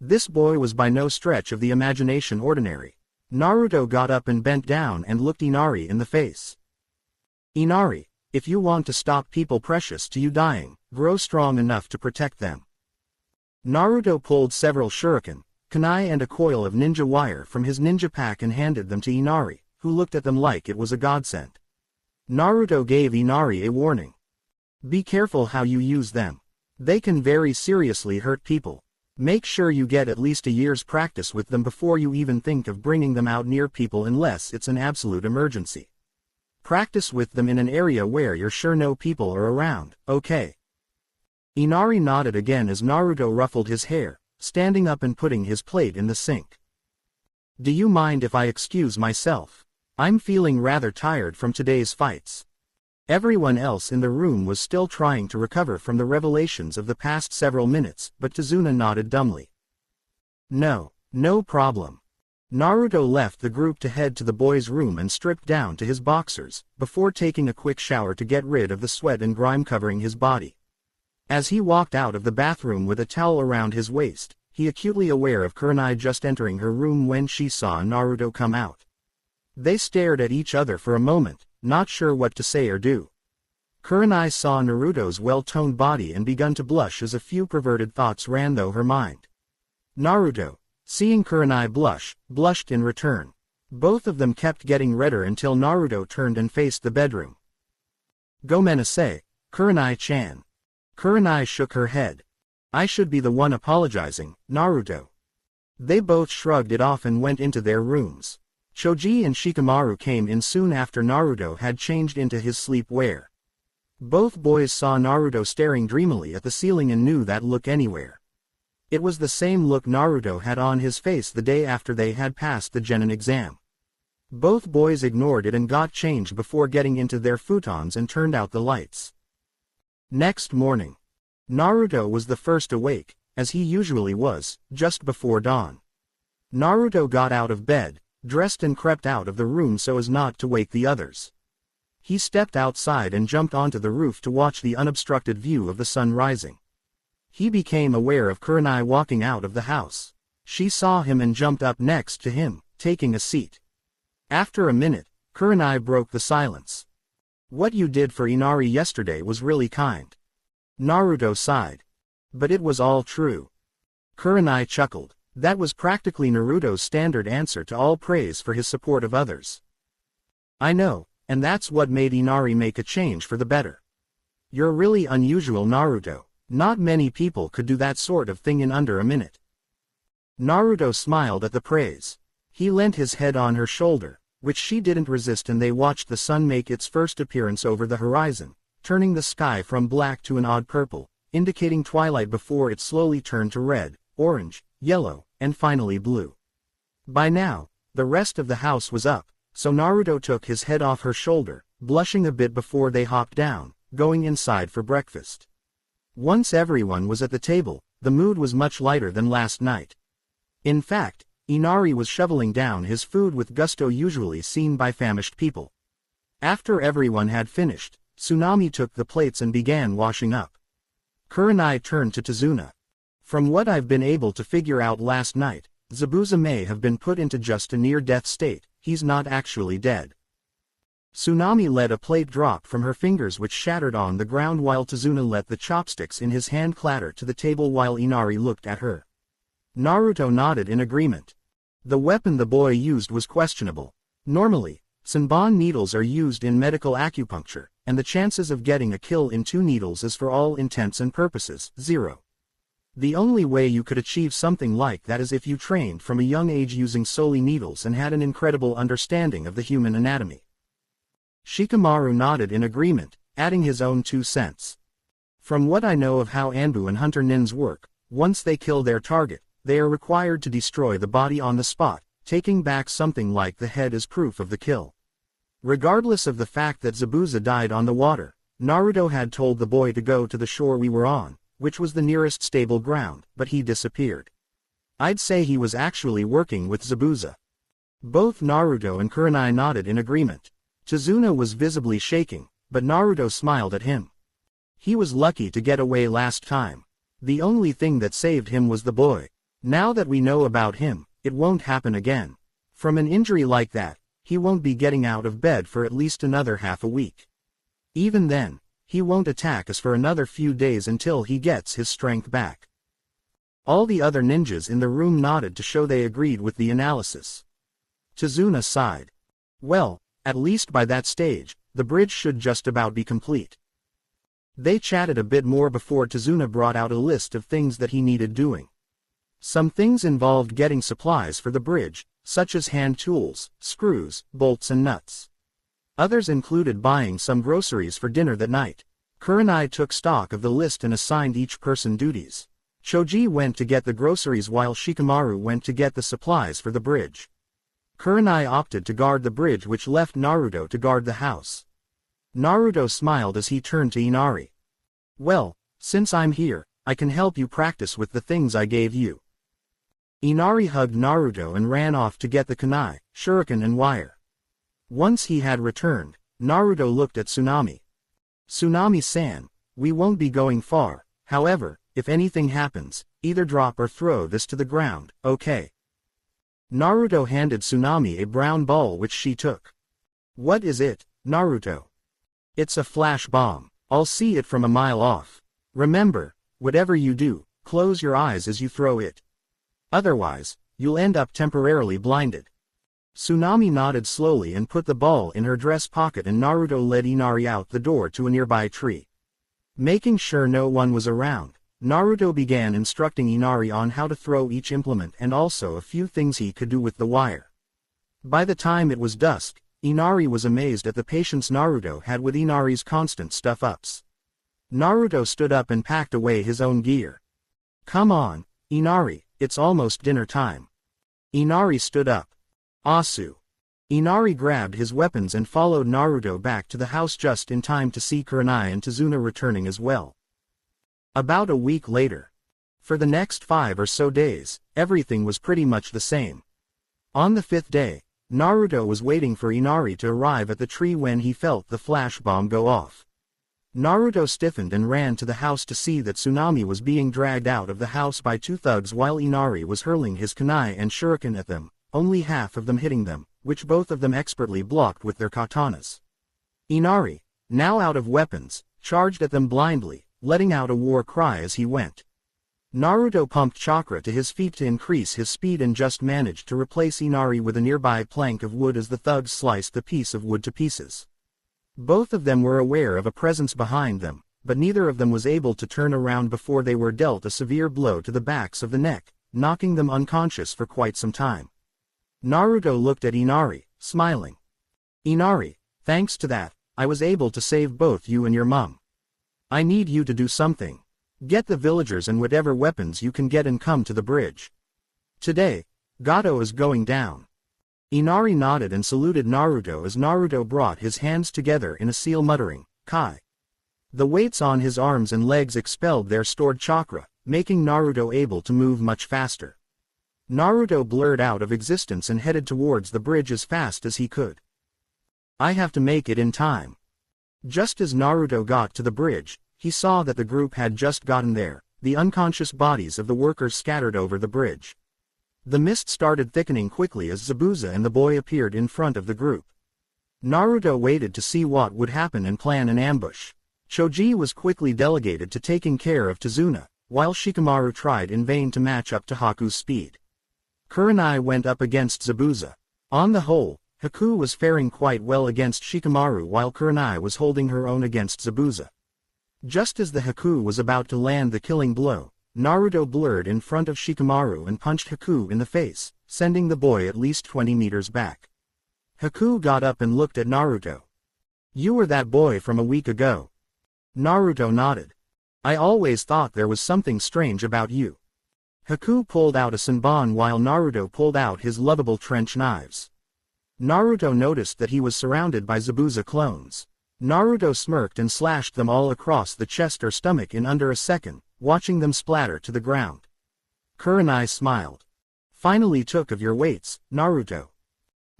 This boy was by no stretch of the imagination ordinary. Naruto got up and bent down and looked Inari in the face. "Inari, if you want to stop people precious to you dying, grow strong enough to protect them." Naruto pulled several shuriken, kunai and a coil of ninja wire from his ninja pack and handed them to Inari, who looked at them like it was a godsend. Naruto gave Inari a warning. "Be careful how you use them. They can very seriously hurt people. Make sure you get at least a year's practice with them before you even think of bringing them out near people unless it's an absolute emergency. Practice with them in an area where you're sure no people are around, okay?" Inari nodded again as Naruto ruffled his hair, standing up and putting his plate in the sink. "Do you mind if I excuse myself? I'm feeling rather tired from today's fights." Everyone else in the room was still trying to recover from the revelations of the past several minutes, but Tazuna nodded dumbly. "No problem." Naruto left the group to head to the boys' room and stripped down to his boxers, before taking a quick shower to get rid of the sweat and grime covering his body. As he walked out of the bathroom with a towel around his waist, he acutely aware of Kurenai just entering her room when she saw Naruto come out. They stared at each other for a moment, not sure what to say or do. Kurenai saw Naruto's well-toned body and begun to blush as a few perverted thoughts ran through her mind. Naruto, seeing Kurenai blush, blushed in return. Both of them kept getting redder until Naruto turned and faced the bedroom. "Gomenasai, Kurenai-chan." Kurenai shook her head. "I should be the one apologizing, Naruto." They both shrugged it off and went into their rooms. Choji and Shikamaru came in soon after Naruto had changed into his sleepwear. Both boys saw Naruto staring dreamily at the ceiling and knew that look anywhere. It was the same look Naruto had on his face the day after they had passed the genin exam. Both boys ignored it and got changed before getting into their futons and turned out the lights. Next morning, Naruto was the first awake, as he usually was, just before dawn. Naruto got out of bed, dressed and crept out of the room so as not to wake the others. He stepped outside and jumped onto the roof to watch the unobstructed view of the sun rising. He became aware of Kurenai walking out of the house. She saw him and jumped up next to him, taking a seat. After a minute, Kurenai broke the silence. "What you did for Inari yesterday was really kind." Naruto sighed. "But it was all true." Kurenai chuckled. That was practically Naruto's standard answer to all praise for his support of others. "I know, and that's what made Inari make a change for the better. You're really unusual, Naruto. Not many people could do that sort of thing in under a minute." Naruto smiled at the praise. He leant his head on her shoulder, which she didn't resist, and they watched the sun make its first appearance over the horizon, turning the sky from black to an odd purple, indicating twilight before it slowly turned to red, orange, yellow, and finally blue. By now, the rest of the house was up, so Naruto took his head off her shoulder, blushing a bit before they hopped down, going inside for breakfast. Once everyone was at the table, the mood was much lighter than last night. In fact, Inari was shoveling down his food with gusto usually seen by famished people. After everyone had finished, Tsunami took the plates and began washing up. Kurenai turned to Tazuna. "From what I've been able to figure out last night, Zabuza may have been put into just a near-death state. He's not actually dead." Tsunami let a plate drop from her fingers which shattered on the ground while Tazuna let the chopsticks in his hand clatter to the table while Inari looked at her. Naruto nodded in agreement. The weapon the boy used was questionable. Normally, Senbon needles are used in medical acupuncture, and the chances of getting a kill in 2 needles is for all intents and purposes 0. The only way you could achieve something like that is if you trained from a young age using solely needles and had an incredible understanding of the human anatomy. Shikamaru nodded in agreement, adding his own 2 cents. From what I know of how Anbu and Hunter Nins work, once they kill their target, they are required to destroy the body on the spot, taking back something like the head as proof of the kill. Regardless of the fact that Zabuza died on the water, Naruto had told the boy to go to the shore we were on, which was the nearest stable ground, but he disappeared. I'd say he was actually working with Zabuza. Both Naruto and Kurenai nodded in agreement. Tazuna was visibly shaking, but Naruto smiled at him. He was lucky to get away last time. The only thing that saved him was the boy. Now that we know about him, it won't happen again. From an injury like that, he won't be getting out of bed for at least another half a week. Even then, he won't attack us for another few days until he gets his strength back. All the other ninjas in the room nodded to show they agreed with the analysis. Tazuna sighed. Well, at least by that stage, the bridge should just about be complete. They chatted a bit more before Tazuna brought out a list of things that he needed doing. Some things involved getting supplies for the bridge, such as hand tools, screws, bolts and nuts. Others included buying some groceries for dinner that night. Kurenai took stock of the list and assigned each person duties. Choji went to get the groceries while Shikamaru went to get the supplies for the bridge. Kurenai opted to guard the bridge, which left Naruto to guard the house. Naruto smiled as he turned to Inari. Well, since I'm here, I can help you practice with the things I gave you. Inari hugged Naruto and ran off to get the kunai, shuriken and wire. Once he had returned, Naruto looked at Tsunami. Tsunami-san, we won't be going far, however, if anything happens, either drop or throw this to the ground, okay? Naruto handed Tsunami a brown ball which she took. What is it, Naruto? It's a flash bomb. I'll see it from a mile off. Remember, whatever you do, close your eyes as you throw it. Otherwise, you'll end up temporarily blinded. Tsunami nodded slowly and put the ball in her dress pocket, and Naruto led Inari out the door to a nearby tree. Making sure no one was around, Naruto began instructing Inari on how to throw each implement and also a few things he could do with the wire. By the time it was dusk, Inari was amazed at the patience Naruto had with Inari's constant stuff-ups. Naruto stood up and packed away his own gear. Come on, Inari, it's almost dinner time. Inari stood up. Asu. Inari grabbed his weapons and followed Naruto back to the house just in time to see Kurenai and Tazuna returning as well. About a week later. For the next 5 or so days, everything was pretty much the same. On the 5th day, Naruto was waiting for Inari to arrive at the tree when he felt the flash bomb go off. Naruto stiffened and ran to the house to see that Tsunami was being dragged out of the house by 2 thugs while Inari was hurling his kunai and shuriken at them, only half of them hitting them, which both of them expertly blocked with their katanas. Inari, now out of weapons, charged at them blindly, letting out a war cry as he went. Naruto pumped chakra to his feet to increase his speed and just managed to replace Inari with a nearby plank of wood as the thugs sliced the piece of wood to pieces. Both of them were aware of a presence behind them, but neither of them was able to turn around before they were dealt a severe blow to the backs of the neck, knocking them unconscious for quite some time. Naruto looked at Inari, smiling. Inari, thanks to that, I was able to save both you and your mum. I need you to do something. Get the villagers and whatever weapons you can get and come to the bridge. Today, Gato is going down. Inari nodded and saluted Naruto as Naruto brought his hands together in a seal, muttering, Kai. The weights on his arms and legs expelled their stored chakra, making Naruto able to move much faster. Naruto blurred out of existence and headed towards the bridge as fast as he could. I have to make it in time. Just as Naruto got to the bridge, he saw that the group had just gotten there, the unconscious bodies of the workers scattered over the bridge. The mist started thickening quickly as Zabuza and the boy appeared in front of the group. Naruto waited to see what would happen and plan an ambush. Choji was quickly delegated to taking care of Tazuna, while Shikamaru tried in vain to match up to Haku's speed. Kurenai went up against Zabuza. On the whole, Haku was faring quite well against Shikamaru while Kurenai was holding her own against Zabuza. Just as the Haku was about to land the killing blow, Naruto blurred in front of Shikamaru and punched Haku in the face, sending the boy at least 20 meters back. Haku got up and looked at Naruto. You were that boy from a week ago. Naruto nodded. I always thought there was something strange about you. Haku pulled out a senbon while Naruto pulled out his lovable trench knives. Naruto noticed that he was surrounded by Zabuza clones. Naruto smirked and slashed them all across the chest or stomach in under a second, watching them splatter to the ground. Kurenai smiled. Finally took of your weights, Naruto.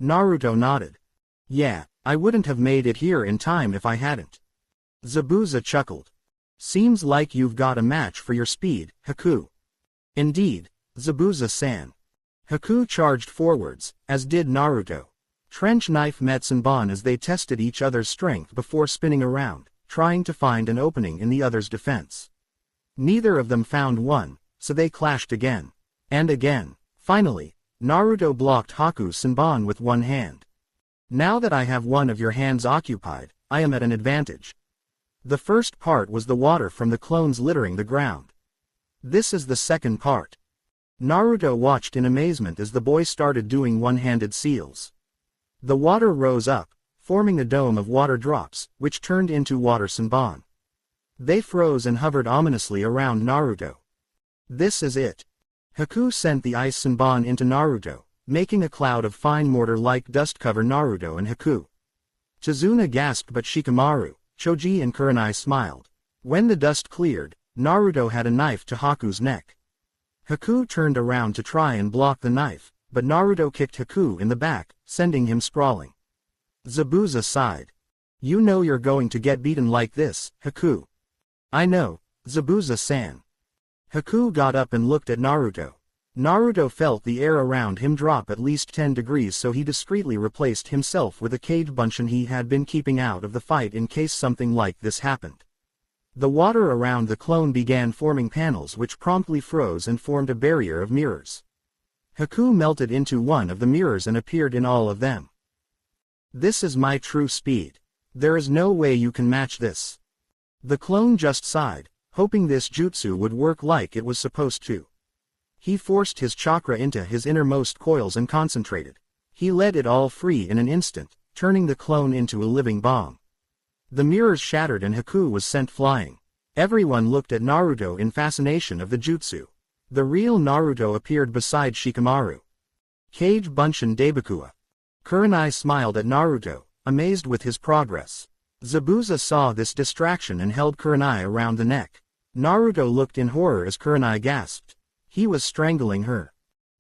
Naruto nodded. Yeah, I wouldn't have made it here in time if I hadn't. Zabuza chuckled. Seems like you've got a match for your speed, Haku. Indeed, Zabuza-san. Haku charged forwards, as did Naruto. Trench knife met senbon as they tested each other's strength before spinning around, trying to find an opening in the other's defense. Neither of them found one, so they clashed again. And again. Finally, Naruto blocked Haku's senbon with one hand. Now that I have one of your hands occupied, I am at an advantage. The first part was the water from the clones littering the ground. This is the second part. Naruto watched in amazement as the boy started doing one-handed seals. The water rose up, forming a dome of water drops, which turned into water senbon. They froze and hovered ominously around Naruto. This is it. Haku sent the ice senbon into Naruto, making a cloud of fine mortar-like dust cover Naruto and Haku. Tazuna gasped but Shikamaru, Choji and Kurenai smiled. When the dust cleared, Naruto had a knife to Haku's neck. Haku turned around to try and block the knife, but Naruto kicked Haku in the back, sending him sprawling. Zabuza sighed. You know you're going to get beaten like this, Haku. I know, Zabuza-san. Haku got up and looked at Naruto. Naruto felt the air around him drop at least 10 degrees, so he discreetly replaced himself with a cage bunchen he had been keeping out of the fight in case something like this happened. The water around the clone began forming panels which promptly froze and formed a barrier of mirrors. Haku melted into one of the mirrors and appeared in all of them. This is my true speed. There is no way you can match this. The clone just sighed, hoping this jutsu would work like it was supposed to. He forced his chakra into his innermost coils and concentrated. He let it all free in an instant, turning the clone into a living bomb. The mirrors shattered and Haku was sent flying. Everyone looked at Naruto in fascination of the jutsu. The real Naruto appeared beside Shikamaru. Kage Bunshin Debakua. Kurenai smiled at Naruto, amazed with his progress. Zabuza saw this distraction and held Kurenai around the neck. Naruto looked in horror as Kurenai gasped. He was strangling her.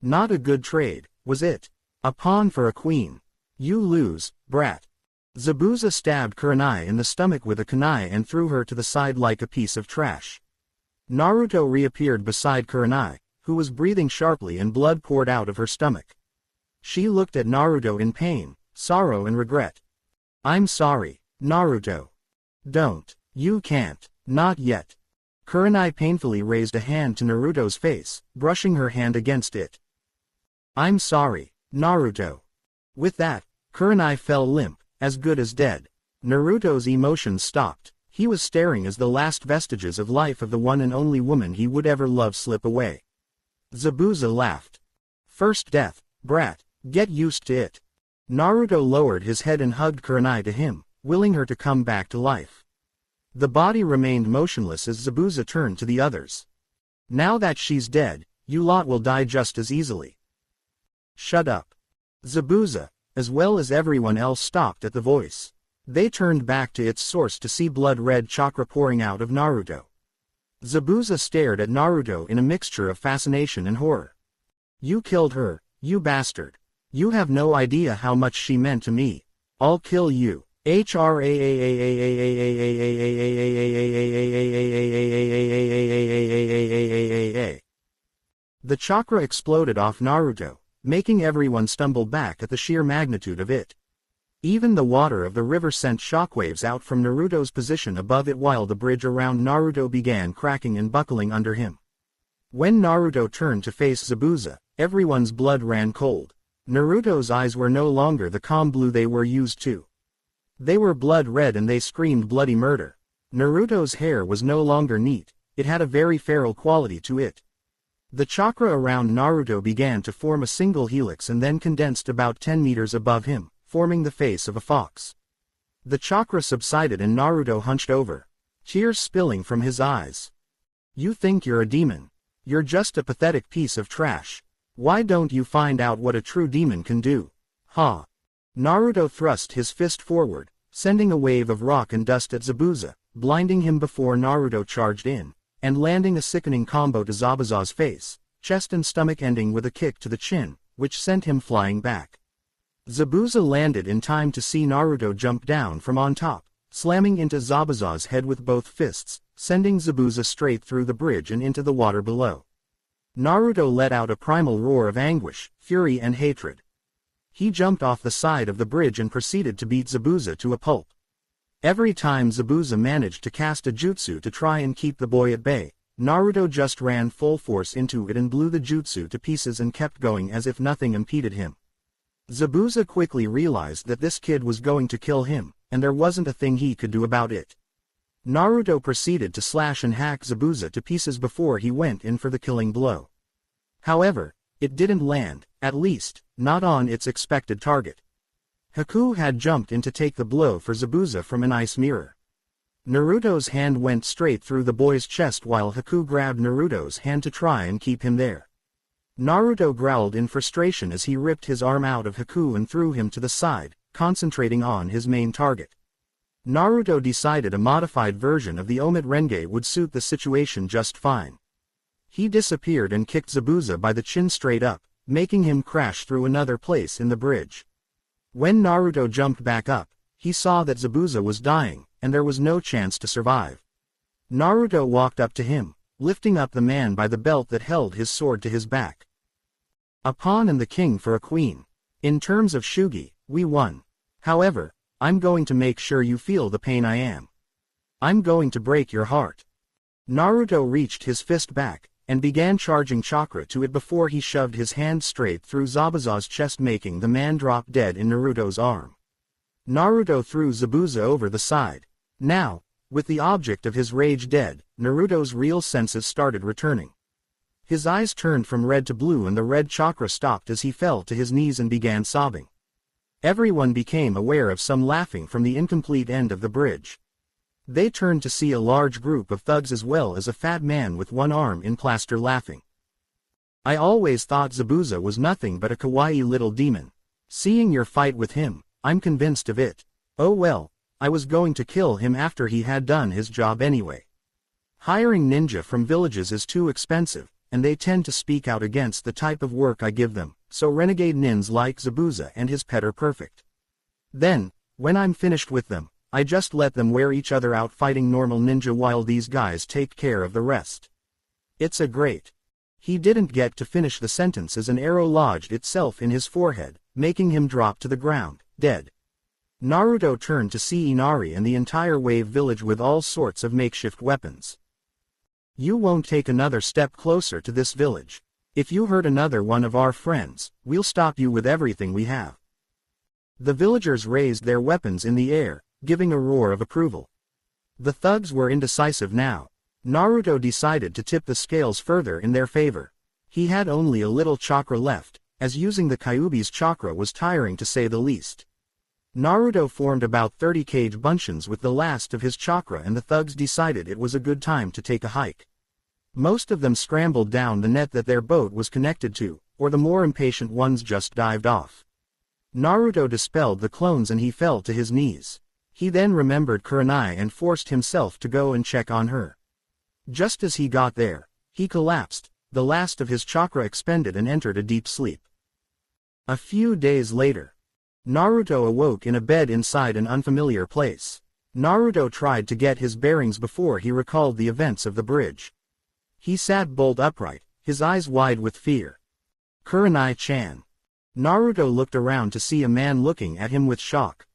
Not a good trade, was it? A pawn for a queen. You lose, brat. Zabuza stabbed Kurenai in the stomach with a kunai and threw her to the side like a piece of trash. Naruto reappeared beside Kurenai, who was breathing sharply and blood poured out of her stomach. She looked at Naruto in pain, sorrow and regret. I'm sorry, Naruto. Don't. You can't. Not yet. Kurenai painfully raised a hand to Naruto's face, brushing her hand against it. I'm sorry, Naruto. With that, Kurenai fell limp, as good as dead. Naruto's emotions stopped. He was staring as the last vestiges of life of the one and only woman he would ever love slip away. Zabuza laughed. First death, brat, get used to it. Naruto lowered his head and hugged Kurenai to him, willing her to come back to life. The body remained motionless as Zabuza turned to the others. Now that she's dead, you lot will die just as easily. Shut up. Zabuza, as well as everyone else, stopped at the voice. They turned back to its source to see blood-red chakra pouring out of Naruto. Zabuza stared at Naruto in a mixture of fascination and horror. You killed her, you bastard. You have no idea how much she meant to me. I'll kill you. The chakra exploded off Naruto, making everyone stumble back at the sheer magnitude of it. Even the water of the river sent shockwaves out from Naruto's position above it while the bridge around Naruto began cracking and buckling under him. When Naruto turned to face Zabuza, everyone's blood ran cold. Naruto's eyes were no longer the calm blue they were used to. They were blood red and they screamed bloody murder. Naruto's hair was no longer neat. it had a very feral quality to it. The chakra around Naruto began to form a single helix and then condensed about 10 meters above him, forming the face of a fox. The chakra subsided and Naruto hunched over, tears spilling from his eyes. You think you're a demon? You're just a pathetic piece of trash. Why don't you find out what a true demon can do? Ha! Naruto thrust his fist forward, sending a wave of rock and dust at Zabuza, blinding him before Naruto charged in, and landing a sickening combo to Zabuza's face, chest and stomach, ending with a kick to the chin, which sent him flying back. Zabuza landed in time to see Naruto jump down from on top, slamming into Zabuza's head with both fists, sending Zabuza straight through the bridge and into the water below. Naruto let out a primal roar of anguish, fury and hatred. He jumped off the side of the bridge and proceeded to beat Zabuza to a pulp. Every time Zabuza managed to cast a jutsu to try and keep the boy at bay, Naruto just ran full force into it and blew the jutsu to pieces and kept going as if nothing impeded him. Zabuza quickly realized that this kid was going to kill him, and there wasn't a thing he could do about it. Naruto proceeded to slash and hack Zabuza to pieces before he went in for the killing blow. However, it didn't land, at least, not on its expected target. Haku had jumped in to take the blow for Zabuza from an ice mirror. Naruto's hand went straight through the boy's chest while Haku grabbed Naruto's hand to try and keep him there. Naruto growled in frustration as he ripped his arm out of Haku and threw him to the side, concentrating on his main target. Naruto decided a modified version of the Omit Renge would suit the situation just fine. He disappeared and kicked Zabuza by the chin straight up, making him crash through another place in the bridge. When Naruto jumped back up, he saw that Zabuza was dying, and there was no chance to survive. Naruto walked up to him, lifting up the man by the belt that held his sword to his back. A pawn and the king for a queen. In terms of Shugi, we won. However, I'm going to make sure you feel the pain I am. I'm going to break your heart. Naruto reached his fist back, and began charging chakra to it before he shoved his hand straight through Zabuza's chest, making the man drop dead in Naruto's arm. Naruto threw Zabuza over the side. Now, with the object of his rage dead, Naruto's real senses started returning. His eyes turned from red to blue and the red chakra stopped as he fell to his knees and began sobbing. Everyone became aware of some laughing from the incomplete end of the bridge. They turned to see a large group of thugs as well as a fat man with one arm in plaster laughing. I always thought Zabuza was nothing but a kawaii little demon. Seeing your fight with him, I'm convinced of it. Oh well, I was going to kill him after he had done his job anyway. Hiring ninja from villages is too expensive, and they tend to speak out against the type of work I give them, so renegade nins like Zabuza and his pet are perfect. Then, when I'm finished with them, I just let them wear each other out fighting normal ninja while these guys take care of the rest. It's a great. He didn't get to finish the sentence as an arrow lodged itself in his forehead, making him drop to the ground, dead. Naruto turned to see Inari and the entire wave village with all sorts of makeshift weapons. You won't take another step closer to this village. If you hurt another one of our friends, we'll stop you with everything we have. The villagers raised their weapons in the air, giving a roar of approval. The thugs were indecisive now. Naruto decided to tip the scales further in their favor. He had only a little chakra left, as using the Kyuubi's chakra was tiring to say the least. Naruto formed about 30 cage buncheons with the last of his chakra and the thugs decided it was a good time to take a hike. Most of them scrambled down the net that their boat was connected to, or the more impatient ones just dived off. Naruto dispelled the clones and he fell to his knees. He then remembered Kurenai and forced himself to go and check on her. Just as he got there, he collapsed, the last of his chakra expended and entered a deep sleep. A few days later, Naruto awoke in a bed inside an unfamiliar place. Naruto tried to get his bearings before he recalled the events of the bridge. He sat bolt upright, his eyes wide with fear. Kurenai-chan. Naruto looked around to see a man looking at him with shock.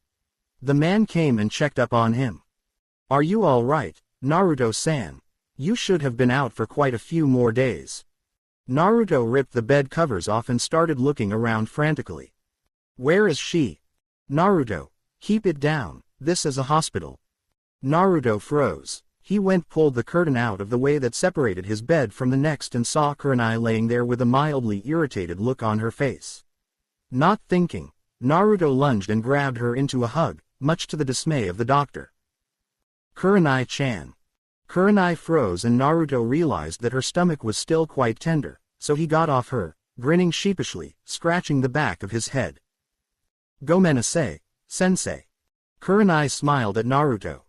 The man came and checked up on him. Are you all right, Naruto-san? You should have been out for quite a few more days. Naruto ripped the bed covers off and started looking around frantically. Where is she? Naruto, keep it down, this is a hospital. Naruto froze. He pulled the curtain out of the way that separated his bed from the next and saw Kurenai laying there with a mildly irritated look on her face. Not thinking, Naruto lunged and grabbed her into a hug, much to the dismay of the doctor. Kurenai-chan. Kurenai froze and Naruto realized that her stomach was still quite tender, so he got off her, grinning sheepishly, scratching the back of his head. Gomenasai, sensei. Kurenai smiled at Naruto.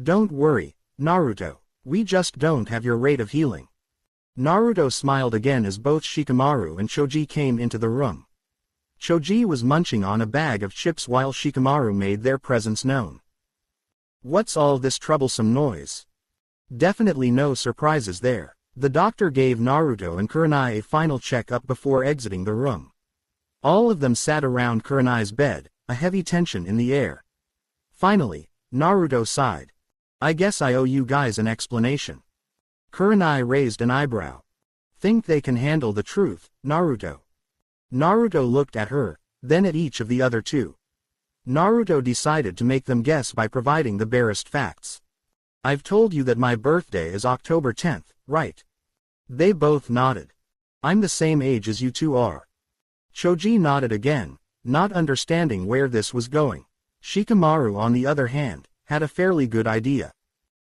Don't worry, Naruto, we just don't have your rate of healing. Naruto smiled again as both Shikamaru and Choji came into the room. Choji was munching on a bag of chips while Shikamaru made their presence known. What's all this troublesome noise? Definitely no surprises there. The doctor gave Naruto and Kurenai a final check-up before exiting the room. All of them sat around Kurenai's bed, a heavy tension in the air. Finally, Naruto sighed. I guess I owe you guys an explanation. Kurenai raised an eyebrow. Think they can handle the truth, Naruto? Naruto looked at her, then at each of the other two. Naruto decided to make them guess by providing the barest facts. I've told you that my birthday is October 10th, right? They both nodded. I'm the same age as you two are. Choji nodded again, not understanding where this was going. Shikamaru, on the other hand, had a fairly good idea.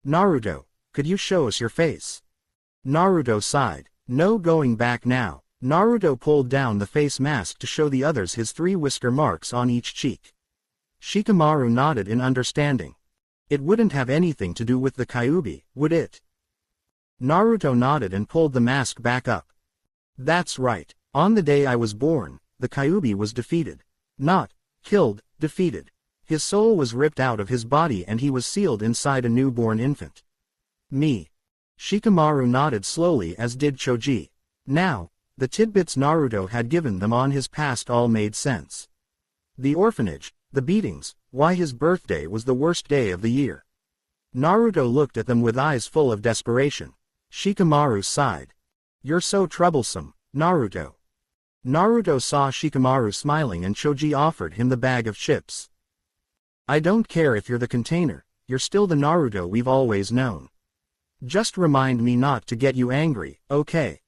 Naruto, could you show us your face? Naruto sighed. No going back now. Naruto pulled down the face mask to show the others his 3 whisker marks on each cheek. Shikamaru nodded in understanding. It wouldn't have anything to do with the Kyuubi, would it? Naruto nodded and pulled the mask back up. That's right. On the day I was born, the Kyuubi was defeated. Not killed, defeated. His soul was ripped out of his body and he was sealed inside a newborn infant. Me. Shikamaru nodded slowly, as did Choji. Now, the tidbits Naruto had given them on his past all made sense. The orphanage, the beatings, why his birthday was the worst day of the year. Naruto looked at them with eyes full of desperation. Shikamaru sighed. You're so troublesome, Naruto. Naruto saw Shikamaru smiling and Choji offered him the bag of chips. I don't care if you're the container, you're still the Naruto we've always known. Just remind me not to get you angry, okay?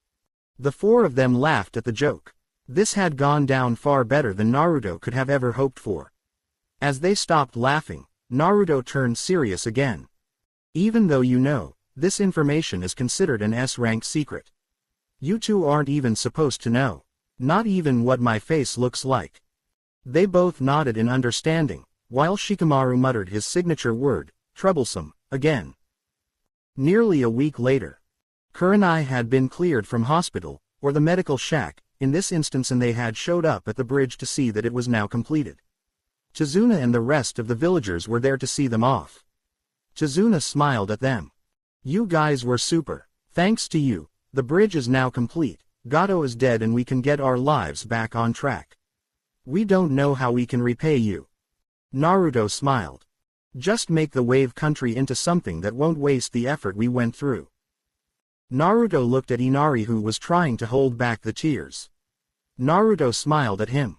The 4 of them laughed at the joke. This had gone down far better than Naruto could have ever hoped for. As they stopped laughing, Naruto turned serious again. Even though you know, this information is considered an S-rank secret. You two aren't even supposed to know. Not even what my face looks like. They both nodded in understanding, while Shikamaru muttered his signature word, troublesome, again. Nearly a week later. Kurenai had been cleared from hospital, or the medical shack, in this instance, and they had showed up at the bridge to see that it was now completed. Chizuna and the rest of the villagers were there to see them off. Chizuna smiled at them. You guys were super. Thanks to you, the bridge is now complete, Gato is dead and we can get our lives back on track. We don't know how we can repay you. Naruto smiled. Just make the wave country into something that won't waste the effort we went through. Naruto looked at Inari, who was trying to hold back the tears. Naruto smiled at him.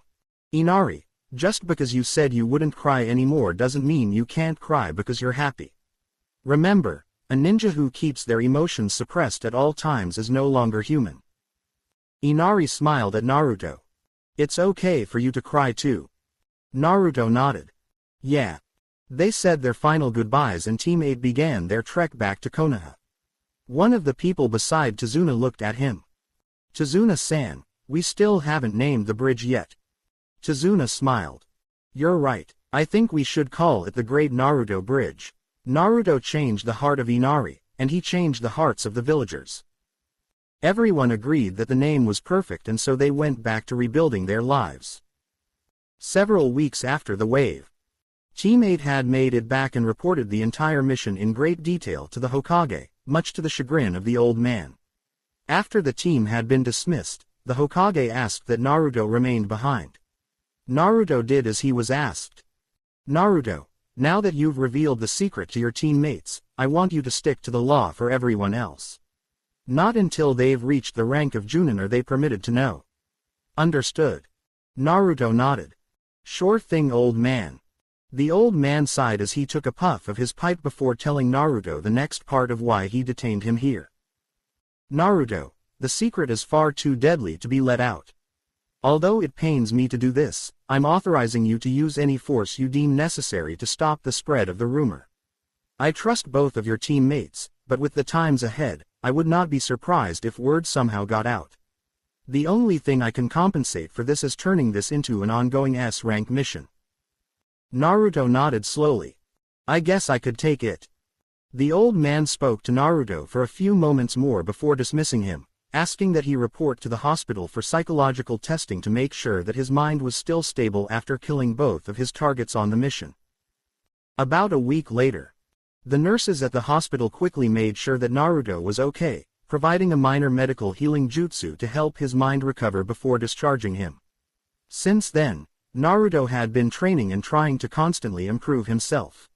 Inari, just because you said you wouldn't cry anymore doesn't mean you can't cry because you're happy. Remember, a ninja who keeps their emotions suppressed at all times is no longer human. Inari smiled at Naruto. It's okay for you to cry too. Naruto nodded. Yeah. They said their final goodbyes and Team 8 began their trek back to Konoha. One of the people beside Chizuna looked at him. Chizuna-san, we still haven't named the bridge yet. Chizuna smiled. You're right, I think we should call it the Great Naruto Bridge. Naruto changed the heart of Inari, and he changed the hearts of the villagers. Everyone agreed that the name was perfect, and so they went back to rebuilding their lives. Several weeks after the wave, Team 8 had made it back and reported the entire mission in great detail to the Hokage, much to the chagrin of the old man. After the team had been dismissed, the Hokage asked that Naruto remained behind. Naruto did as he was asked. Naruto, now that you've revealed the secret to your teammates, I want you to stick to the law for everyone else. Not until they've reached the rank of Chunin are they permitted to know. Understood. Naruto nodded. Sure thing, old man. The old man sighed as he took a puff of his pipe before telling Naruto the next part of why he detained him here. Naruto, the secret is far too deadly to be let out. Although it pains me to do this, I'm authorizing you to use any force you deem necessary to stop the spread of the rumor. I trust both of your teammates, but with the times ahead, I would not be surprised if word somehow got out. The only thing I can compensate for this is turning this into an ongoing S-rank mission. Naruto nodded slowly. I guess I could take it. The old man spoke to Naruto for a few moments more before dismissing him, asking that he report to the hospital for psychological testing to make sure that his mind was still stable after killing both of his targets on the mission. About a week later, the nurses at the hospital quickly made sure that Naruto was okay, providing a minor medical healing jutsu to help his mind recover before discharging him. Since then, Naruto had been training and trying to constantly improve himself.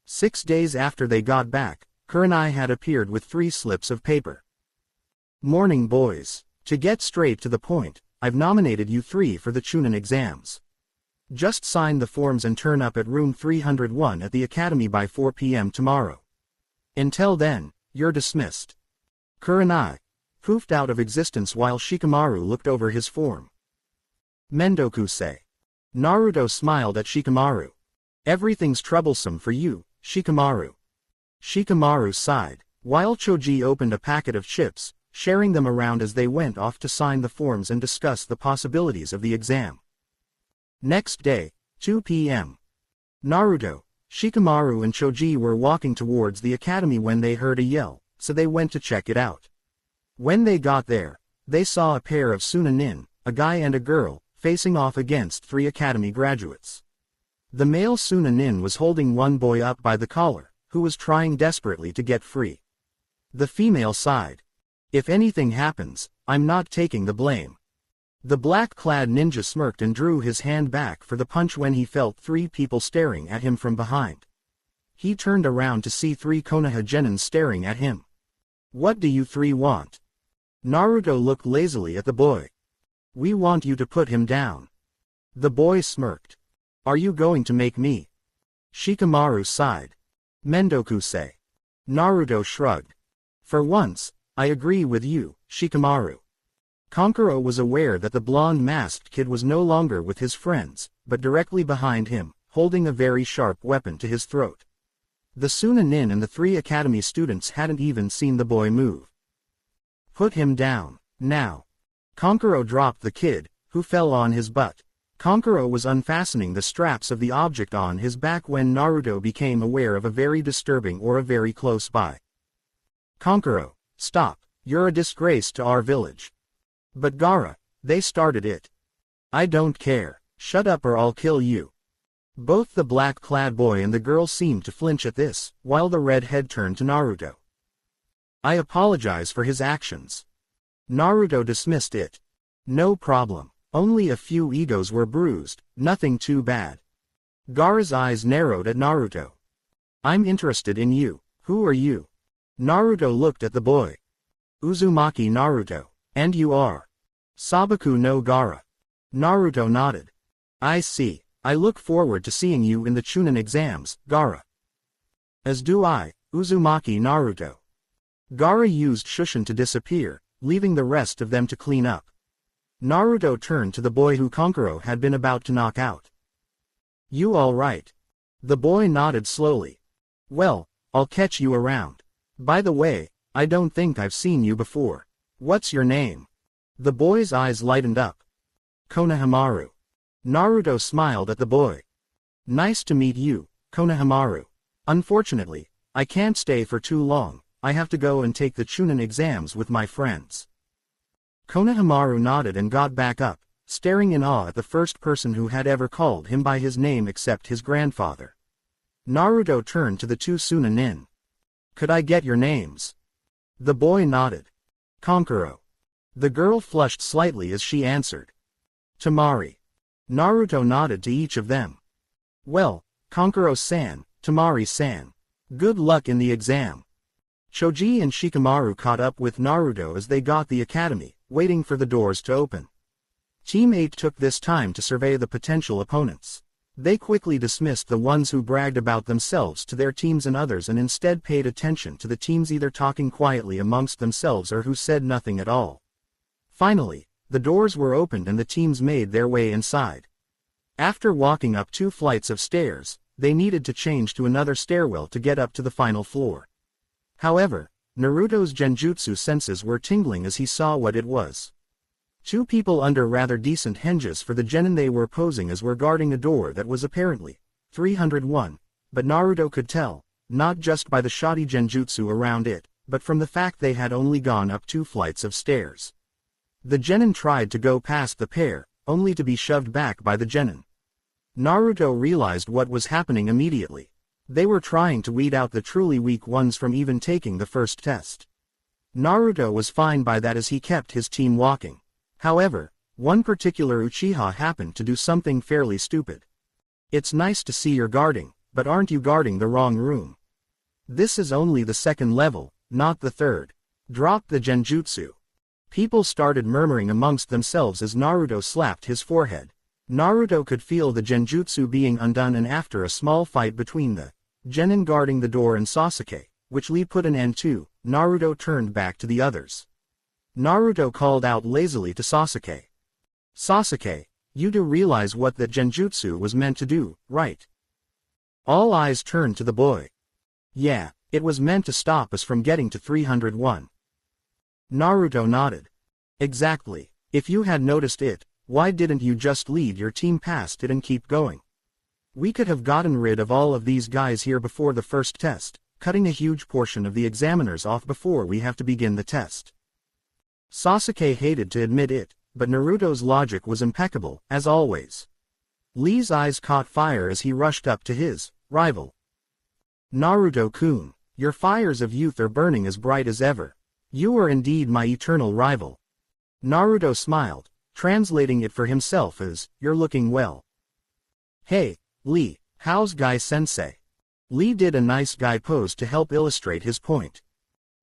6 days after they got back, Kurenai had appeared with 3 slips of paper. Morning boys. To get straight to the point, I've nominated you 3 for the Chunin exams. Just sign the forms and turn up at room 301 at the academy by 4 p.m. tomorrow. Until then, you're dismissed. Kurenai poofed out of existence while Shikamaru looked over his form. Mendoku-say. Naruto smiled at Shikamaru. Everything's troublesome for you, Shikamaru. Shikamaru sighed, while Choji opened a packet of chips, sharing them around as they went off to sign the forms and discuss the possibilities of the exam. Next day, 2 p.m. Naruto, Shikamaru and Choji were walking towards the academy when they heard a yell, so they went to check it out. When they got there, they saw a pair of Chunin, a guy and a girl, facing off against 3 academy graduates. The male Chunin was holding one boy up by the collar, who was trying desperately to get free. The female sighed. If anything happens, I'm not taking the blame. The black-clad ninja smirked and drew his hand back for the punch when he felt 3 people staring at him from behind. He turned around to see 3 Konoha genins staring at him. What do you 3 want? Naruto looked lazily at the boy. We want you to put him down. The boy smirked. Are you going to make me? Shikamaru sighed. Mendoku-say. Naruto shrugged. For once, I agree with you, Shikamaru. Kankuro was aware that the blonde masked kid was no longer with his friends, but directly behind him, holding a very sharp weapon to his throat. The Chunin and the 3 academy students hadn't even seen the boy move. Put him down, now. Kankuro dropped the kid, who fell on his butt. Kankuro was unfastening the straps of the object on his back when Naruto became aware of a very disturbing aura very close by. Kankuro, stop, you're a disgrace to our village. But Gaara, they started it. I don't care, shut up or I'll kill you. Both the black-clad boy and the girl seemed to flinch at this, while the redhead turned to Naruto. I apologize for his actions. Naruto dismissed it. No problem, only a few egos were bruised, nothing too bad. Gaara's eyes narrowed at Naruto. I'm interested in you, who are you? Naruto looked at the boy. Uzumaki Naruto, and you are? Sabaku no Gaara. Naruto nodded. I see, I look forward to seeing you in the Chunin exams, Gaara. As do I, Uzumaki Naruto. Gaara used Shushin to disappear, leaving the rest of them to clean up. Naruto turned to the boy who Kankuro had been about to knock out. You all right? The boy nodded slowly. Well, I'll catch you around. By the way, I don't think I've seen you before. What's your name? The boy's eyes lightened up. Konohamaru. Naruto smiled at the boy. Nice to meet you, Konohamaru. Unfortunately, I can't stay for too long. I have to go and take the Chunin exams with my friends. Konohamaru nodded and got back up, staring in awe at the first person who had ever called him by his name except his grandfather. Naruto turned to the 2 Chunin. Could I get your names? The boy nodded. Kankuro. The girl flushed slightly as she answered. Tamari. Naruto nodded to each of them. Well, Kankuro-san, Tamari-san. Good luck in the exam. Choji and Shikamaru caught up with Naruto as they got the academy, waiting for the doors to open. Team 8 took this time to survey the potential opponents. They quickly dismissed the ones who bragged about themselves to their teams and others and instead paid attention to the teams either talking quietly amongst themselves or who said nothing at all. Finally, the doors were opened and the teams made their way inside. After walking up 2 flights of stairs, they needed to change to another stairwell to get up to the final floor. However, Naruto's genjutsu senses were tingling as he saw what it was. 2 people under rather decent henges for the genin they were posing as were guarding a door that was apparently 301, but Naruto could tell, not just by the shoddy genjutsu around it, but from the fact they had only gone up 2 flights of stairs. The genin tried to go past the pair, only to be shoved back by the genin. Naruto realized what was happening immediately. They were trying to weed out the truly weak ones from even taking the first test. Naruto was fine by that as he kept his team walking. However, one particular Uchiha happened to do something fairly stupid. It's nice to see you're guarding, but aren't you guarding the wrong room? This is only the 2nd level, not the 3rd. Drop the genjutsu. People started murmuring amongst themselves as Naruto slapped his forehead. Naruto could feel the genjutsu being undone, and after a small fight between the genin guarding the door and Sasuke, which Lee put an end to, Naruto turned back to the others. Naruto called out lazily to Sasuke. Sasuke, you do realize what that genjutsu was meant to do, right? All eyes turned to the boy. Yeah, it was meant to stop us from getting to 301. Naruto nodded. Exactly. If you had noticed it, why didn't you just lead your team past it and keep going? We could have gotten rid of all of these guys here before the first test, cutting a huge portion of the examiners off before we have to begin the test. Sasuke hated to admit it, but Naruto's logic was impeccable, as always. Lee's eyes caught fire as he rushed up to his rival. Naruto-kun, your fires of youth are burning as bright as ever. You are indeed my eternal rival. Naruto smiled, translating it for himself as, you're looking well. Hey, Lee, how's Guy-sensei? Lee did a nice guy pose to help illustrate his point.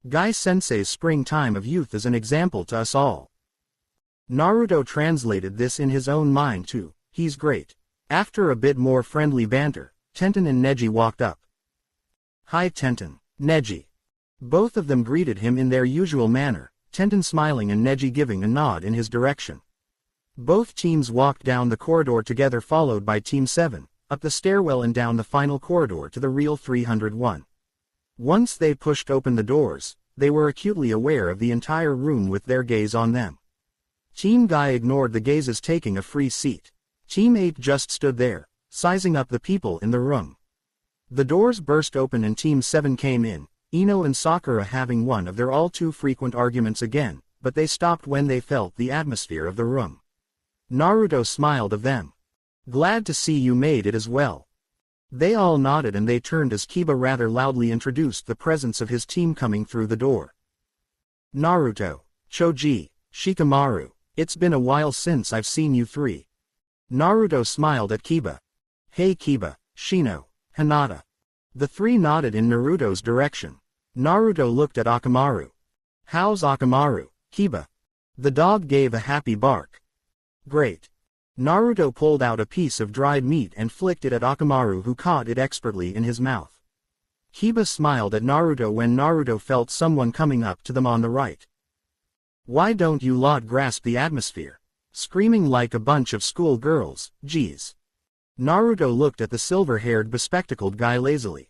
Guy-sensei's springtime of youth is an example to us all. Naruto translated this in his own mind too, he's great. After a bit more friendly banter, Tenten and Neji walked up. Hi Tenten, Neji. Both of them greeted him in their usual manner, Tenten smiling and Neji giving a nod in his direction. Both teams walked down the corridor together, followed by Team 7, up the stairwell and down the final corridor to the real 301. Once they pushed open the doors, they were acutely aware of the entire room with their gaze on them. Team Guy ignored the gazes, taking a free seat. Team 8 just stood there, sizing up the people in the room. The doors burst open and Team 7 came in, Ino and Sakura having one of their all too frequent arguments again, but they stopped when they felt the atmosphere of the room. Naruto smiled of them. Glad to see you made it as well. They all nodded and they turned as Kiba rather loudly introduced the presence of his team coming through the door. Naruto, Choji, Shikamaru, it's been a while since I've seen you 3. Naruto smiled at Kiba. Hey Kiba, Shino, Hinata. The 3 nodded in Naruto's direction. Naruto looked at Akamaru. How's Akamaru, Kiba? The dog gave a happy bark. Great. Naruto pulled out a piece of dried meat and flicked it at Akamaru, who caught it expertly in his mouth. Kiba smiled at Naruto when Naruto felt someone coming up to them on the right. Why don't you lot grasp the atmosphere? Screaming like a bunch of school girls, geez. Naruto looked at the silver-haired bespectacled guy lazily.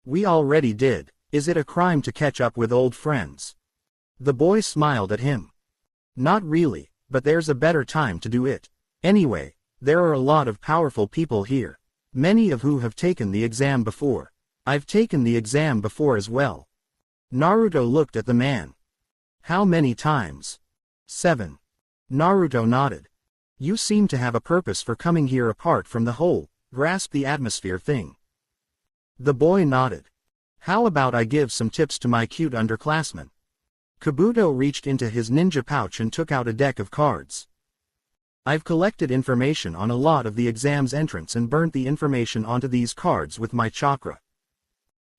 We already did. Is it a crime to catch up with old friends? The boy smiled at him. Not really, but there's a better time to do it. Anyway, there are a lot of powerful people here, many of who have taken the exam before. I've taken the exam before as well. Naruto looked at the man. How many times? 7. Naruto nodded. You seem to have a purpose for coming here apart from the whole, grasp the atmosphere thing. The boy nodded. How about I give some tips to my cute underclassmen? Kabuto reached into his ninja pouch and took out a deck of cards. I've collected information on a lot of the exam's entrants and burnt the information onto these cards with my chakra.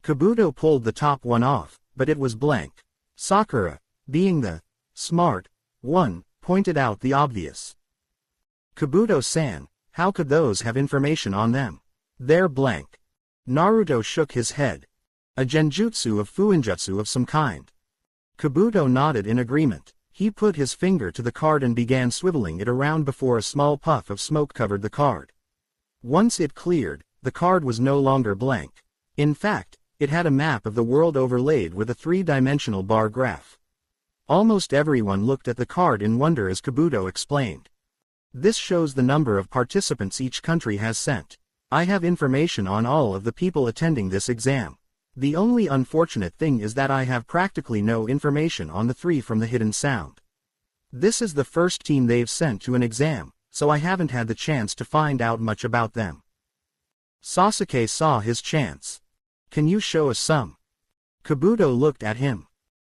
Kabuto pulled the top one off, but it was blank. Sakura, being the smart one, pointed out the obvious. Kabuto-san, How could those have information on them? They're blank. Naruto shook his head. A genjutsu of fuinjutsu of some kind. Kabuto nodded in agreement. He put his finger to the card and began swiveling it around before a small puff of smoke covered the card. Once it cleared, the card was no longer blank. In fact, it had a map of the world overlaid with a three-dimensional bar graph. Almost everyone looked at the card in wonder as Kabuto explained. This shows the number of participants each country has sent. I have information on all of the people attending this exam. The only unfortunate thing is that I have practically no information on the three from the hidden sound. This is the first team they've sent to an exam, so I haven't had the chance to find out much about them. Sasuke saw his chance. Can you show us some? Kabuto looked at him.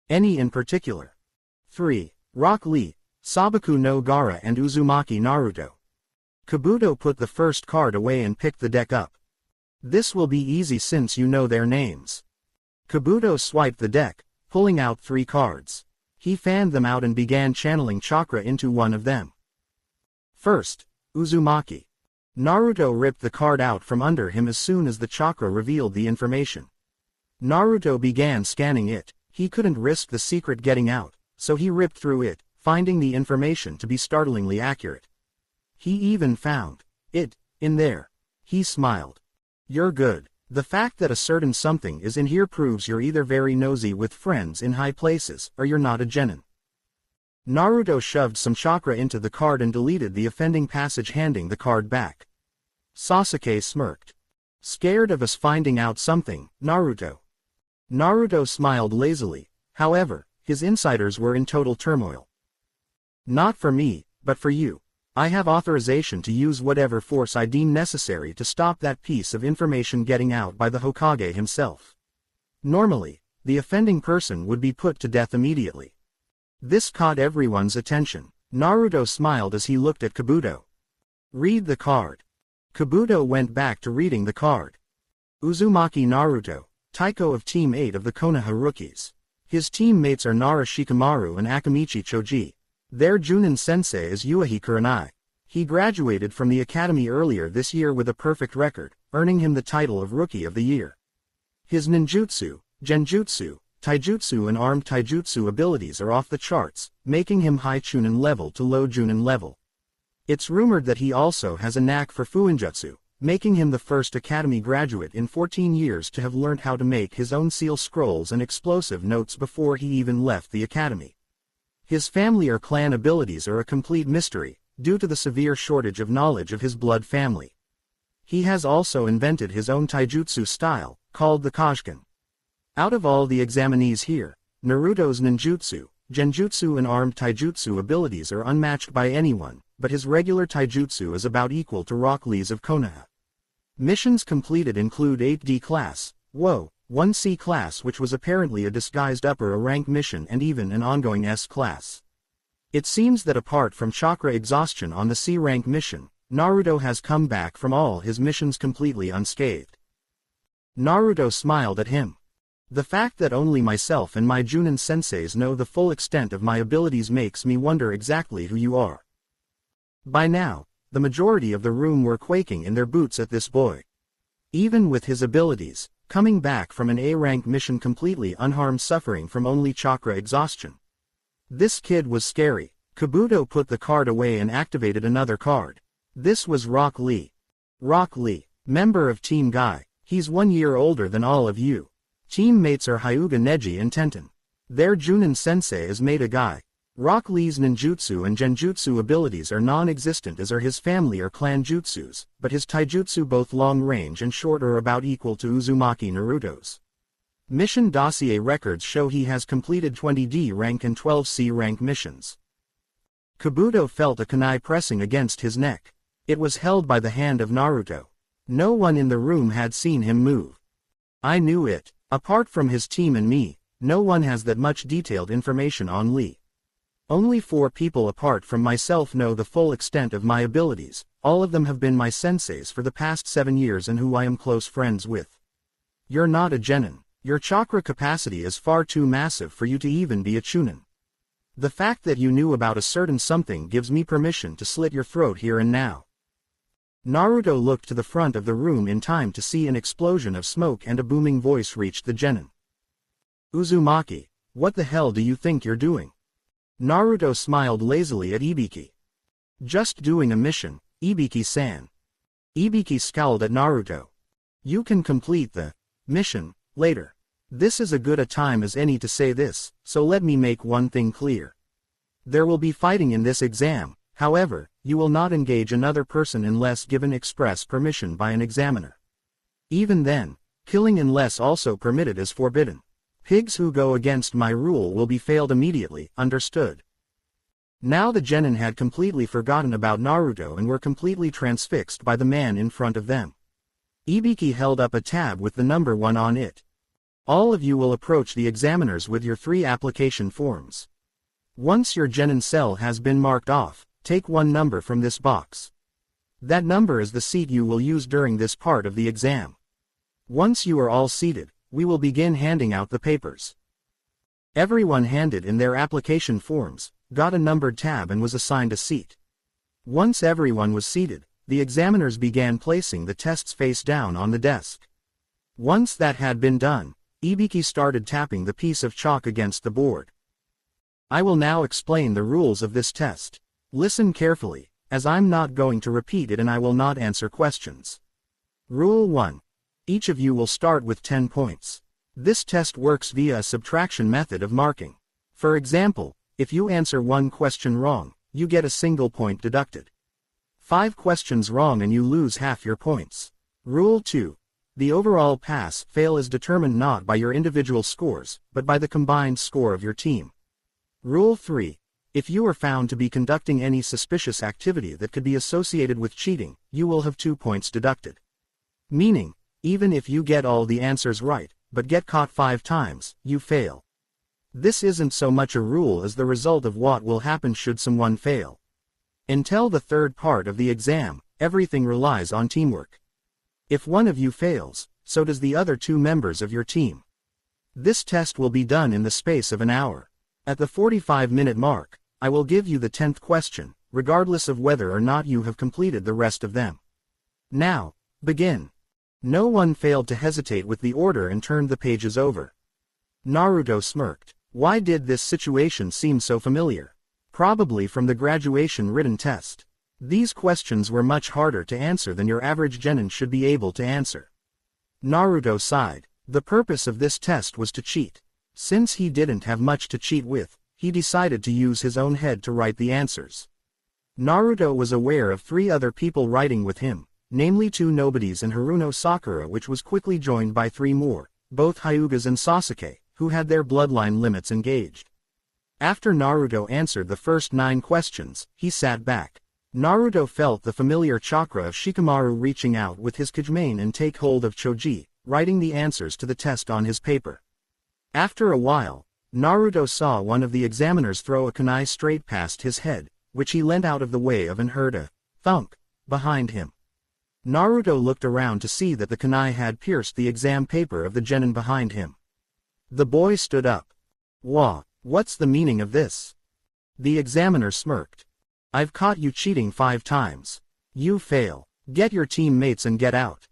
Any in particular? 3. Rock Lee, Sabaku no Gaara and Uzumaki Naruto. Kabuto put the first card away and picked the deck up. This will be easy since you know their names. Kabuto swiped the deck, pulling out 3 cards. He fanned them out and began channeling chakra into one of them. First, Uzumaki. Naruto ripped the card out from under him as soon as the chakra revealed the information. Naruto began scanning it. He couldn't risk the secret getting out, so he ripped through it, finding the information to be startlingly accurate. He even found it in there. He smiled. You're good. The fact that a certain something is in here proves you're either very nosy with friends in high places, or you're not a genin. Naruto shoved some chakra into the card and deleted the offending passage, handing the card back. Sasuke smirked. Scared of us finding out something, Naruto? Naruto smiled lazily. However, his insiders were in total turmoil. Not for me, but for you. I have authorization to use whatever force I deem necessary to stop that piece of information getting out by the Hokage himself. Normally, the offending person would be put to death immediately. This caught everyone's attention. Naruto smiled as he looked at Kabuto. Read the card. Kabuto went back to reading the card. Uzumaki Naruto, Taiko of Team 8 of the Konoha Rookies. His teammates are Nara Shikamaru and Akamichi Choji. Their Chunin sensei is Yuichi Kurenai. He graduated from the academy earlier this year with a perfect record, earning him the title of Rookie of the Year. His ninjutsu, genjutsu, taijutsu and armed taijutsu abilities are off the charts, making him high Chunin level to low Chunin level. It's rumored that he also has a knack for fuinjutsu, making him the first academy graduate in 14 years to have learned how to make his own seal scrolls and explosive notes before he even left the academy. His family or clan abilities are a complete mystery, due to the severe shortage of knowledge of his blood family. He has also invented his own taijutsu style, called the Kajken. Out of all the examinees here, Naruto's ninjutsu, genjutsu and armed taijutsu abilities are unmatched by anyone, but his regular taijutsu is about equal to Rock Lee's of Konoha. Missions completed include 8D class, 1C class, which was apparently a disguised upper rank mission, and even an ongoing S class. It seems that apart from chakra exhaustion on the C rank mission, Naruto has come back from all his missions completely unscathed. Naruto smiled at him. The fact that only myself and my Chunin senseis know the full extent of my abilities makes me wonder exactly who you are. By now, the majority of the room were quaking in their boots at this boy. Even with his abilities, coming back from an A-rank mission completely unharmed, suffering from only chakra exhaustion. This kid was scary. Kabuto put the card away and activated another card. This was Rock Lee. Rock Lee, member of Team Guy. He's 1 year older than all of you. Teammates are Hyuga Neji and Tenten. Their Chunin sensei is Maeda Guy. Rock Lee's ninjutsu and genjutsu abilities are non-existent, as are his family or clan jutsus, but his taijutsu, both long range and short, are about equal to Uzumaki Naruto's. Mission dossier records show he has completed 20D rank and 12C rank missions. Kabuto felt a kunai pressing against his neck. It was held by the hand of Naruto. No one in the room had seen him move. I knew it. Apart from his team and me, no one has that much detailed information on Lee. Only 4 people apart from myself know the full extent of my abilities. All of them have been my senseis for the past 7 years and who I am close friends with. You're not a genin. Your chakra capacity is far too massive for you to even be a Chunin. The fact that you knew about a certain something gives me permission to slit your throat here and now. Naruto looked to the front of the room in time to see an explosion of smoke and a booming voice reached the genin. Uzumaki, what the hell do you think you're doing? Naruto smiled lazily at Ibiki. Just doing a mission, Ibiki-san. Ibiki scowled at Naruto. You can complete the mission later. This is as good a time as any to say this, so let me make one thing clear. There will be fighting in this exam, however, you will not engage another person unless given express permission by an examiner. Even then, killing unless also permitted is forbidden. Pigs who go against my rule will be failed immediately, understood? Now the genin had completely forgotten about Naruto and were completely transfixed by the man in front of them. Ibiki held up a tab with the number 1 on it. All of you will approach the examiners with your 3 application forms. Once your genin cell has been marked off, take one number from this box. That number is the seat you will use during this part of the exam. Once you are all seated, we will begin handing out the papers. Everyone handed in their application forms, got a numbered tab and was assigned a seat. Once everyone was seated, the examiners began placing the tests face down on the desk. Once that had been done, Ibiki started tapping the piece of chalk against the board. I will now explain the rules of this test. Listen carefully, as I'm not going to repeat it and I will not answer questions. Rule 1. Each of you will start with 10 points. This test works via a subtraction method of marking. For example, if you answer one question wrong, you get a single point deducted. 5 questions wrong and you lose half your points. Rule 2. The overall pass-fail is determined not by your individual scores, but by the combined score of your team. Rule 3. If you are found to be conducting any suspicious activity that could be associated with cheating, you will have 2 points deducted. Meaning, even if you get all the answers right, but get caught 5 times, you fail. This isn't so much a rule as the result of what will happen should someone fail. Until the third part of the exam, everything relies on teamwork. If one of you fails, so does the other 2 members of your team. This test will be done in the space of an hour. At the 45-minute mark, I will give you the 10th question, regardless of whether or not you have completed the rest of them. Now, begin. No one failed to hesitate with the order and turned the pages over. Naruto smirked. Why did this situation seem so familiar? Probably from the graduation written test. These questions were much harder to answer than your average genin should be able to answer. Naruto sighed. The purpose of this test was to cheat. Since he didn't have much to cheat with, he decided to use his own head to write the answers. Naruto was aware of 3 other people writing with him, namely 2 nobodies and Haruno Sakura, which was quickly joined by 3 more, both Hyugas and Sasuke, who had their bloodline limits engaged. After Naruto answered the first 9 questions, he sat back. Naruto felt the familiar chakra of Shikamaru reaching out with his Kajimane and take hold of Choji, writing the answers to the test on his paper. After a while, Naruto saw one of the examiners throw a kunai straight past his head, which he leant out of the way of and heard a thunk behind him. Naruto looked around to see that the kunai had pierced the exam paper of the genin behind him. The boy stood up. What's the meaning of this? The examiner smirked. I've caught you cheating 5 times. You fail. Get your teammates and get out.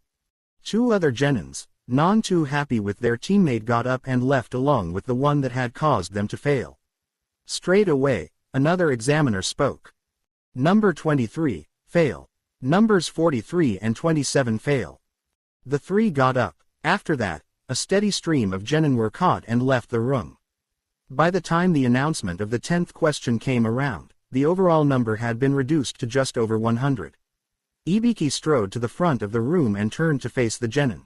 2 other genins, none too happy with their teammate, got up and left along with the one that had caused them to fail. Straight away, another examiner spoke. Number 23, fail. Numbers 43 and 27 fail. The 3 got up. After that, a steady stream of genin were caught and left the room. By the time the announcement of the 10th question came around, the overall number had been reduced to just over 100. Ibiki strode to the front of the room and turned to face the genin.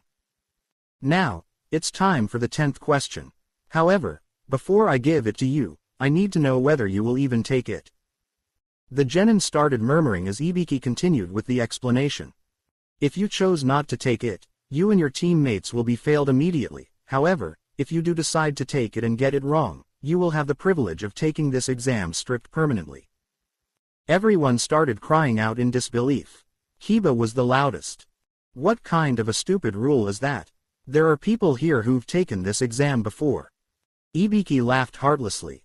Now, it's time for the 10th question. However, before I give it to you, I need to know whether you will even take it. The genin started murmuring as Ibiki continued with the explanation. If you chose not to take it, you and your teammates will be failed immediately. However, if you do decide to take it and get it wrong, you will have the privilege of taking this exam stripped permanently. Everyone started crying out in disbelief. Hiba was the loudest. What kind of a stupid rule is that? There are people here who've taken this exam before. Ibiki laughed heartlessly.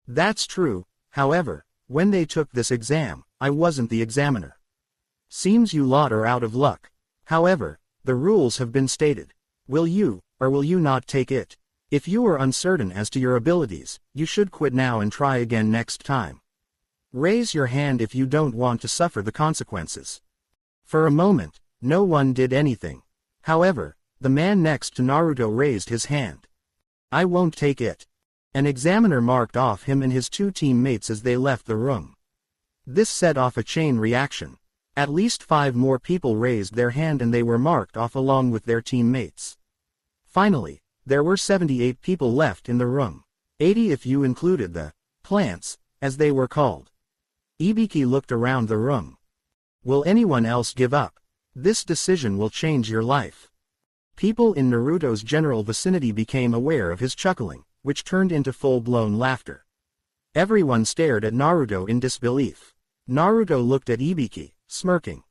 That's true, however, when they took this exam, I wasn't the examiner. Seems you lot are out of luck. However, the rules have been stated. Will you, or will you not take it? If you are uncertain as to your abilities, you should quit now and try again next time. Raise your hand if you don't want to suffer the consequences. For a moment, no one did anything. However, the man next to Naruto raised his hand. I won't take it. An examiner marked off him and his two teammates as they left the room. This set off a chain reaction. At least 5 more people raised their hand and they were marked off along with their teammates. Finally, there were 78 people left in the room. 80 if you included the plants, as they were called. Ibiki looked around the room. Will anyone else give up? This decision will change your life. People in Naruto's general vicinity became aware of his chuckling, which turned into full-blown laughter. Everyone stared at Naruto in disbelief. Naruto looked at Ibiki, smirking.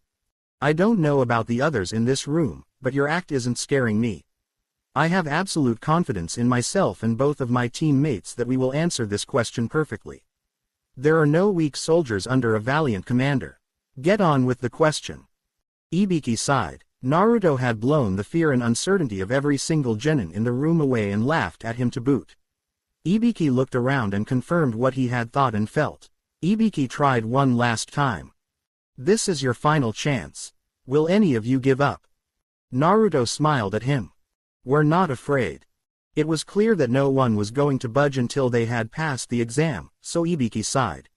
I don't know about the others in this room, but your act isn't scaring me. I have absolute confidence in myself and both of my teammates that we will answer this question perfectly. There are no weak soldiers under a valiant commander. Get on with the question. Ibiki sighed. Naruto had blown the fear and uncertainty of every single genin in the room away and laughed at him to boot. Ibiki looked around and confirmed what he had thought and felt. Ibiki tried one last time. This is your final chance. Will any of you give up? Naruto smiled at him. We're not afraid. It was clear that no one was going to budge until they had passed the exam, so Ibiki sighed.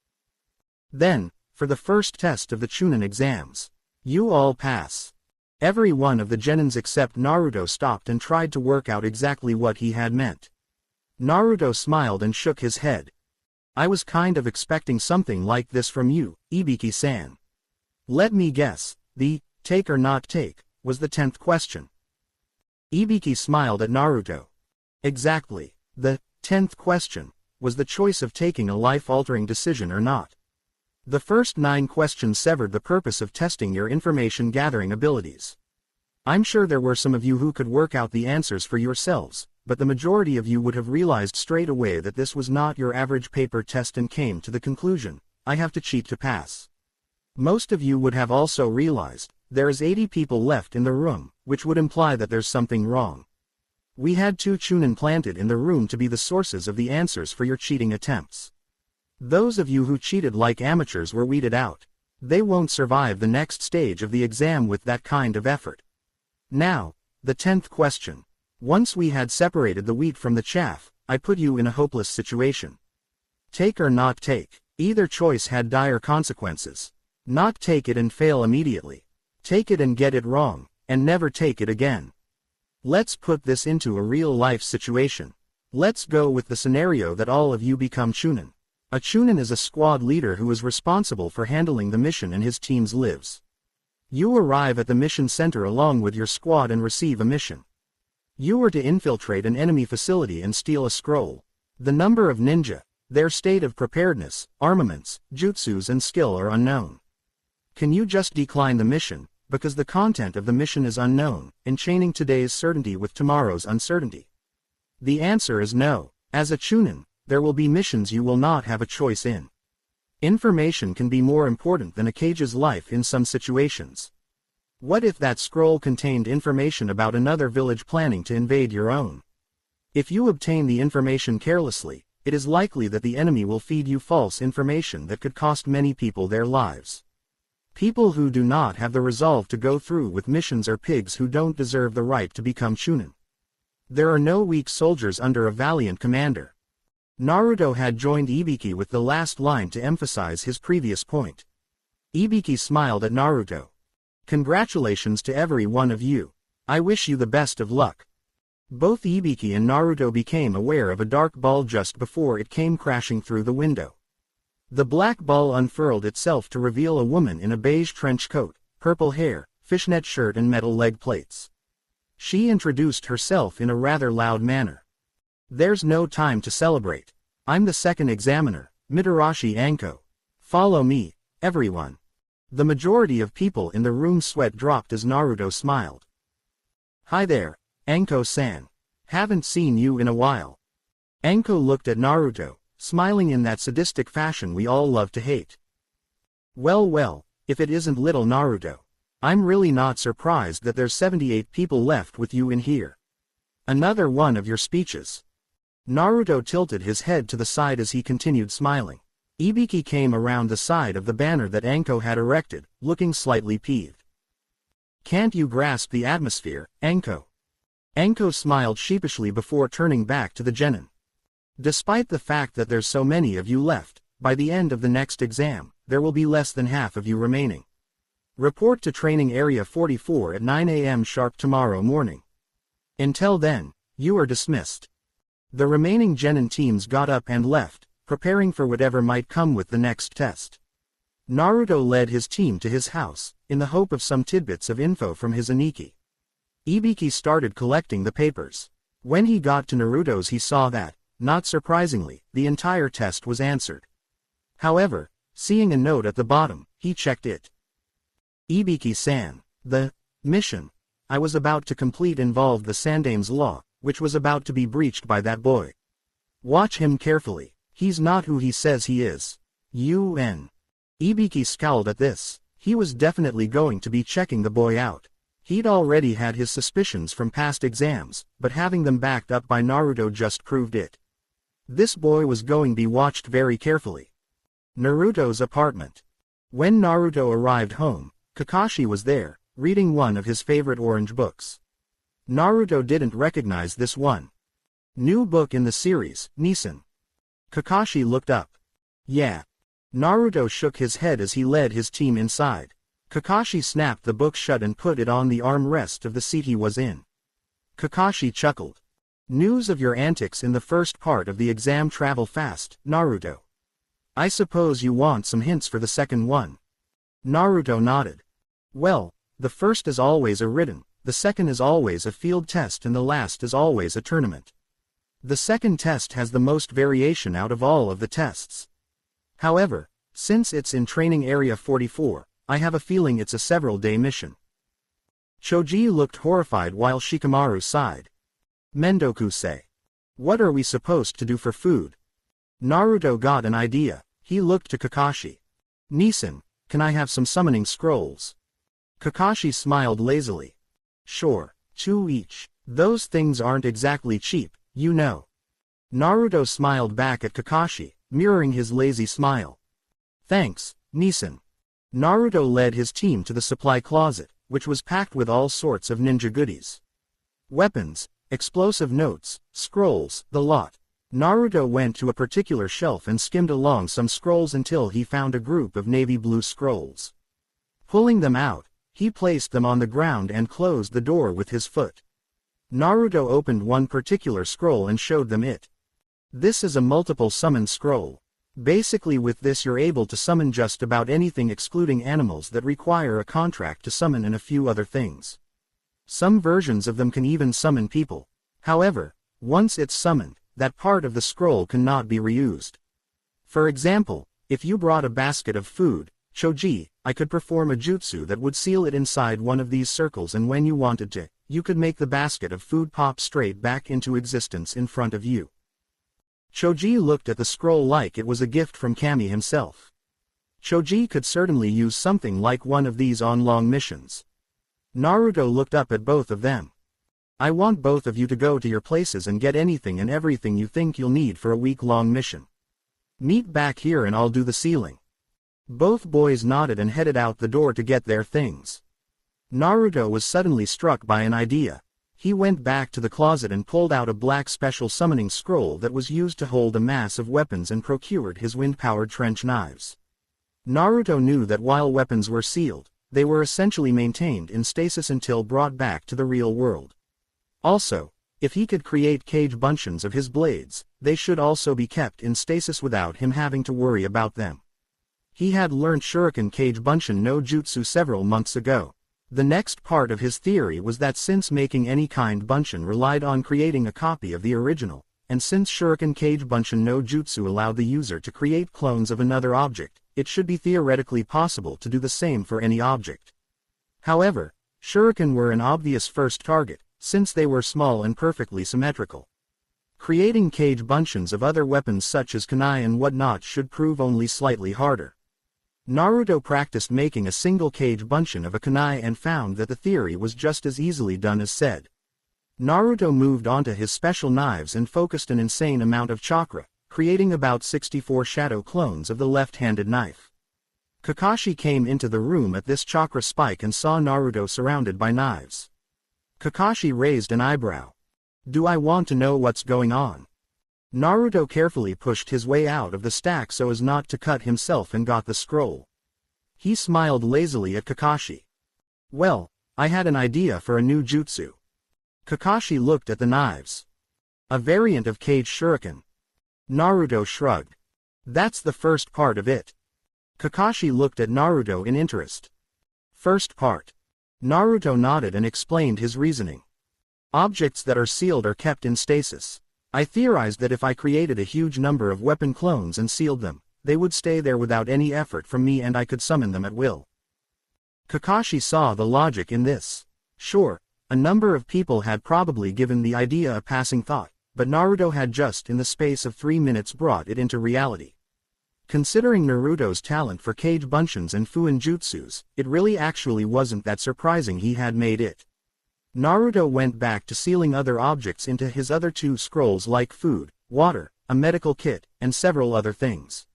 Then, for the first test of the Chunin exams. You all pass. Every one of the genins except Naruto stopped and tried to work out exactly what he had meant. Naruto smiled and shook his head. I was kind of expecting something like this from you, Ibiki-san. Let me guess, the take or not take was the 10th question. Ibiki smiled at Naruto. Exactly, the 10th question was the choice of taking a life-altering decision or not. The first 9 questions severed the purpose of testing your information-gathering abilities. I'm sure there were some of you who could work out the answers for yourselves, but the majority of you would have realized straight away that this was not your average paper test and came to the conclusion, I have to cheat to pass. Most of you would have also realized, there is 80 people left in the room, which would imply that there's something wrong. We had 2 Chunin planted in the room to be the sources of the answers for your cheating attempts. Those of you who cheated like amateurs were weeded out. They won't survive the next stage of the exam with that kind of effort. Now, the 10th question. Once we had separated the wheat from the chaff, I put you in a hopeless situation. Take or not take. Either choice had dire consequences. Not take it and fail immediately. Take it and get it wrong, and never take it again. Let's put this into a real-life situation. Let's go with the scenario that all of you become Chunin. A Chunin is a squad leader who is responsible for handling the mission and his team's lives. You arrive at the mission center along with your squad and receive a mission. You are to infiltrate an enemy facility and steal a scroll. The number of ninja, their state of preparedness, armaments, jutsus and skill are unknown. Can you just decline the mission, because the content of the mission is unknown, enchaining today's certainty with tomorrow's uncertainty? The answer is no. As a Chunin, there will be missions you will not have a choice in. Information can be more important than a cage's life in some situations. What if that scroll contained information about another village planning to invade your own? If you obtain the information carelessly, it is likely that the enemy will feed you false information that could cost many people their lives. People who do not have the resolve to go through with missions are pigs who don't deserve the right to become Chunin. There are no weak soldiers under a valiant commander. Naruto had joined Ibiki with the last line to emphasize his previous point. Ibiki smiled at Naruto. Congratulations to every one of you. I wish you the best of luck. Both Ibiki and Naruto became aware of a dark ball just before it came crashing through the window. The black ball unfurled itself to reveal a woman in a beige trench coat, purple hair, fishnet shirt and metal leg plates. She introduced herself in a rather loud manner. There's no time to celebrate. I'm the second examiner, Mitarashi Anko. Follow me, everyone. The majority of people in the room sweat dropped as Naruto smiled. Hi there, Anko-san. Haven't seen you in a while. Anko looked at Naruto, smiling in that sadistic fashion we all love to hate. Well, if it isn't little Naruto. I'm really not surprised that there's 78 people left with you in here. Another one of your speeches. Naruto tilted his head to the side as he continued smiling. Ibiki came around the side of the banner that Anko had erected, looking slightly peeved. Can't you grasp the atmosphere, Anko? Anko smiled sheepishly before turning back to the genin. Despite the fact that there's so many of you left, by the end of the next exam, there will be less than half of you remaining. Report to Training Area 44 at 9 a.m. sharp tomorrow morning. Until then, you are dismissed. The remaining genin teams got up and left, preparing for whatever might come with the next test. Naruto led his team to his house, in the hope of some tidbits of info from his Aniki. Ibiki started collecting the papers. When he got to Naruto's he saw that, not surprisingly, the entire test was answered. However, seeing a note at the bottom, he checked it. Ibiki-san, the mission I was about to complete involved the Sandame's law, which was about to be breached by that boy. Watch him carefully, he's not who he says he is. UN. Ibiki scowled at this. He was definitely going to be checking the boy out. He'd already had his suspicions from past exams, but having them backed up by Naruto just proved it. This boy was going to be watched very carefully. Naruto's apartment. When Naruto arrived home, Kakashi was there, reading one of his favorite orange books. Naruto didn't recognize this one. New book in the series, Nissan. Kakashi looked up. Yeah. Naruto shook his head as he led his team inside. Kakashi snapped the book shut and put it on the armrest of the seat he was in. Kakashi chuckled. News of your antics in the first part of the exam travel fast, Naruto. I suppose you want some hints for the second one. Naruto nodded. Well, the first is always a written, the second is always a field test and the last is always a tournament. The second test has the most variation out of all of the tests. However, since it's in Training Area 44, I have a feeling it's a several-day mission. Choji looked horrified while Shikamaru sighed. Mendoku-say. What are we supposed to do for food? Naruto got an idea. He looked to Kakashi. Nissan, can I have some summoning scrolls? Kakashi smiled lazily. Sure, 2 each. Those things aren't exactly cheap, you know. Naruto smiled back at Kakashi, mirroring his lazy smile. Thanks, Nissan. Naruto led his team to the supply closet, which was packed with all sorts of ninja goodies. Weapons, explosive notes, scrolls, the lot. Naruto went to a particular shelf and skimmed along some scrolls until he found a group of navy blue scrolls. Pulling them out, he placed them on the ground and closed the door with his foot. Naruto opened one particular scroll and showed them it. This is a multiple summon scroll. Basically with this you're able to summon just about anything excluding animals that require a contract to summon and a few other things. Some versions of them can even summon people. However, once it's summoned, that part of the scroll cannot be reused. For example, if you brought a basket of food, Choji, I could perform a jutsu that would seal it inside one of these circles and when you wanted to, you could make the basket of food pop straight back into existence in front of you. Choji looked at the scroll like it was a gift from Kami himself. Choji could certainly use something like one of these on long missions. Naruto looked up at both of them. I want both of you to go to your places and get anything and everything you think you'll need for a week-long mission. Meet back here and I'll do the sealing. Both boys nodded and headed out the door to get their things. Naruto was suddenly struck by an idea. He went back to the closet and pulled out a black special summoning scroll that was used to hold a mass of weapons and procured his wind-powered trench knives. Naruto knew that while weapons were sealed, they were essentially maintained in stasis until brought back to the real world. Also, if he could create cage bunshin of his blades, they should also be kept in stasis without him having to worry about them. He had learned Shuriken Cage Bunshin no Jutsu several months ago. The next part of his theory was that since making any kind bunshin relied on creating a copy of the original, and since Shuriken Cage Bunshin no Jutsu allowed the user to create clones of another object, it should be theoretically possible to do the same for any object. However, Shuriken were an obvious first target, since they were small and perfectly symmetrical. Creating cage bunshins of other weapons such as kunai and whatnot should prove only slightly harder. Naruto practiced making a single cage bunshin of a kunai and found that the theory was just as easily done as said. Naruto moved onto his special knives and focused an insane amount of chakra, creating about 64 shadow clones of the left-handed knife. Kakashi came into the room at this chakra spike and saw Naruto surrounded by knives. Kakashi raised an eyebrow. "Do I want to know what's going on?" Naruto carefully pushed his way out of the stack so as not to cut himself and got the scroll. He smiled lazily at Kakashi. "Well, I had an idea for a new jutsu." Kakashi looked at the knives. "A variant of cage shuriken." Naruto shrugged. "That's the first part of it." Kakashi looked at Naruto in interest. "First part." Naruto nodded and explained his reasoning. "Objects that are sealed are kept in stasis. I theorized that if I created a huge number of weapon clones and sealed them, they would stay there without any effort from me and I could summon them at will." Kakashi saw the logic in this. Sure, a number of people had probably given the idea a passing thought, but Naruto had just in the space of 3 minutes brought it into reality. Considering Naruto's talent for cage bunshins and fuin jutsus, it really actually wasn't that surprising he had made it. Naruto went back to sealing other objects into his other 2 scrolls like food, water, a medical kit, and several other things.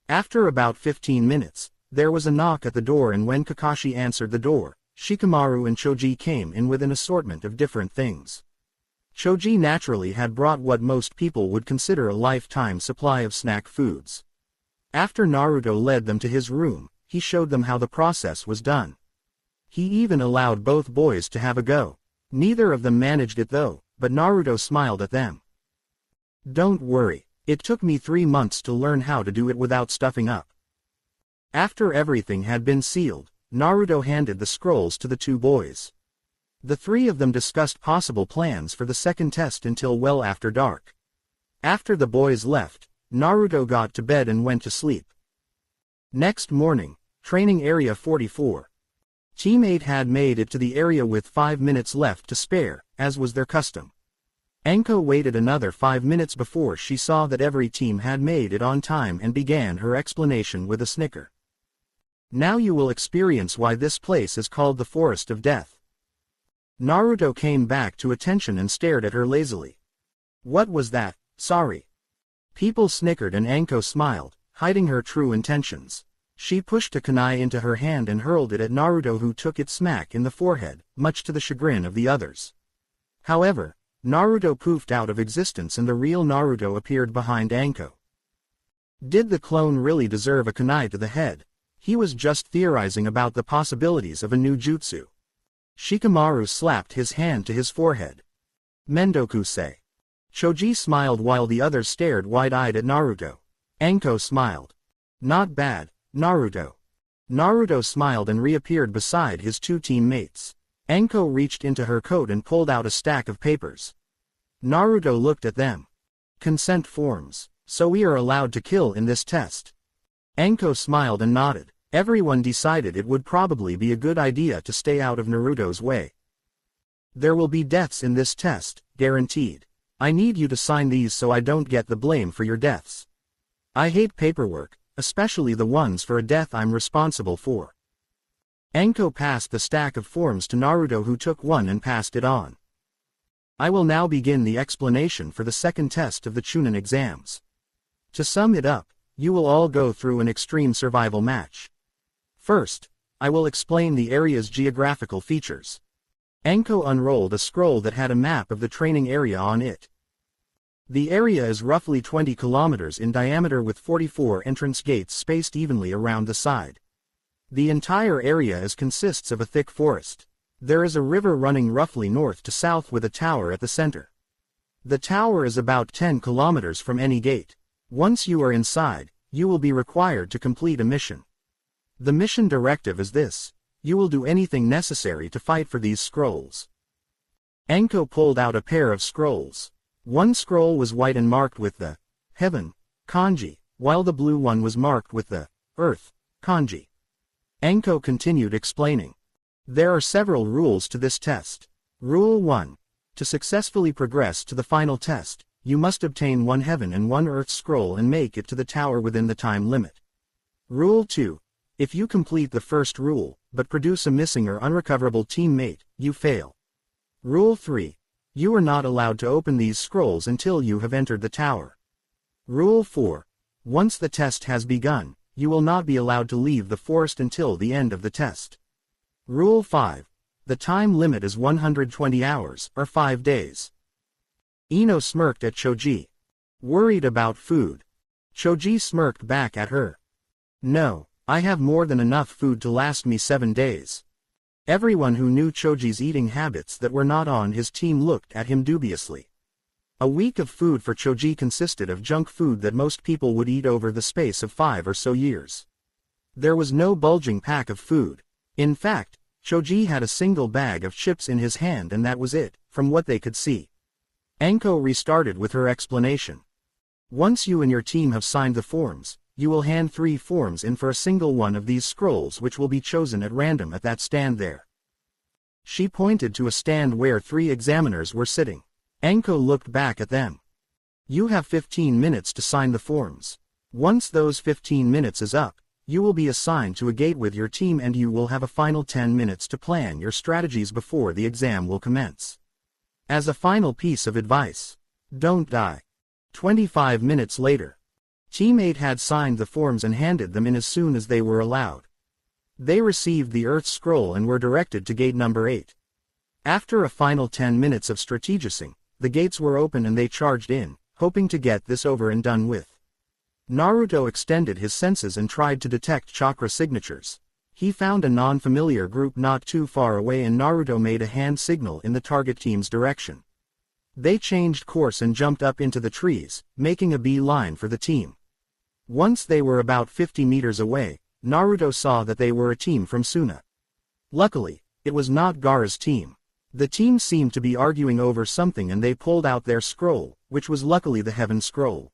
After about 15 minutes, there was a knock at the door and when Kakashi answered the door, Shikamaru and Choji came in with an assortment of different things. Choji naturally had brought what most people would consider a lifetime supply of snack foods. After Naruto led them to his room, he showed them how the process was done. He even allowed both boys to have a go. Neither of them managed it though, but Naruto smiled at them. "Don't worry, it took me 3 months to learn how to do it without stuffing up." After everything had been sealed, Naruto handed the scrolls to the 2 boys. The 3 of them discussed possible plans for the second test until well after dark. After the boys left, Naruto got to bed and went to sleep. Next morning, Training Area 44. Team 8 had made it to the area with 5 minutes left to spare, as was their custom. Anko waited another 5 minutes before she saw that every team had made it on time and began her explanation with a snicker. "Now you will experience why this place is called the Forest of Death." Naruto came back to attention and stared at her lazily. "What was that? Sorry." People snickered and Anko smiled, hiding her true intentions. She pushed a kunai into her hand and hurled it at Naruto who took it smack in the forehead, much to the chagrin of the others. However, Naruto poofed out of existence and the real Naruto appeared behind Anko. Did the clone really deserve a kunai to the head? He was just theorizing about the possibilities of a new jutsu. Shikamaru slapped his hand to his forehead. "Mendoku-sei." Choji smiled while the others stared wide-eyed at Naruto. Anko smiled. "Not bad, Naruto." Naruto smiled and reappeared beside his 2 teammates. Anko reached into her coat and pulled out a stack of papers. Naruto looked at them. "Consent forms, so we are allowed to kill in this test." Anko smiled and nodded. Everyone decided it would probably be a good idea to stay out of Naruto's way. "There will be deaths in this test, guaranteed. I need you to sign these so I don't get the blame for your deaths. I hate paperwork, especially the ones for a death I'm responsible for." Anko passed the stack of forms to Naruto who took one and passed it on. "I will now begin the explanation for the second test of the Chunin exams. To sum it up, you will all go through an extreme survival match. First, I will explain the area's geographical features." Anko unrolled a scroll that had a map of the training area on it. The area is roughly 20 kilometers in diameter with 44 entrance gates spaced evenly around the side. The entire area consists of a thick forest. There is a river running roughly north to south with a tower at the center. The tower is about 10 kilometers from any gate. Once you are inside, you will be required to complete a mission. The mission directive is this: you will do anything necessary to fight for these scrolls. Anko pulled out a pair of scrolls. One scroll was white and marked with the heaven kanji, while the blue one was marked with the earth kanji. Anko continued explaining. There are several rules to this test. Rule 1. To successfully progress to the final test, you must obtain 1 heaven and 1 earth scroll and make it to the tower within the time limit. Rule 2. If you complete the first rule, but produce a missing or unrecoverable teammate, you fail. Rule 3. You are not allowed to open these scrolls until you have entered the tower. Rule 4. Once the test has begun, you will not be allowed to leave the forest until the end of the test. Rule 5. The time limit is 120 hours, or 5 days. Ino smirked at Choji. Worried about food. Choji smirked back at her. No, I have more than enough food to last me 7 days. Everyone who knew Choji's eating habits that were not on his team looked at him dubiously. A week of food for Choji consisted of junk food that most people would eat over the space of 5 or so years. There was no bulging pack of food. In fact, Choji had a single bag of chips in his hand and that was it, from what they could see. Anko restarted with her explanation. Once you and your team have signed the forms, you will hand 3 forms in for a single one of these scrolls which will be chosen at random at that stand there. She pointed to a stand where 3 examiners were sitting. Anko looked back at them. You have 15 minutes to sign the forms. Once those 15 minutes is up, you will be assigned to a gate with your team and you will have a final 10 minutes to plan your strategies before the exam will commence. As a final piece of advice, don't die. 25 minutes later. Team 8 had signed the forms and handed them in as soon as they were allowed. They received the Earth Scroll and were directed to gate number 8. After a final 10 minutes of strategizing, the gates were open and they charged in, hoping to get this over and done with. Naruto extended his senses and tried to detect chakra signatures. He found a non-familiar group not too far away and Naruto made a hand signal in the target team's direction. They changed course and jumped up into the trees, making a beeline for the team. Once they were about 50 meters away, Naruto saw that they were a team from Suna. Luckily, it was not Gaara's team. The team seemed to be arguing over something and they pulled out their scroll, which was luckily the Heaven Scroll.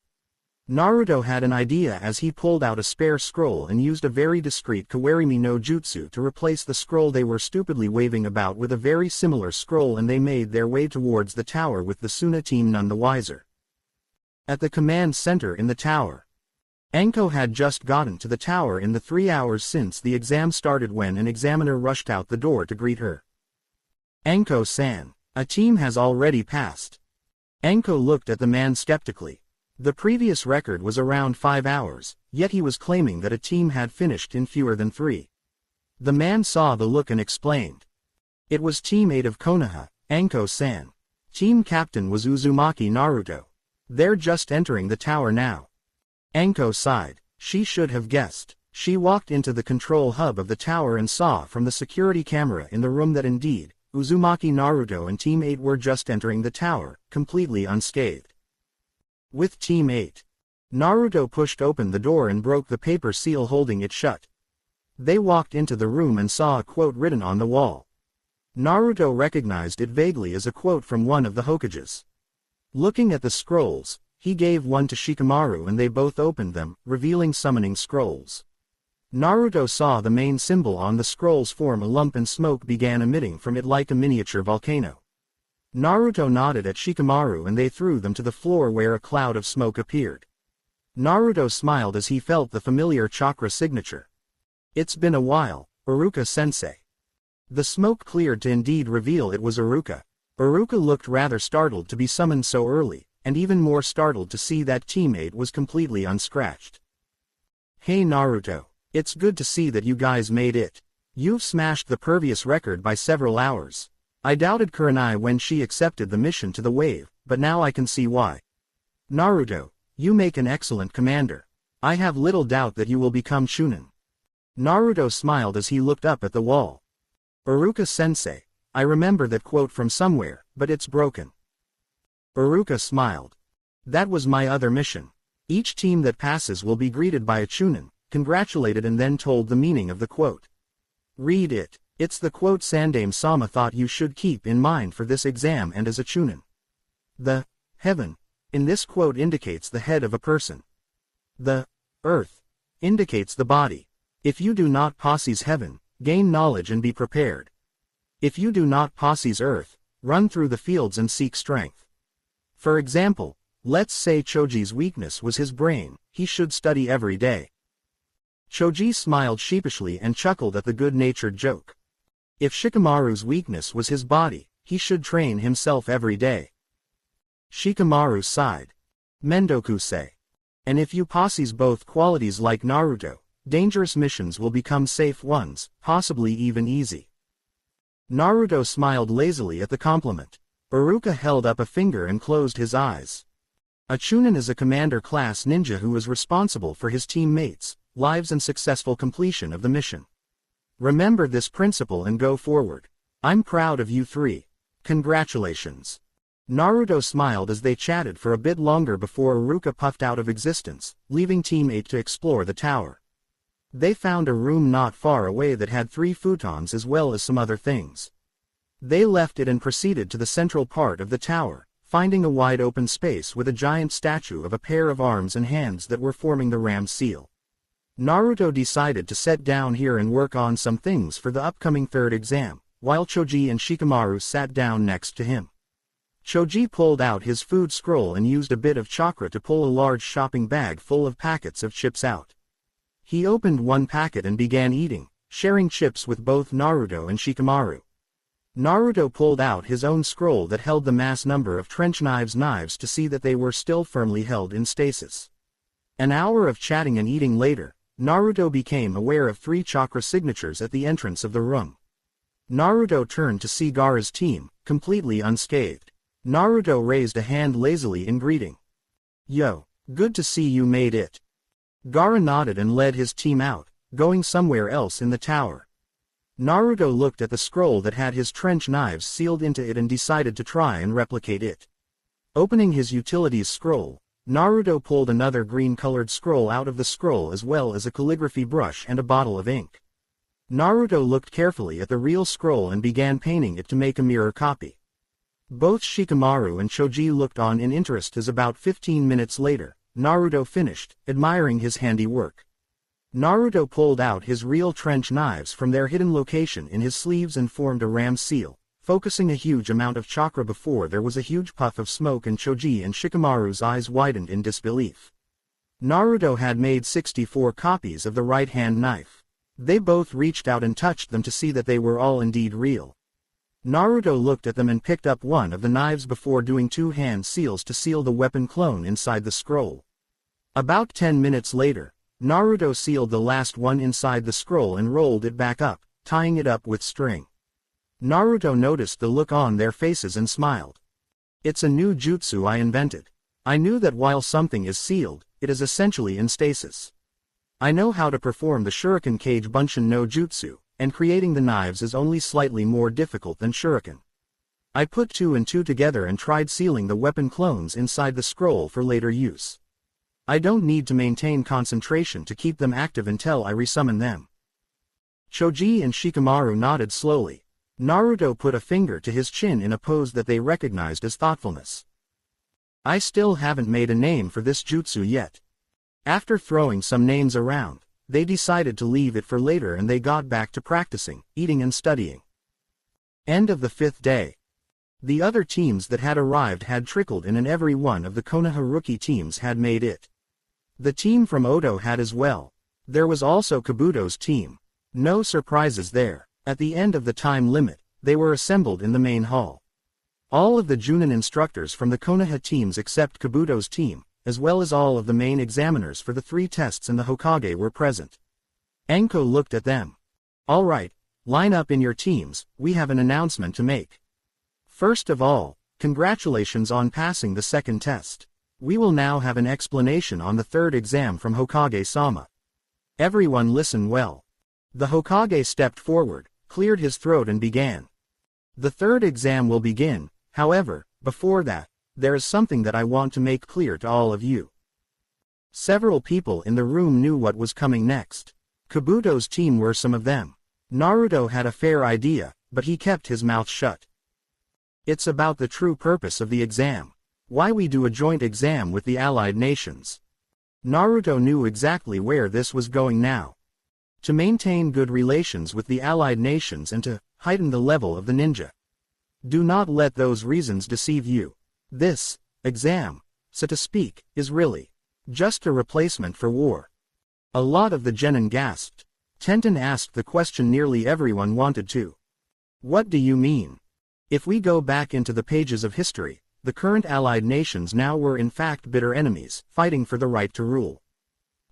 Naruto had an idea as he pulled out a spare scroll and used a very discreet Kawarimi no Jutsu to replace the scroll they were stupidly waving about with a very similar scroll and they made their way towards the tower with the Suna team none the wiser. At the command center in the tower. Anko had just gotten to the tower in the 3 hours since the exam started when an examiner rushed out the door to greet her. Anko-san, a team has already passed. Anko looked at the man skeptically. The previous record was around 5 hours, yet he was claiming that a team had finished in fewer than 3. The man saw the look and explained. It was Team 8 of Konoha, Anko-san. Team captain was Uzumaki Naruto. They're just entering the tower now. Anko sighed. She should have guessed. She walked into the control hub of the tower and saw from the security camera in the room that indeed, Uzumaki Naruto and Team 8 were just entering the tower, completely unscathed. With Team 8. Naruto pushed open the door and broke the paper seal holding it shut. They walked into the room and saw a quote written on the wall. Naruto recognized it vaguely as a quote from one of the Hokages. Looking at the scrolls, he gave one to Shikamaru and they both opened them, revealing summoning scrolls. Naruto saw the main symbol on the scrolls form a lump and smoke began emitting from it like a miniature volcano. Naruto nodded at Shikamaru and they threw them to the floor where a cloud of smoke appeared. Naruto smiled as he felt the familiar chakra signature. It's been a while, Iruka-sensei. The smoke cleared to indeed reveal it was Iruka. Iruka looked rather startled to be summoned so early, and even more startled to see that teammate was completely unscratched. Hey Naruto, it's good to see that you guys made it. You've smashed the previous record by several hours. I doubted Kurenai when she accepted the mission to the wave, but now I can see why. Naruto, you make an excellent commander. I have little doubt that you will become Chunin. Naruto smiled as he looked up at the wall. Iruka-sensei, I remember that quote from somewhere, but it's broken. Iruka smiled. That was my other mission. Each team that passes will be greeted by a Chunin, congratulated and then told the meaning of the quote. Read it. It's the quote Sandaime-sama thought you should keep in mind for this exam and as a Chunin. The heaven in this quote indicates the head of a person. The earth indicates the body. If you do not possess heaven, gain knowledge and be prepared. If you do not possess earth, run through the fields and seek strength. For example, let's say Choji's weakness was his brain, he should study every day. Choji smiled sheepishly and chuckled at the good-natured joke. If Shikamaru's weakness was his body, he should train himself every day. Shikamaru sighed. Mendoku-say. And if you possess both qualities like Naruto, dangerous missions will become safe ones, possibly even easy. Naruto smiled lazily at the compliment. Iruka held up a finger and closed his eyes. A Chunin is a commander-class ninja who is responsible for his teammates' lives and successful completion of the mission. Remember this principle and go forward. I'm proud of you three. Congratulations. Naruto smiled as they chatted for a bit longer before Iruka puffed out of existence, leaving Team 8 to explore the tower. They found a room not far away that had 3 futons as well as some other things. They left it and proceeded to the central part of the tower, finding a wide open space with a giant statue of a pair of arms and hands that were forming the ram's seal. Naruto decided to set down here and work on some things for the upcoming 3rd exam, while Choji and Shikamaru sat down next to him. Choji pulled out his food scroll and used a bit of chakra to pull a large shopping bag full of packets of chips out. He opened one packet and began eating, sharing chips with both Naruto and Shikamaru. Naruto pulled out his own scroll that held the mass number of trench knives to see that they were still firmly held in stasis. An hour of chatting and eating later, Naruto became aware of 3 chakra signatures at the entrance of the room. Naruto turned to see Gaara's team, completely unscathed. Naruto raised a hand lazily in greeting. Yo, good to see you made it. Gaara nodded and led his team out, going somewhere else in the tower. Naruto looked at the scroll that had his trench knives sealed into it and decided to try and replicate it. Opening his utilities scroll, Naruto pulled another green-colored scroll out of the scroll as well as a calligraphy brush and a bottle of ink. Naruto looked carefully at the real scroll and began painting it to make a mirror copy. Both Shikamaru and Choji looked on in interest as about 15 minutes later, Naruto finished, admiring his handiwork. Naruto pulled out his real trench knives from their hidden location in his sleeves and formed a ram's seal, focusing a huge amount of chakra before there was a huge puff of smoke and Choji and Shikamaru's eyes widened in disbelief. Naruto had made 64 copies of the right-hand knife. They both reached out and touched them to see that they were all indeed real. Naruto looked at them and picked up one of the knives before doing 2 hand seals to seal the weapon clone inside the scroll. About 10 minutes later, Naruto sealed the last one inside the scroll and rolled it back up, tying it up with string. Naruto noticed the look on their faces and smiled. It's a new jutsu I invented. I knew that while something is sealed, it is essentially in stasis. I know how to perform the Shuriken Kage Bunshin no Jutsu, and creating the knives is only slightly more difficult than Shuriken. I put 2 and 2 together and tried sealing the weapon clones inside the scroll for later use. I don't need to maintain concentration to keep them active until I resummon them. Choji and Shikamaru nodded slowly. Naruto put a finger to his chin in a pose that they recognized as thoughtfulness. I still haven't made a name for this jutsu yet. After throwing some names around, they decided to leave it for later and they got back to practicing, eating and studying. End of the 5th day. The other teams that had arrived had trickled in and every one of the Konoha rookie teams had made it. The team from Oto had as well. There was also Kabuto's team. No surprises there. At the end of the time limit, they were assembled in the main hall. All of the Junin instructors from the Konoha teams except Kabuto's team, as well as all of the main examiners for the 3 tests and the Hokage were present. Enko looked at them. All right, line up in your teams, we have an announcement to make. First of all, congratulations on passing the 2nd test. We will now have an explanation on the 3rd exam from Hokage-sama. Everyone listen well. The Hokage stepped forward, cleared his throat and began. The 3rd exam will begin, however, before that, there is something that I want to make clear to all of you. Several people in the room knew what was coming next. Kabuto's team were some of them. Naruto had a fair idea, but he kept his mouth shut. It's about the true purpose of the exam. Why we do a joint exam with the allied nations. Naruto knew exactly where this was going now. To maintain good relations with the allied nations and to heighten the level of the ninja. Do not let those reasons deceive you. This exam, so to speak, is really just a replacement for war. A lot of the genin gasped. Tenten asked the question nearly everyone wanted to. What do you mean? If we go back into the pages of history, the current allied nations now were in fact bitter enemies, fighting for the right to rule.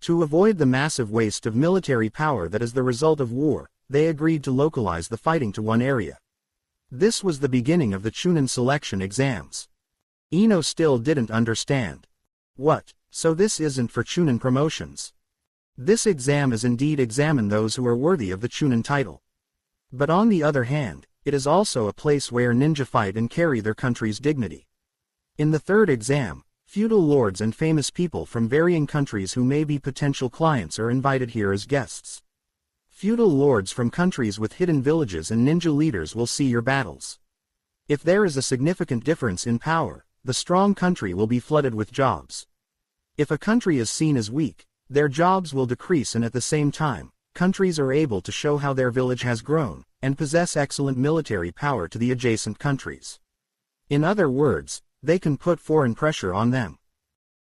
To avoid the massive waste of military power that is the result of war, they agreed to localize the fighting to one area. This was the beginning of the Chunin selection exams. Ino still didn't understand. What, so this isn't for Chunin promotions? This exam is indeed examine those who are worthy of the Chunin title. But on the other hand, it is also a place where ninja fight and carry their country's dignity. In the third exam, feudal lords and famous people from varying countries who may be potential clients are invited here as guests. Feudal lords from countries with hidden villages and ninja leaders will see your battles. If there is a significant difference in power, the strong country will be flooded with jobs. If a country is seen as weak, their jobs will decrease, and at the same time, countries are able to show how their village has grown, and possess excellent military power to the adjacent countries. In other words, they can put foreign pressure on them.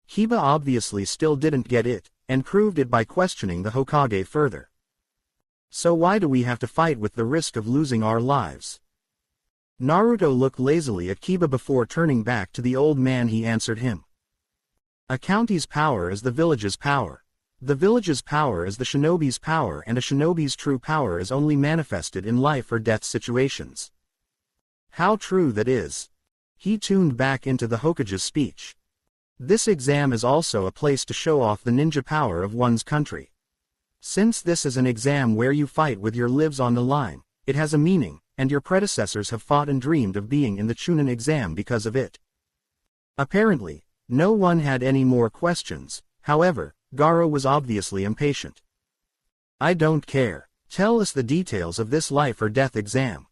Hiba obviously still didn't get it, and proved it by questioning the Hokage further. So why do we have to fight with the risk of losing our lives? Naruto looked lazily at Kiba before turning back to the old man. He answered him. A county's power is the village's power. The village's power is the shinobi's power, and a shinobi's true power is only manifested in life or death situations. How true that is. He tuned back into the Hokage's speech. This exam is also a place to show off the ninja power of one's country. Since this is an exam where you fight with your lives on the line, it has a meaning, and your predecessors have fought and dreamed of being in the Chunin exam because of it. Apparently, no one had any more questions. However, Garo was obviously impatient. I don't care. Tell us the details of this life or death exam.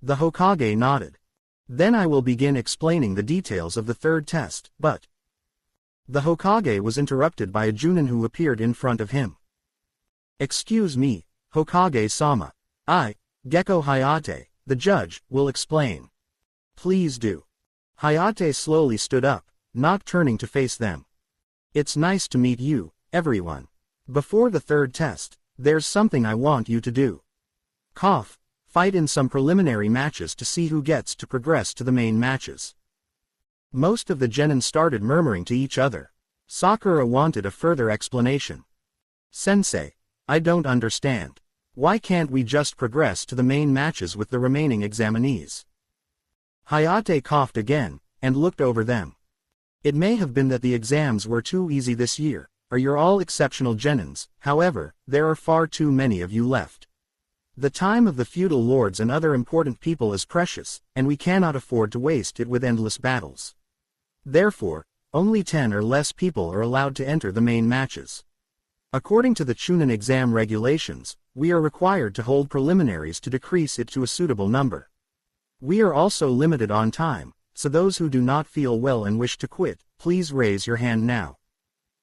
The Hokage nodded. Then I will begin explaining the details of the third test, but... The Hokage was interrupted by a Junin who appeared in front of him. Excuse me, Hokage-sama. I, Gecko Hayate, the judge, will explain. Please do. Hayate slowly stood up, not turning to face them. It's nice to meet you, everyone. Before the third test, there's something I want you to do. Cough. Fight in some preliminary matches to see who gets to progress to the main matches. Most of the genin started murmuring to each other. Sakura wanted a further explanation. Sensei, I don't understand. Why can't we just progress to the main matches with the remaining examinees? Hayate coughed again, and looked over them. It may have been that the exams were too easy this year, or you're all exceptional genins. However, there are far too many of you left. The time of the feudal lords and other important people is precious, and we cannot afford to waste it with endless battles. Therefore, only 10 or less people are allowed to enter the main matches. According to the Chunin exam regulations, we are required to hold preliminaries to decrease it to a suitable number. We are also limited on time, so those who do not feel well and wish to quit, please raise your hand now.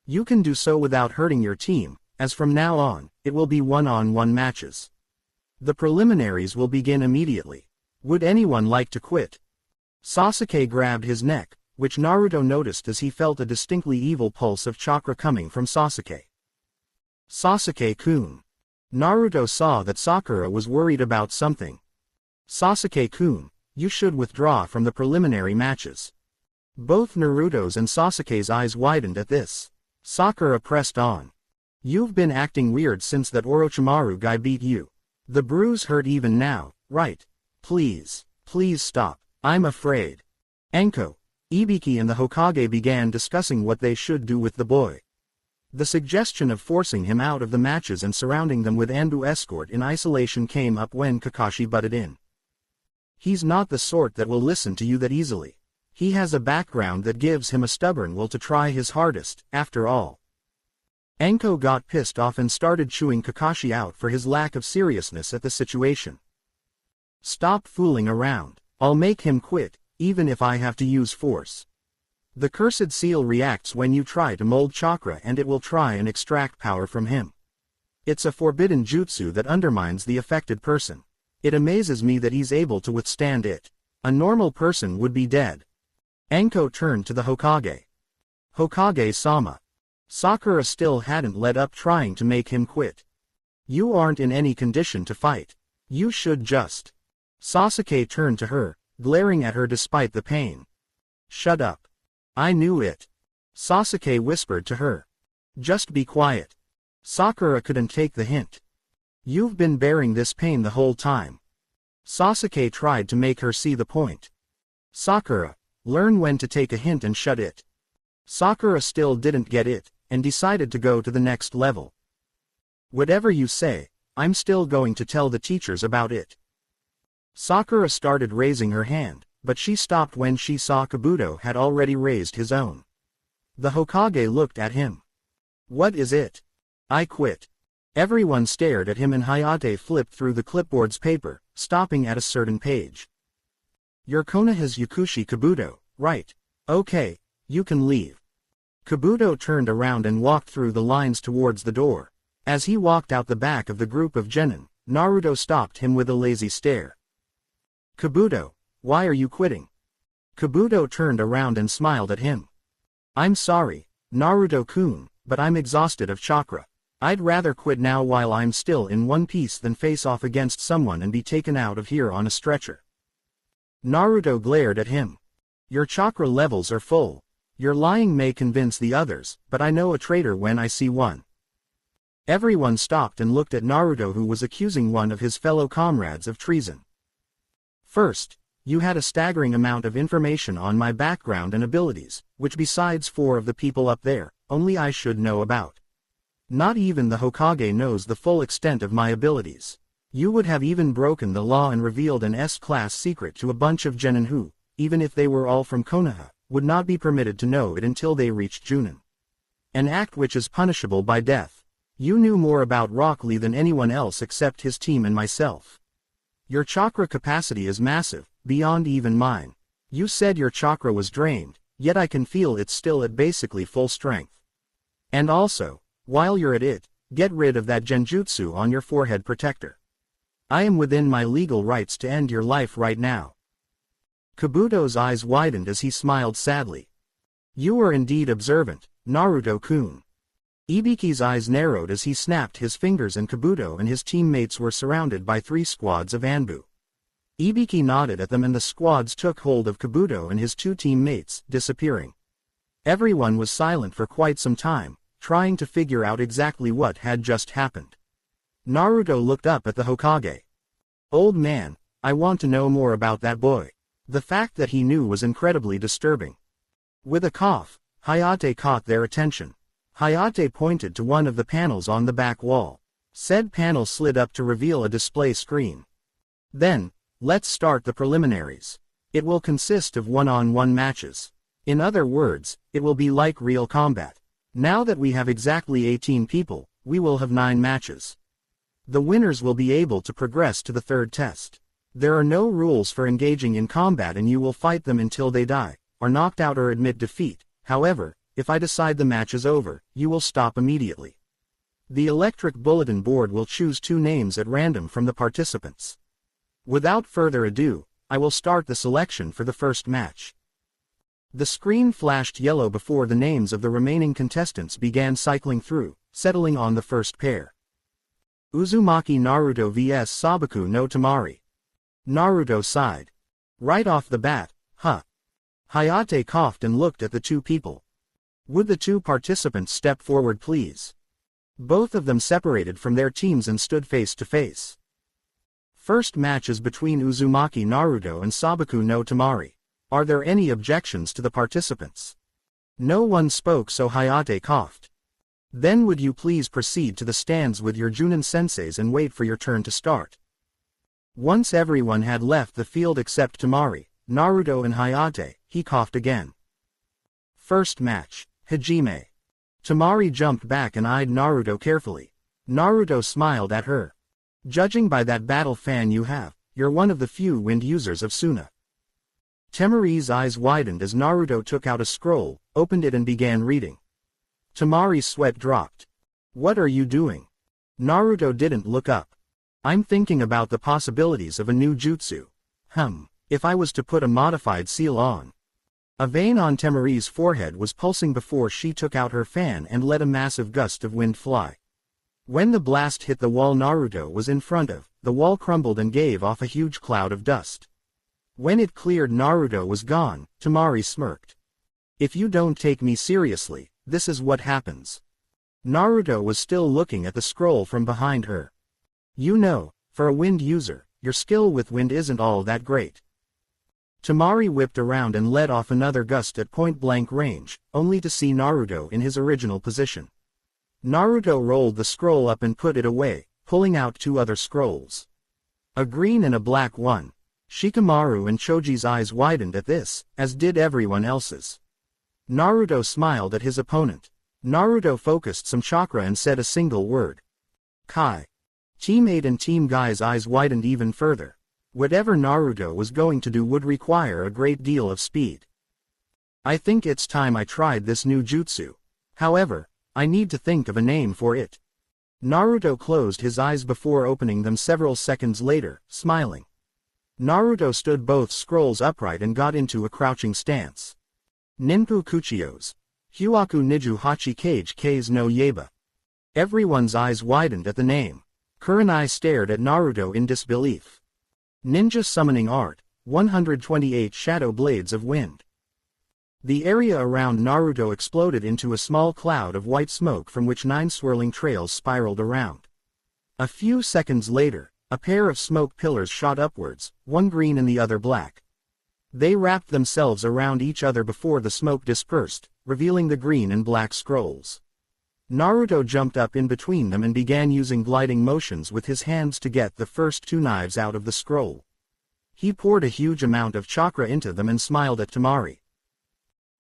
You can do so without hurting your team, as from now on, it will be one-on-one matches. The preliminaries will begin immediately. Would anyone like to quit? Sasuke grabbed his neck, which Naruto noticed as he felt a distinctly evil pulse of chakra coming from Sasuke. Sasuke-kun. Naruto saw that Sakura was worried about something. Sasuke-kun, you should withdraw from the preliminary matches. Both Naruto's and Sasuke's eyes widened at this. Sakura pressed on. You've been acting weird since that Orochimaru guy beat you. The bruise hurt even now, right? Please stop. I'm afraid. Enko, Ibiki and the Hokage began discussing what they should do with the boy. The suggestion of forcing him out of the matches and surrounding them with Anbu escort in isolation came up when Kakashi butted in. He's not the sort that will listen to you that easily. He has a background that gives him a stubborn will to try his hardest, after all. Enko got pissed off and started chewing Kakashi out for his lack of seriousness at the situation. Stop fooling around. I'll make him quit, even if I have to use force. The cursed seal reacts when you try to mold chakra, and it will try and extract power from him. It's a forbidden jutsu that undermines the affected person. It amazes me that he's able to withstand it. A normal person would be dead. Enko turned to the Hokage. Hokage-sama. Sakura still hadn't let up trying to make him quit. You aren't in any condition to fight. You should just. Sasuke turned to her, glaring at her despite the pain. Shut up. I knew it. Sasuke whispered to her. Just be quiet. Sakura couldn't take the hint. You've been bearing this pain the whole time. Sasuke tried to make her see the point. Sakura, learn when to take a hint and shut it. Sakura still didn't get it, and decided to go to the next level. Whatever you say, I'm still going to tell the teachers about it. Sakura started raising her hand, but she stopped when she saw Kabuto had already raised his own. The Hokage looked at him. What is it? I quit. Everyone stared at him and Hayate flipped through the clipboard's paper, stopping at a certain page. Your Konoha's Yakushi Kabuto, right? Okay, you can leave. Kabuto turned around and walked through the lines towards the door. As he walked out the back of the group of genin, Naruto stopped him with a lazy stare. Kabuto, why are you quitting? Kabuto turned around and smiled at him. I'm sorry, Naruto-kun, but I'm exhausted of chakra. I'd rather quit now while I'm still in one piece than face off against someone and be taken out of here on a stretcher. Naruto glared at him. Your chakra levels are full. Your lying may convince the others, but I know a traitor when I see one. Everyone stopped and looked at Naruto, who was accusing one of his fellow comrades of treason. First, you had a staggering amount of information on my background and abilities, which besides 4 of the people up there, only I should know about. Not even the Hokage knows the full extent of my abilities. You would have even broken the law and revealed an S-class secret to a bunch of genin who, even if they were all from Konoha, would not be permitted to know it until they reached Chunin. An act which is punishable by death. You knew more about Rock Lee than anyone else except his team and myself. Your chakra capacity is massive, beyond even mine. You said your chakra was drained, yet I can feel it's still at basically full strength. And also, while you're at it, get rid of that genjutsu on your forehead protector. I am within my legal rights to end your life right now. Kabuto's eyes widened as he smiled sadly. You are indeed observant, Naruto-kun. Ibiki's eyes narrowed as he snapped his fingers and Kabuto and his teammates were surrounded by 3 squads of Anbu. Ibiki nodded at them and the squads took hold of Kabuto and his 2 teammates, disappearing. Everyone was silent for quite some time, trying to figure out exactly what had just happened. Naruto looked up at the Hokage. Old man, I want to know more about that boy. The fact that he knew was incredibly disturbing. With a cough, Hayate caught their attention. Hayate pointed to one of the panels on the back wall. Said panel slid up to reveal a display screen. Then, let's start the preliminaries. It will consist of one-on-one matches. In other words, it will be like real combat. Now that we have exactly 18 people, we will have 9 matches. The winners will be able to progress to the 3rd test. There are no rules for engaging in combat and you will fight them until they die, are knocked out or admit defeat. However, if I decide the match is over, you will stop immediately. The electric bulletin board will choose 2 names at random from the participants. Without further ado, I will start the selection for the first match. The screen flashed yellow before the names of the remaining contestants began cycling through, settling on the first pair. Uzumaki Naruto vs Sabaku no Tamari. Naruto sighed. Right off the bat, huh. Hayate coughed and looked at the 2 people. Would the 2 participants step forward please? Both of them separated from their teams and stood face to face. First match is between Uzumaki Naruto and Sabaku no Tamari. Are there any objections to the participants? No one spoke, so Hayate coughed. Then would you please proceed to the stands with your Chunin senseis and wait for your turn to start. Once everyone had left the field except Tamari, Naruto and Hayate, he coughed again. First match, Hajime. Tamari jumped back and eyed Naruto carefully. Naruto smiled at her. Judging by that battle fan you have, you're one of the few wind users of Suna. Tamari's eyes widened as Naruto took out a scroll, opened it and began reading. Tamari's sweat dropped. What are you doing? Naruto didn't look up. I'm thinking about the possibilities of a new jutsu. If I was to put a modified seal on. A vein on Temari's forehead was pulsing before she took out her fan and let a massive gust of wind fly. When the blast hit the wall Naruto was in front of, the wall crumbled and gave off a huge cloud of dust. When it cleared, Naruto was gone. Temari smirked. If you don't take me seriously, this is what happens. Naruto was still looking at the scroll from behind her. You know, for a wind user, your skill with wind isn't all that great. Temari whipped around and let off another gust at point-blank range, only to see Naruto in his original position. Naruto rolled the scroll up and put it away, pulling out two other scrolls. A green and a black one. Shikamaru and Choji's eyes widened at this, as did everyone else's. Naruto smiled at his opponent. Naruto focused some chakra and said a single word. Kai. Team 8 and Team Guy's eyes widened even further. Whatever Naruto was going to do would require a great deal of speed. I think it's time I tried this new jutsu. However, I need to think of a name for it. Naruto closed his eyes before opening them several seconds later, smiling. Naruto stood both scrolls upright and got into a crouching stance. Ninpu Kuchiyos. Huaku Niju Hachi Kage Kase no Yeba. Everyone's eyes widened at the name. Kurenai stared at Naruto in disbelief. Ninja Summoning Art, 128 Shadow Blades of Wind. The area around Naruto exploded into a small cloud of white smoke from which 9 swirling trails spiraled around. A few seconds later, a pair of smoke pillars shot upwards, one green and the other black. They wrapped themselves around each other before the smoke dispersed, revealing the green and black scrolls. Naruto jumped up in between them and began using gliding motions with his hands to get the first 2 knives out of the scroll. He poured a huge amount of chakra into them and smiled at Temari.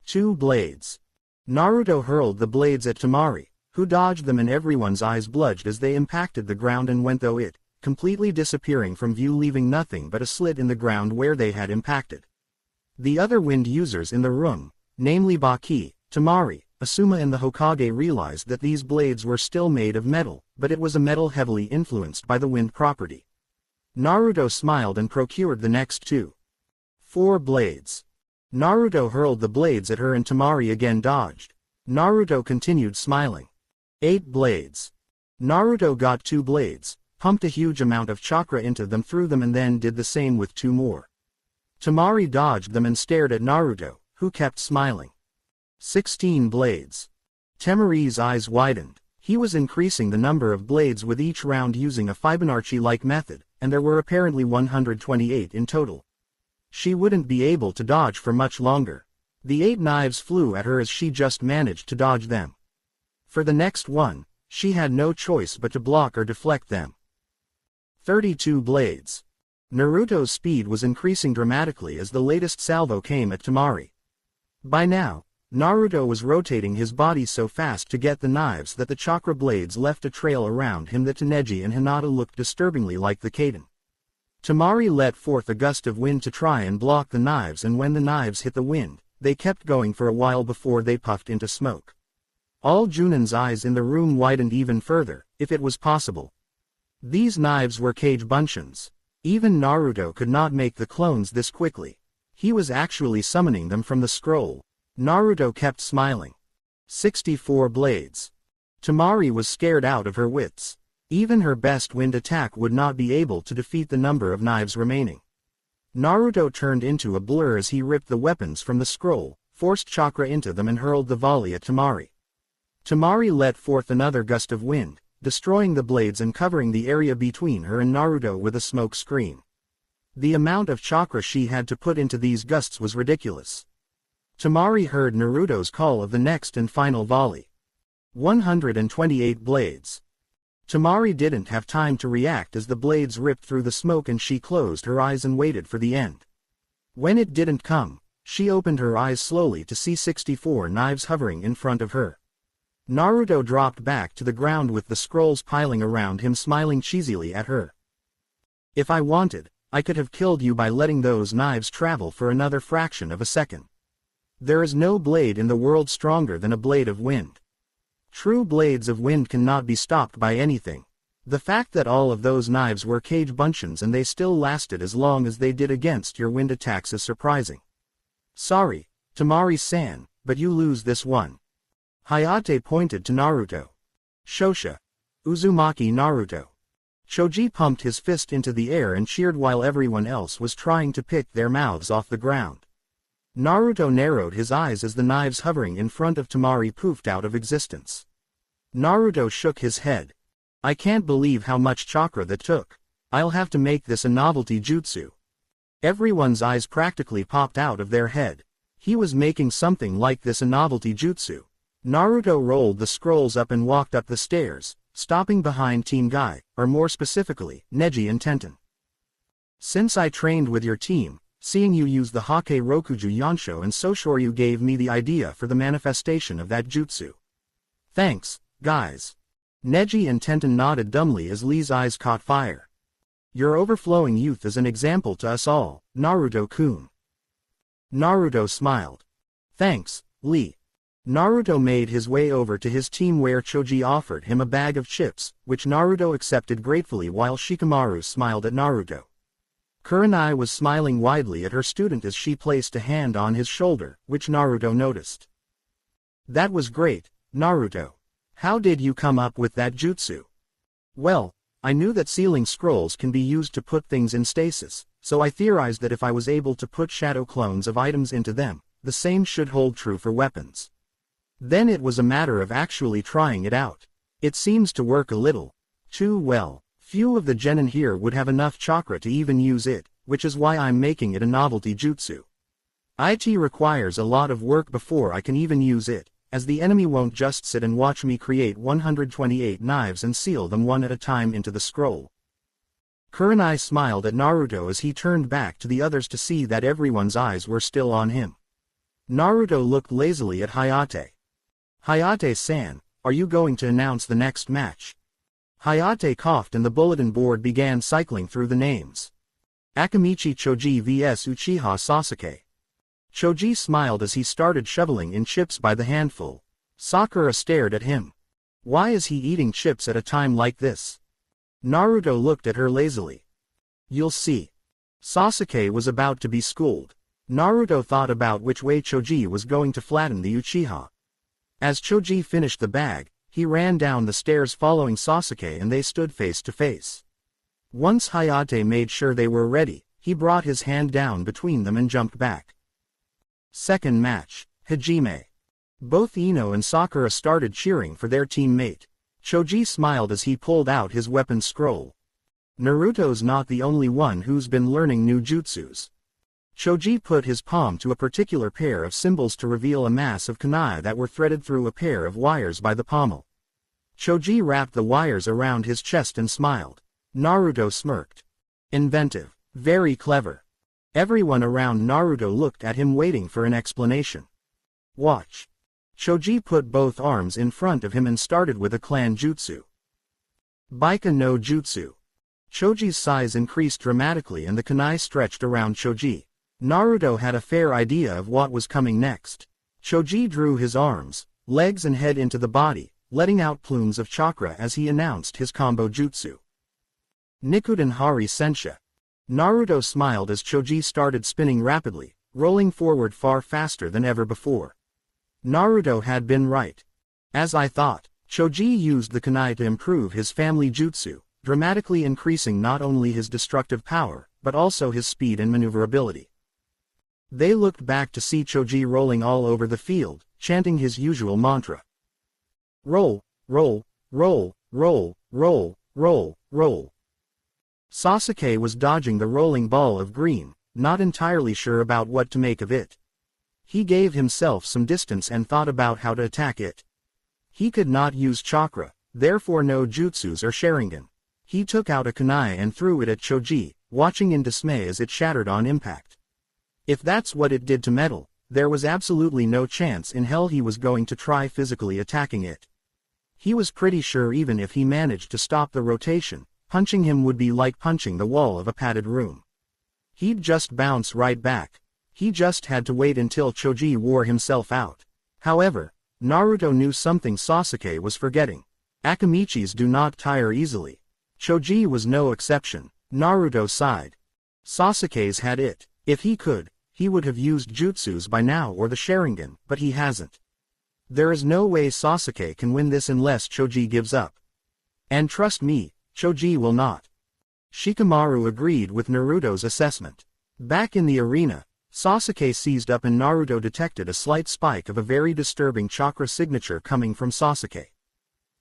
2 blades. Naruto hurled the blades at Temari, who dodged them, and everyone's eyes bludged as they impacted the ground and went through it, completely disappearing from view, leaving nothing but a slit in the ground where they had impacted. The other wind users in the room, namely Baki, Temari, Asuma and the Hokage, realized that these blades were still made of metal, but it was a metal heavily influenced by the wind property. Naruto smiled and procured the next 2. 4 blades. Naruto hurled the blades at her and Temari again dodged. Naruto continued smiling. 8 blades. Naruto got 2 blades, pumped a huge amount of chakra into them, threw them, and then did the same with 2 more. Temari dodged them and stared at Naruto, who kept smiling. 16 blades. Temari's eyes widened. He was increasing the number of blades with each round using a Fibonacci-like method, and there were apparently 128 in total. She wouldn't be able to dodge for much longer. The 8 knives flew at her as she just managed to dodge them. For the next one, she had no choice but to block or deflect them. 32 blades. Naruto's speed was increasing dramatically as the latest salvo came at Temari. By now, Naruto was rotating his body so fast to get the knives that the chakra blades left a trail around him that to Neji and Hinata looked disturbingly like the Kaden. Temari let forth a gust of wind to try and block the knives, and when the knives hit the wind, they kept going for a while before they puffed into smoke. All Junin's eyes in the room widened even further, if it was possible. These knives were Kage Bunshins. Even Naruto could not make the clones this quickly. He was actually summoning them from the scroll. Naruto kept smiling. 64 blades. Temari was scared out of her wits. Even her best wind attack would not be able to defeat the number of knives remaining. Naruto turned into a blur as he ripped the weapons from the scroll, forced chakra into them and hurled the volley at Temari. Temari let forth another gust of wind, destroying the blades and covering the area between her and Naruto with a smoke screen. The amount of chakra she had to put into these gusts was ridiculous. Temari heard Naruto's call of the next and final volley. 128 blades. Temari didn't have time to react as the blades ripped through the smoke, and she closed her eyes and waited for the end. When it didn't come, she opened her eyes slowly to see 64 knives hovering in front of her. Naruto dropped back to the ground with the scrolls piling around him, smiling cheesily at her. If I wanted, I could have killed you by letting those knives travel for another fraction of a second. There is no blade in the world stronger than a blade of wind. True blades of wind cannot be stopped by anything. The fact that all of those knives were Kage Bunshins and they still lasted as long as they did against your wind attacks is surprising. Sorry, Temari-san, but you lose this one. Hayate pointed to Naruto. Shosha. Uzumaki Naruto. Choji pumped his fist into the air and cheered while everyone else was trying to pick their mouths off the ground. Naruto narrowed his eyes as the knives hovering in front of Temari poofed out of existence. Naruto shook his head. I can't believe how much chakra that took. I'll have to make this a novelty jutsu. Everyone's eyes practically popped out of their head. He was making something like this a novelty jutsu. Naruto rolled the scrolls up and walked up the stairs, stopping behind Team Guy, or more specifically, Neji and Tenten. Since I trained with your team, seeing you use the Hake Rokuju Yansho and Soshoryu gave me the idea for the manifestation of that jutsu. Thanks, guys. Neji and Tenten nodded dumbly as Lee's eyes caught fire. Your overflowing youth is an example to us all, Naruto-kun. Naruto smiled. Thanks, Lee. Naruto made his way over to his team where Choji offered him a bag of chips, which Naruto accepted gratefully while Shikamaru smiled at Naruto. Kurenai was smiling widely at her student as she placed a hand on his shoulder, which Naruto noticed. That was great, Naruto. How did you come up with that jutsu? Well, I knew that sealing scrolls can be used to put things in stasis, so I theorized that if I was able to put shadow clones of items into them, the same should hold true for weapons. Then it was a matter of actually trying it out. It seems to work a little too well. Few of the genin here would have enough chakra to even use it, which is why I'm making it a novelty jutsu. It requires a lot of work before I can even use it, as the enemy won't just sit and watch me create 128 knives and seal them one at a time into the scroll. Kurenai smiled at Naruto as he turned back to the others to see that everyone's eyes were still on him. Naruto looked lazily at Hayate. Hayate-san, are you going to announce the next match? Hayate coughed and the bulletin board began cycling through the names. Akamichi Choji vs Uchiha Sasuke. Choji smiled as he started shoveling in chips by the handful. Sakura stared at him. Why is he eating chips at a time like this? Naruto looked at her lazily. You'll see. Sasuke was about to be schooled. Naruto thought about which way Choji was going to flatten the Uchiha. As Choji finished the bag, he ran down the stairs following Sasuke and they stood face to face. Once Hayate made sure they were ready, he brought his hand down between them and jumped back. Second match, Hajime. Both Ino and Sakura started cheering for their teammate. Choji smiled as he pulled out his weapon scroll. Naruto's not the only one who's been learning new jutsus. Choji put his palm to a particular pair of symbols to reveal a mass of kunai that were threaded through a pair of wires by the pommel. Choji wrapped the wires around his chest and smiled. Naruto smirked. Inventive. Very clever. Everyone around Naruto looked at him waiting for an explanation. Watch. Choji put both arms in front of him and started with a clan jutsu. Baika no jutsu. Choji's size increased dramatically and the kunai stretched around Choji. Naruto had a fair idea of what was coming next. Choji drew his arms, legs and head into the body, letting out plumes of chakra as he announced his combo jutsu. Nikuden Hari Sensha. Naruto smiled as Choji started spinning rapidly, rolling forward far faster than ever before. Naruto had been right. As I thought, Choji used the kunai to improve his family jutsu, dramatically increasing not only his destructive power, but also his speed and maneuverability. They looked back to see Choji rolling all over the field, chanting his usual mantra. Roll, roll, roll, roll, roll, roll, roll. Sasuke was dodging the rolling ball of green, not entirely sure about what to make of it. He gave himself some distance and thought about how to attack it. He could not use chakra, therefore no jutsus or Sharingan. He took out a kunai and threw it at Choji, watching in dismay as it shattered on impact. If that's what it did to metal, there was absolutely no chance in hell he was going to try physically attacking it. He was pretty sure even if he managed to stop the rotation, punching him would be like punching the wall of a padded room. He'd just bounce right back. He just had to wait until Choji wore himself out. However, Naruto knew something Sasuke was forgetting. Akamichis do not tire easily. Choji was no exception. Naruto sighed. Sasuke's had it. If he could, he would have used jutsus by now or the Sharingan, but he hasn't. There is no way Sasuke can win this unless Choji gives up. And trust me, Choji will not. Shikamaru agreed with Naruto's assessment. Back in the arena, Sasuke seized up and Naruto detected a slight spike of a very disturbing chakra signature coming from Sasuke.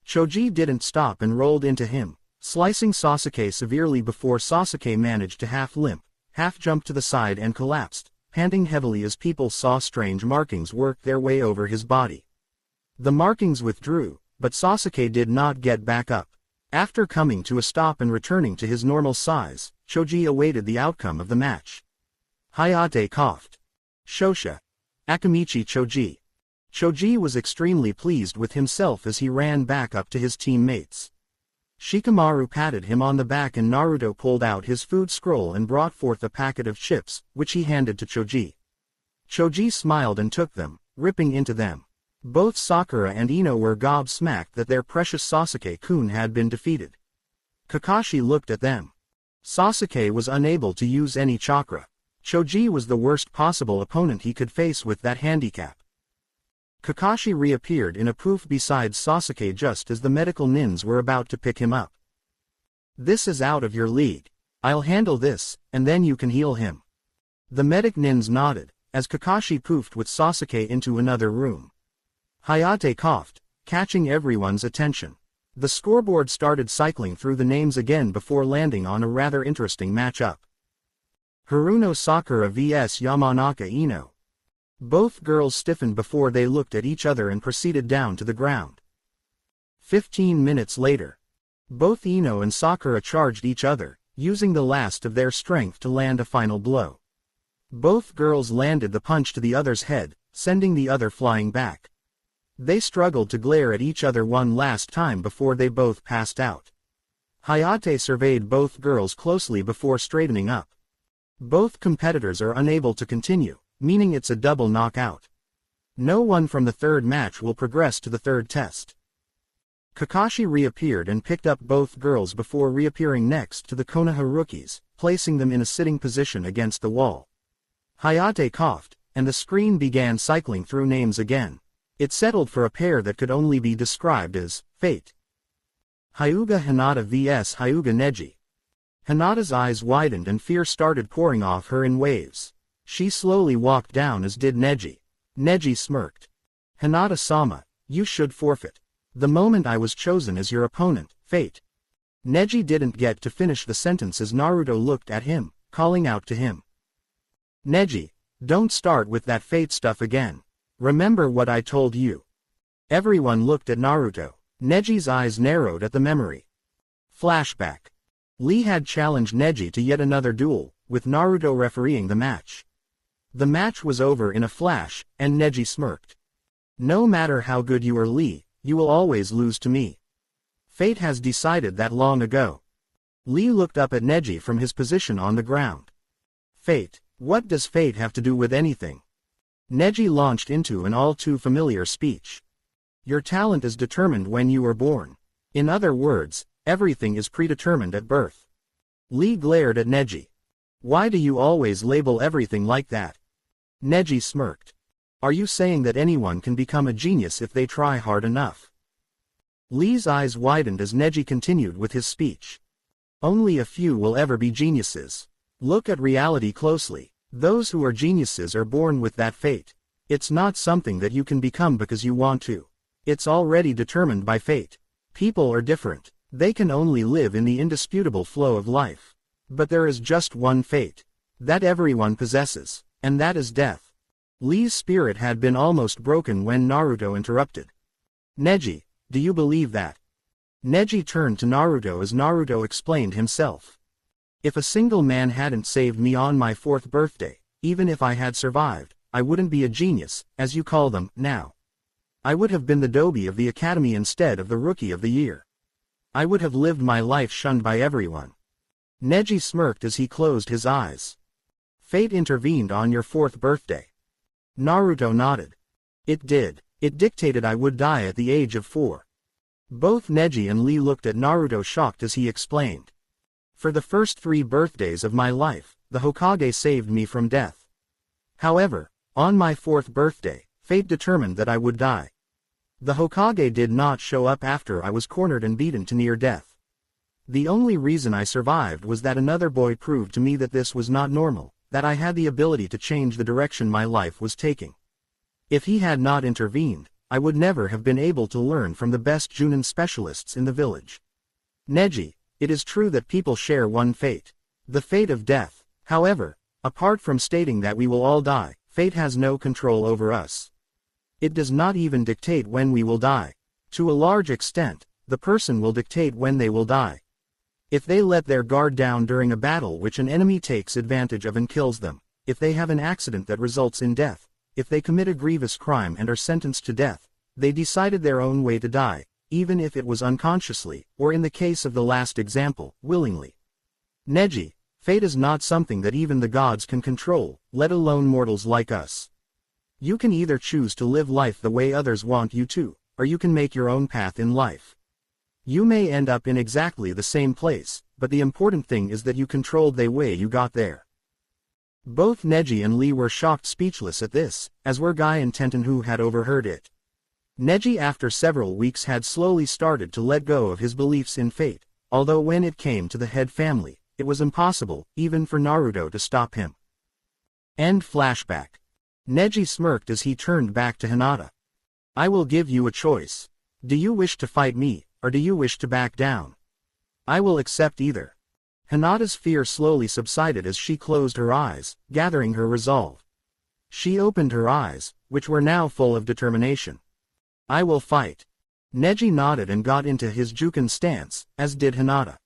Choji didn't stop and rolled into him, slicing Sasuke severely before Sasuke managed to half limp, half jump to the side and collapsed, panting heavily as people saw strange markings work their way over his body. The markings withdrew, but Sasuke did not get back up. After coming to a stop and returning to his normal size, Choji awaited the outcome of the match. Hayate coughed. Shosha. Akamichi Choji. Choji was extremely pleased with himself as he ran back up to his teammates. Shikamaru patted him on the back and Naruto pulled out his food scroll and brought forth a packet of chips, which he handed to Choji. Choji smiled and took them, ripping into them. Both Sakura and Ino were gobsmacked that their precious Sasuke-kun had been defeated. Kakashi looked at them. Sasuke was unable to use any chakra. Choji was the worst possible opponent he could face with that handicap. Kakashi reappeared in a poof beside Sasuke just as the medical nins were about to pick him up. "This is out of your league. I'll handle this, and then you can heal him." The medic nins nodded, as Kakashi poofed with Sasuke into another room. Hayate coughed, catching everyone's attention. The scoreboard started cycling through the names again before landing on a rather interesting matchup. Haruno Sakura vs Yamanaka Ino. Both girls stiffened before they looked at each other and proceeded down to the ground. 15 minutes later. Both Ino and Sakura charged each other, using the last of their strength to land a final blow. Both girls landed the punch to the other's head, sending the other flying back. They struggled to glare at each other one last time before they both passed out. Hayate surveyed both girls closely before straightening up. Both competitors are unable to continue, meaning it's a double knockout. No one from the third match will progress to the third test. Kakashi reappeared and picked up both girls before reappearing next to the Konoha rookies, placing them in a sitting position against the wall. Hayate coughed, and the screen began cycling through names again. It settled for a pair that could only be described as fate. Hyuga Hinata vs Hyuga Neji. Hinata's eyes widened and fear started pouring off her in waves. She slowly walked down as did Neji. Neji smirked. "Hinata-sama, you should forfeit. The moment I was chosen as your opponent, fate." Neji didn't get to finish the sentence as Naruto looked at him, calling out to him. "Neji, don't start with that fate stuff again. Remember what I told you." Everyone looked at Naruto. Neji's eyes narrowed at the memory. Flashback. Lee had challenged Neji to yet another duel, with Naruto refereeing the match. The match was over in a flash, and Neji smirked. "No matter how good you are, Lee, you will always lose to me. Fate has decided that long ago." Lee looked up at Neji from his position on the ground. "Fate? What does fate have to do with anything?" Neji launched into an all-too-familiar speech. "Your talent is determined when you were born. In other words, everything is predetermined at birth." Lee glared at Neji. "Why do you always label everything like that?" Neji smirked. "Are you saying that anyone can become a genius if they try hard enough?" Lee's eyes widened as Neji continued with his speech. "Only a few will ever be geniuses. Look at reality closely. Those who are geniuses are born with that fate. It's not something that you can become because you want to. It's already determined by fate. People are different. They can only live in the indisputable flow of life. But there is just one fate that everyone possesses, and that is death." Lee's spirit had been almost broken when Naruto interrupted. "Neji, do you believe that?" Neji turned to Naruto as Naruto explained himself. "If a single man hadn't saved me on my 4th birthday, even if I had survived, I wouldn't be a genius, as you call them, now. I would have been the Dobi of the academy instead of the Rookie of the Year. I would have lived my life shunned by everyone." Neji smirked as he closed his eyes. "Fate intervened on your 4th birthday." Naruto nodded. "It did. It dictated I would die at the age of 4. Both Neji and Lee looked at Naruto shocked as he explained. "For the first 3 birthdays of my life, the Hokage saved me from death. However, on my 4th birthday, fate determined that I would die. The Hokage did not show up after I was cornered and beaten to near death. The only reason I survived was that another boy proved to me that this was not normal, that I had the ability to change the direction my life was taking. If he had not intervened, I would never have been able to learn from the best Chunin specialists in the village. Neji, it is true that people share one fate. The fate of death. However, apart from stating that we will all die, fate has no control over us. It does not even dictate when we will die. To a large extent, the person will dictate when they will die. If they let their guard down during a battle which an enemy takes advantage of and kills them, if they have an accident that results in death, if they commit a grievous crime and are sentenced to death, they decided their own way to die, even if it was unconsciously, or in the case of the last example, willingly. Neji, fate is not something that even the gods can control, let alone mortals like us. You can either choose to live life the way others want you to, or you can make your own path in life. You may end up in exactly the same place, but the important thing is that you controlled the way you got there. Both Neji and Lee were shocked speechless at this, as were Guy and Tenten, who had overheard it. Neji after several weeks had slowly started to let go of his beliefs in fate, although when it came to the head family, it was impossible, even for Naruto to stop him. End flashback. Neji smirked as he turned back to Hinata. I will give you a choice. Do you wish to fight me, or do you wish to back down? I will accept either. Hinata's fear slowly subsided as she closed her eyes, gathering her resolve. She opened her eyes, which were now full of determination. I will fight. Neji nodded and got into his Juken stance, as did Hinata.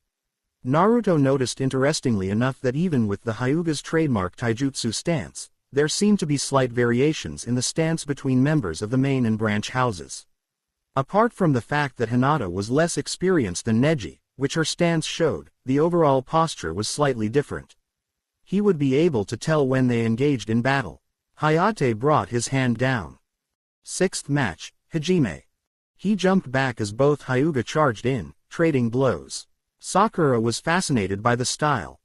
Naruto noticed interestingly enough that even with the Hyuga's trademark taijutsu stance, there seemed to be slight variations in the stance between members of the main and branch houses. Apart from the fact that Hinata was less experienced than Neji, which her stance showed, the overall posture was slightly different. He would be able to tell when they engaged in battle. Hayate brought his hand down. 6th match, Hajime. He jumped back as both Hyuga charged in, trading blows. Sakura was fascinated by the style.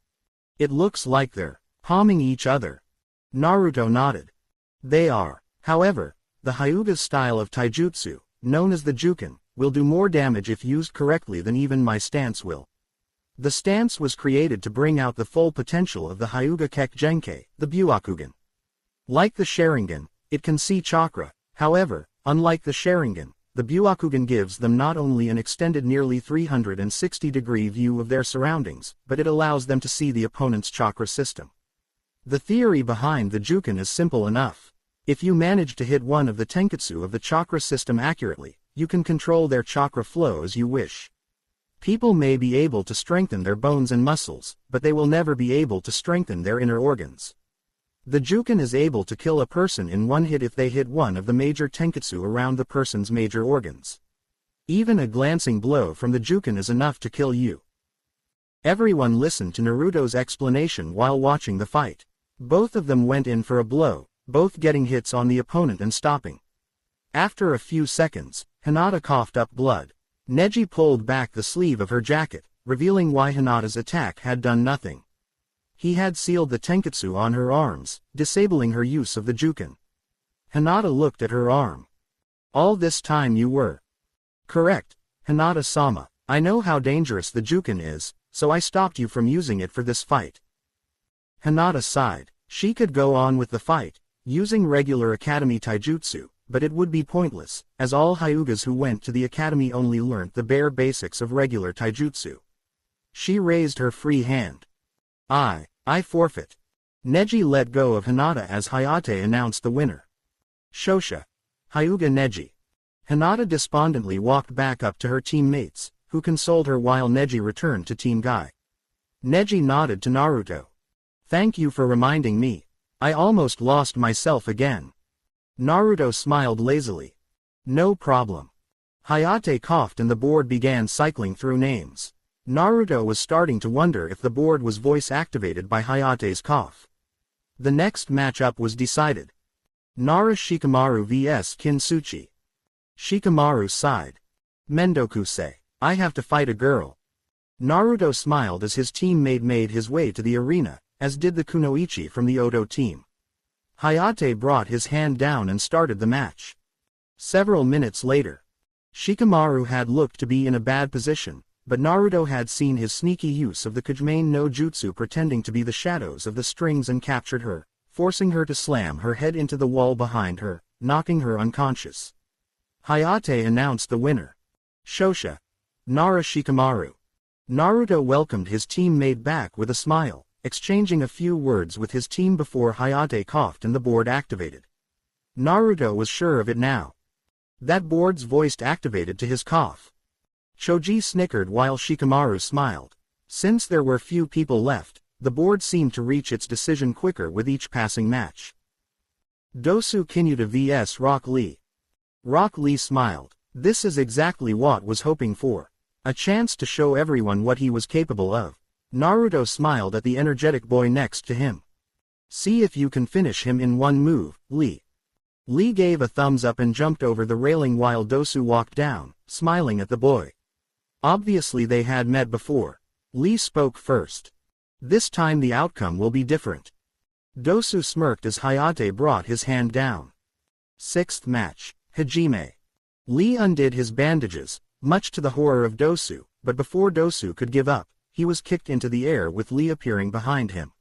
It looks like they're palming each other. Naruto nodded. They are. However, the Hyuga's style of taijutsu, known as the Juken, will do more damage if used correctly than even my stance will. The stance was created to bring out the full potential of the Hyuga Kekgenkai, the Byakugan. Like the Sharingan, it can see chakra. However, unlike the Sharingan, the Byakugan gives them not only an extended nearly 360-degree view of their surroundings, but it allows them to see the opponent's chakra system. The theory behind the Juken is simple enough. If you manage to hit one of the tenketsu of the chakra system accurately, you can control their chakra flow as you wish. People may be able to strengthen their bones and muscles, but they will never be able to strengthen their inner organs. The Juken is able to kill a person in one hit if they hit one of the major tenketsu around the person's major organs. Even a glancing blow from the Juken is enough to kill you. Everyone listened to Naruto's explanation while watching the fight. Both of them went in for a blow, both getting hits on the opponent and stopping. After a few seconds, Hinata coughed up blood. Neji pulled back the sleeve of her jacket, revealing why Hinata's attack had done nothing. He had sealed the tenketsu on her arms, disabling her use of the Juken. Hinata looked at her arm. All this time you were correct, Hinata-sama. I know how dangerous the Juken is, so I stopped you from using it for this fight. Hinata sighed. She could go on with the fight, using regular academy taijutsu, but it would be pointless, as all Hyugas who went to the academy only learnt the bare basics of regular taijutsu. She raised her free hand. I forfeit. Neji let go of Hinata as Hayate announced the winner. Shosha. Hyuga Neji. Hinata despondently walked back up to her teammates, who consoled her while Neji returned to Team Guy. Neji nodded to Naruto. Thank you for reminding me. I almost lost myself again. Naruto smiled lazily. No problem. Hayate coughed and the board began cycling through names. Naruto was starting to wonder if the board was voice-activated by Hayate's cough. The next matchup was decided. Nara Shikamaru vs Kinsuchi. Shikamaru sighed. Mendokusei. I have to fight a girl. Naruto smiled as his teammate made his way to the arena, as did the Kunoichi from the Odo team. Hayate brought his hand down and started the match. Several minutes later, Shikamaru had looked to be in a bad position, but Naruto had seen his sneaky use of the Kujimane no Jutsu pretending to be the shadows of the strings and captured her, forcing her to slam her head into the wall behind her, knocking her unconscious. Hayate announced the winner. Shosha. Nara Shikamaru. Naruto welcomed his teammate back with a smile, exchanging a few words with his team before Hayate coughed and the board activated. Naruto was sure of it now. That board's voice activated to his cough. Choji snickered while Shikamaru smiled. Since there were few people left, the board seemed to reach its decision quicker with each passing match. Dosu Kinyuta vs Rock Lee. Rock Lee smiled. This is exactly what was hoping for. A chance to show everyone what he was capable of. Naruto smiled at the energetic boy next to him. See if you can finish him in one move, Lee. Lee gave a thumbs up and jumped over the railing while Dosu walked down, smiling at the boy. Obviously they had met before. Lee spoke first. This time the outcome will be different. Dosu smirked as Hayate brought his hand down. Sixth match, Hajime. Lee undid his bandages, much to the horror of Dosu, but before Dosu could give up, he was kicked into the air with Lee appearing behind him.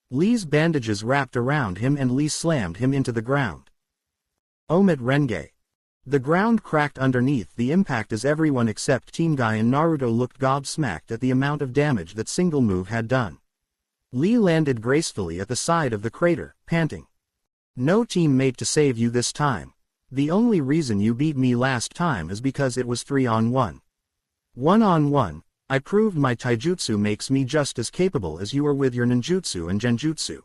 Lee's bandages wrapped around him and Lee slammed him into the ground. Omit Renge. The ground cracked underneath the impact as everyone except Team Guy and Naruto looked gobsmacked at the amount of damage that single move had done. Lee landed gracefully at the side of the crater, panting. No teammate to save you this time. The only reason you beat me last time is because it was 3-on-1. 1-on-1, I proved my taijutsu makes me just as capable as you are with your ninjutsu and genjutsu.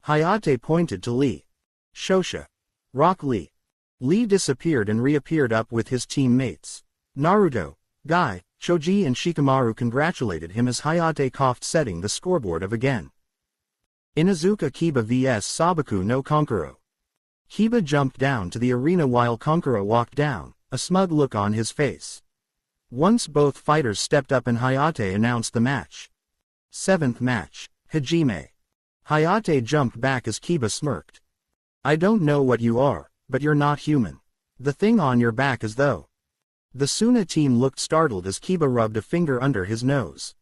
Hayate pointed to Lee. Shosha. Rock Lee. Lee disappeared and reappeared up with his teammates. Naruto, Guy, Choji and Shikamaru congratulated him as Hayate coughed, setting the scoreboard of again. Inuzuka Kiba vs Sabaku no Kankuro. Kiba jumped down to the arena while Kankuro walked down, a smug look on his face. Once both fighters stepped up and Hayate announced the match. Seventh match, Hajime. Hayate jumped back as Kiba smirked. I don't know what you are, but you're not human. The thing on your back is though. The Suna team looked startled as Kiba rubbed a finger under his nose.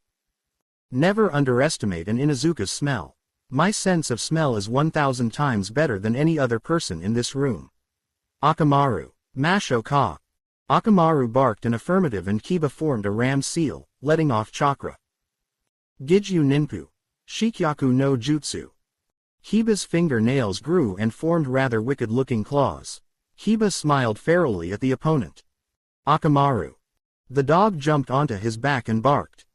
Never underestimate an Inuzuka's smell. My sense of smell is 1,000 times better than any other person in this room. Akamaru. Masho ka. Akamaru barked an affirmative and Kiba formed a ram seal, letting off chakra. Gijyu Ninpu. Shikyaku no Jutsu. Kiba's fingernails grew and formed rather wicked-looking claws. Kiba smiled ferally at the opponent. Akamaru. The dog jumped onto his back and barked.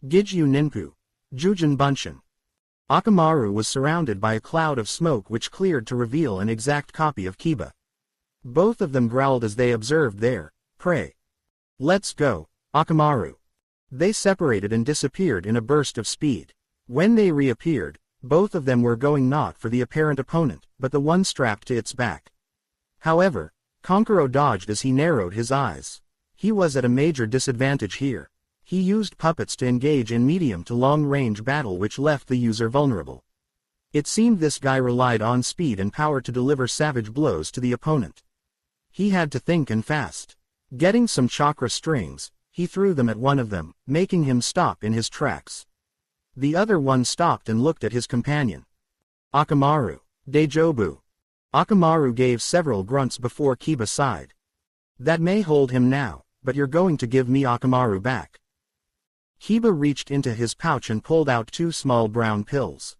Gijyu Ninpu. Jujin Bunshin. Akamaru was surrounded by a cloud of smoke which cleared to reveal an exact copy of Kiba. Both of them growled as they observed their prey. Let's go, Akamaru. They separated and disappeared in a burst of speed. When they reappeared, both of them were going not for the apparent opponent, but the one strapped to its back. However, Kankuro dodged as he narrowed his eyes. He was at a major disadvantage here. He used puppets to engage in medium to long-range battle which left the user vulnerable. It seemed this guy relied on speed and power to deliver savage blows to the opponent. He had to think and fast. Getting some chakra strings, he threw them at one of them, making him stop in his tracks. The other one stopped and looked at his companion. Akamaru. Deijobu. Akamaru gave several grunts before Kiba sighed. That may hold him now, but you're going to give me Akamaru back. Kiba reached into his pouch and pulled out 2 small brown pills.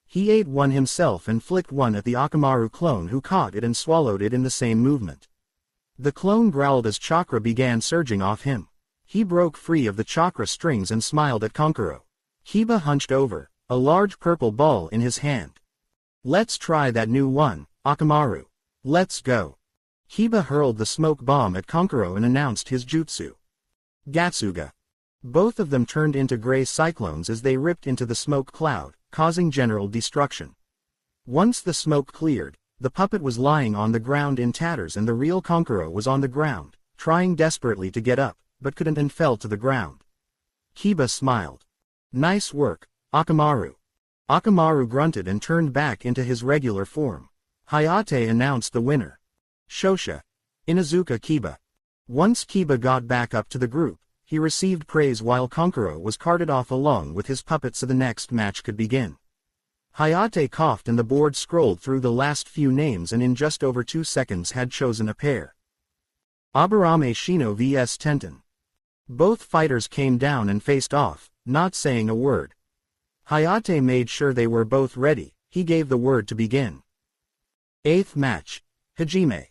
He ate one himself and flicked one at the Akamaru clone who caught it and swallowed it in the same movement. The clone growled as chakra began surging off him. He broke free of the chakra strings and smiled at Kankuro. Kiba hunched over, a large purple ball in his hand. Let's try that new one, Akamaru. Let's go. Kiba hurled the smoke bomb at Kankuro and announced his jutsu. Gatsuga. Both of them turned into gray cyclones as they ripped into the smoke cloud, causing general destruction. Once the smoke cleared, the puppet was lying on the ground in tatters and the real Kankuro was on the ground, trying desperately to get up, but couldn't and fell to the ground. Kiba smiled. Nice work, Akamaru. Akamaru grunted and turned back into his regular form. Hayate announced the winner. Shosha. Inuzuka Kiba. Once Kiba got back up to the group, he received praise while Konkuro was carted off along with his puppet so the next match could begin. Hayate coughed and the board scrolled through the last few names and in just over 2 seconds had chosen a pair. Aburame Shino vs Tenten. Both fighters came down and faced off, not saying a word. Hayate made sure they were both ready. He gave the word to begin. 8th match. Hajime.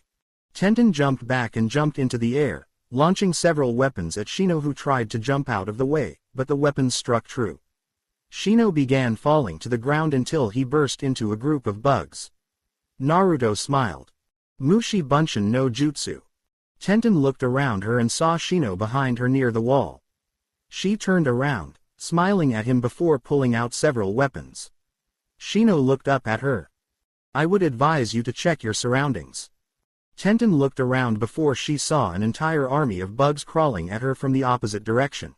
Tenten jumped back and jumped into the air, launching several weapons at Shino who tried to jump out of the way, but the weapons struck true. Shino began falling to the ground until he burst into a group of bugs. Naruto smiled. Mushi Bunshin no Jutsu. Tenten looked around her and saw Shino behind her near the wall. She turned around, smiling at him before pulling out several weapons. Shino looked up at her. I would advise you to check your surroundings. Tenten looked around before she saw an entire army of bugs crawling at her from the opposite direction.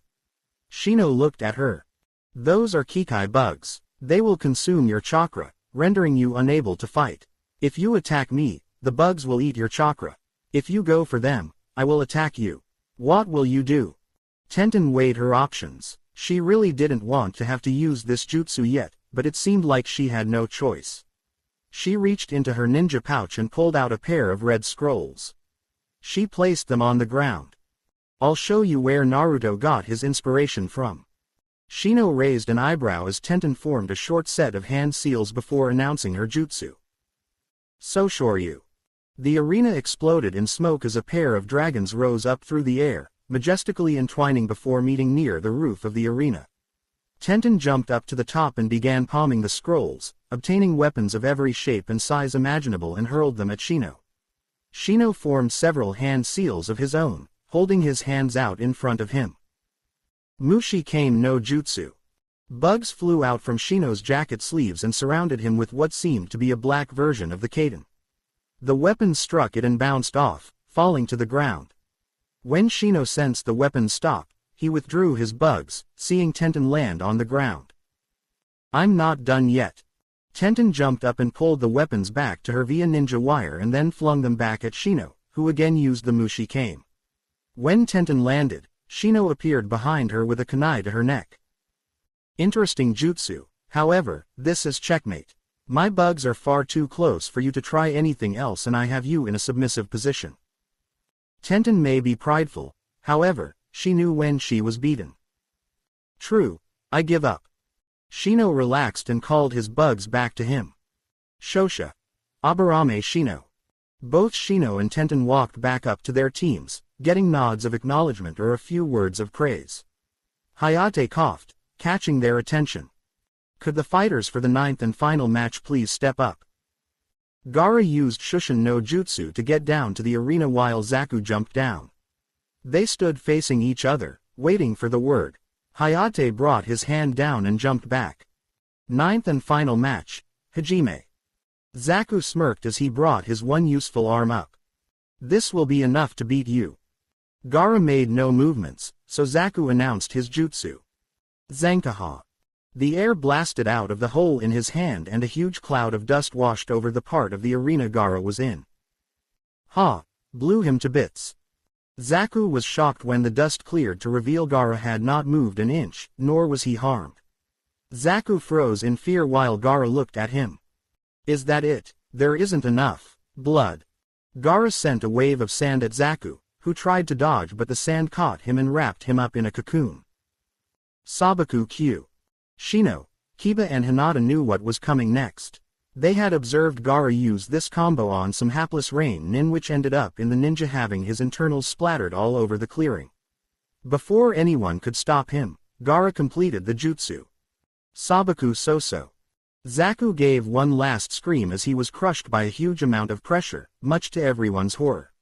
Shino looked at her. Those are Kikai bugs. They will consume your chakra, rendering you unable to fight. If you attack me, the bugs will eat your chakra. If you go for them, I will attack you. What will you do? Tenten weighed her options. She really didn't want to have to use this jutsu yet, but it seemed like she had no choice. She reached into her ninja pouch and pulled out a pair of red scrolls. She placed them on the ground. I'll show you where Naruto got his inspiration from. Shino raised an eyebrow as Tenten formed a short set of hand seals before announcing her jutsu. Soshoryu. The arena exploded in smoke as a pair of dragons rose up through the air, majestically entwining before meeting near the roof of the arena. Tenten jumped up to the top and began palming the scrolls, obtaining weapons of every shape and size imaginable and hurled them at Shino. Shino formed several hand seals of his own, holding his hands out in front of him. Mushi Kame no Jutsu. Bugs flew out from Shino's jacket sleeves and surrounded him with what seemed to be a black version of the Kaden. The weapons struck it and bounced off, falling to the ground. When Shino sensed the weapons stop, he withdrew his bugs, seeing Tenten land on the ground. I'm not done yet. Tenten jumped up and pulled the weapons back to her via ninja wire and then flung them back at Shino, who again used the Mushi Kame. When Tenten landed, Shino appeared behind her with a kunai to her neck. Interesting jutsu, however, this is checkmate. My bugs are far too close for you to try anything else and I have you in a submissive position. Tenten may be prideful, however, she knew when she was beaten. True, I give up. Shino relaxed and called his bugs back to him. Shosha. Aburame Shino. Both Shino and Tenten walked back up to their teams, getting nods of acknowledgement or a few words of praise. Hayate coughed, catching their attention. Could the fighters for the 9th and final match please step up? Gaara used Shushin no Jutsu to get down to the arena while Zaku jumped down. They stood facing each other, waiting for the word. Hayate brought his hand down and jumped back. 9th and final match, Hajime. Zaku smirked as he brought his one useful arm up. This will be enough to beat you. Gaara made no movements, so Zaku announced his jutsu. Zankaha. The air blasted out of the hole in his hand and a huge cloud of dust washed over the part of the arena Gaara was in. Ha! Blew him to bits. Zaku was shocked when the dust cleared to reveal Gaara had not moved an inch, nor was he harmed. Zaku froze in fear while Gaara looked at him. Is that it? There isn't enough blood. Gaara sent a wave of sand at Zaku, who tried to dodge but the sand caught him and wrapped him up in a cocoon. Sabaku Q. Shino, Kiba and Hinata knew what was coming next. They had observed Gaara use this combo on some hapless Rain-nin which ended up in the ninja having his internals splattered all over the clearing. Before anyone could stop him, Gaara completed the jutsu. Sabaku Soso. Zaku gave one last scream as he was crushed by a huge amount of pressure, much to everyone's horror.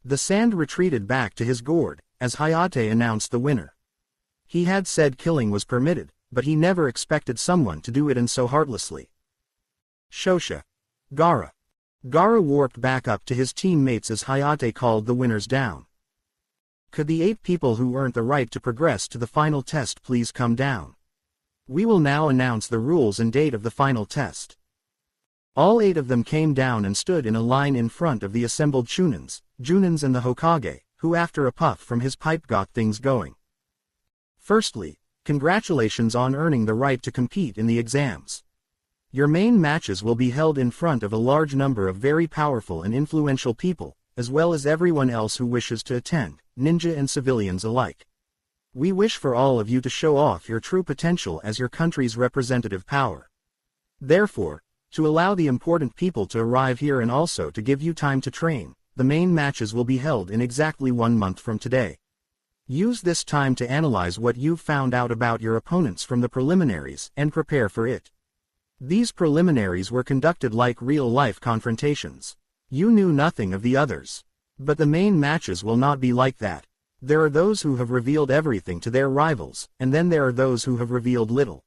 The sand retreated back to his gourd, as Hayate announced the winner. He had said killing was permitted, but he never expected someone to do it and so heartlessly. Shosha. Gaara. Gaara warped back up to his teammates as Hayate called the winners down. Could the 8 people who earned the right to progress to the final test please come down? We will now announce the rules and date of the final test. All 8 of them came down and stood in a line in front of the assembled Chunins, Junins and the Hokage, who after a puff from his pipe got things going. Firstly, congratulations on earning the right to compete in the exams. Your main matches will be held in front of a large number of very powerful and influential people, as well as everyone else who wishes to attend, ninja and civilians alike. We wish for all of you to show off your true potential as your country's representative power. Therefore, to allow the important people to arrive here and also to give you time to train, the main matches will be held in exactly 1 month from today. Use this time to analyze what you've found out about your opponents from the preliminaries and prepare for it. These preliminaries were conducted like real-life confrontations. You knew nothing of the others. But the main matches will not be like that. There are those who have revealed everything to their rivals, and then there are those who have revealed little.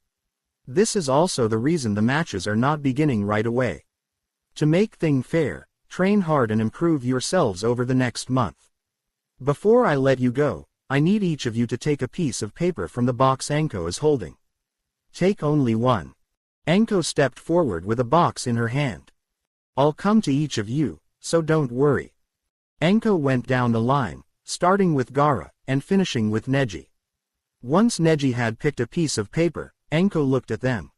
This is also the reason the matches are not beginning right away. To make things fair, train hard and improve yourselves over the next month. Before I let you go, I need each of you to take a piece of paper from the box Anko is holding. Take only one. Anko stepped forward with a box in her hand. I'll come to each of you, so don't worry. Anko went down the line, starting with Gaara, and finishing with Neji. Once Neji had picked a piece of paper, Anko looked at them.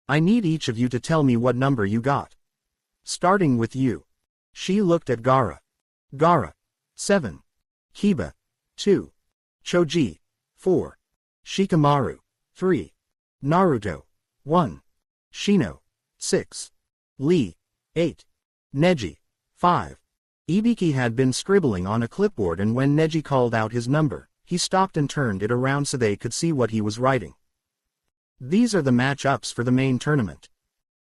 I need each of you to tell me what number you got. Starting with you. She looked at Gaara. Gaara. 7. Kiba. 2. Choji. 4. Shikamaru. 3. Naruto. 1. Shino. 6. Lee. 8. Neji. 5. Ibiki had been scribbling on a clipboard, and when Neji called out his number, he stopped and turned it around so they could see what he was writing. These are the match-ups for the main tournament.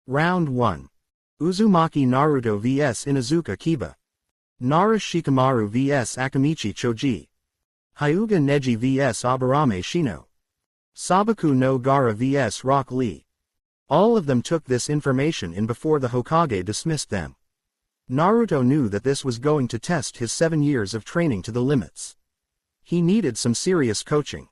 Round 1. Uzumaki Naruto vs Inuzuka Kiba. Nara Shikamaru vs Akamichi Choji. Hyuga Neji vs Aburame Shino. Sabaku no Gaara vs Rock Lee. All of them took this information in before the Hokage dismissed them. Naruto knew that this was going to test his 7 years of training to the limits. He needed some serious coaching.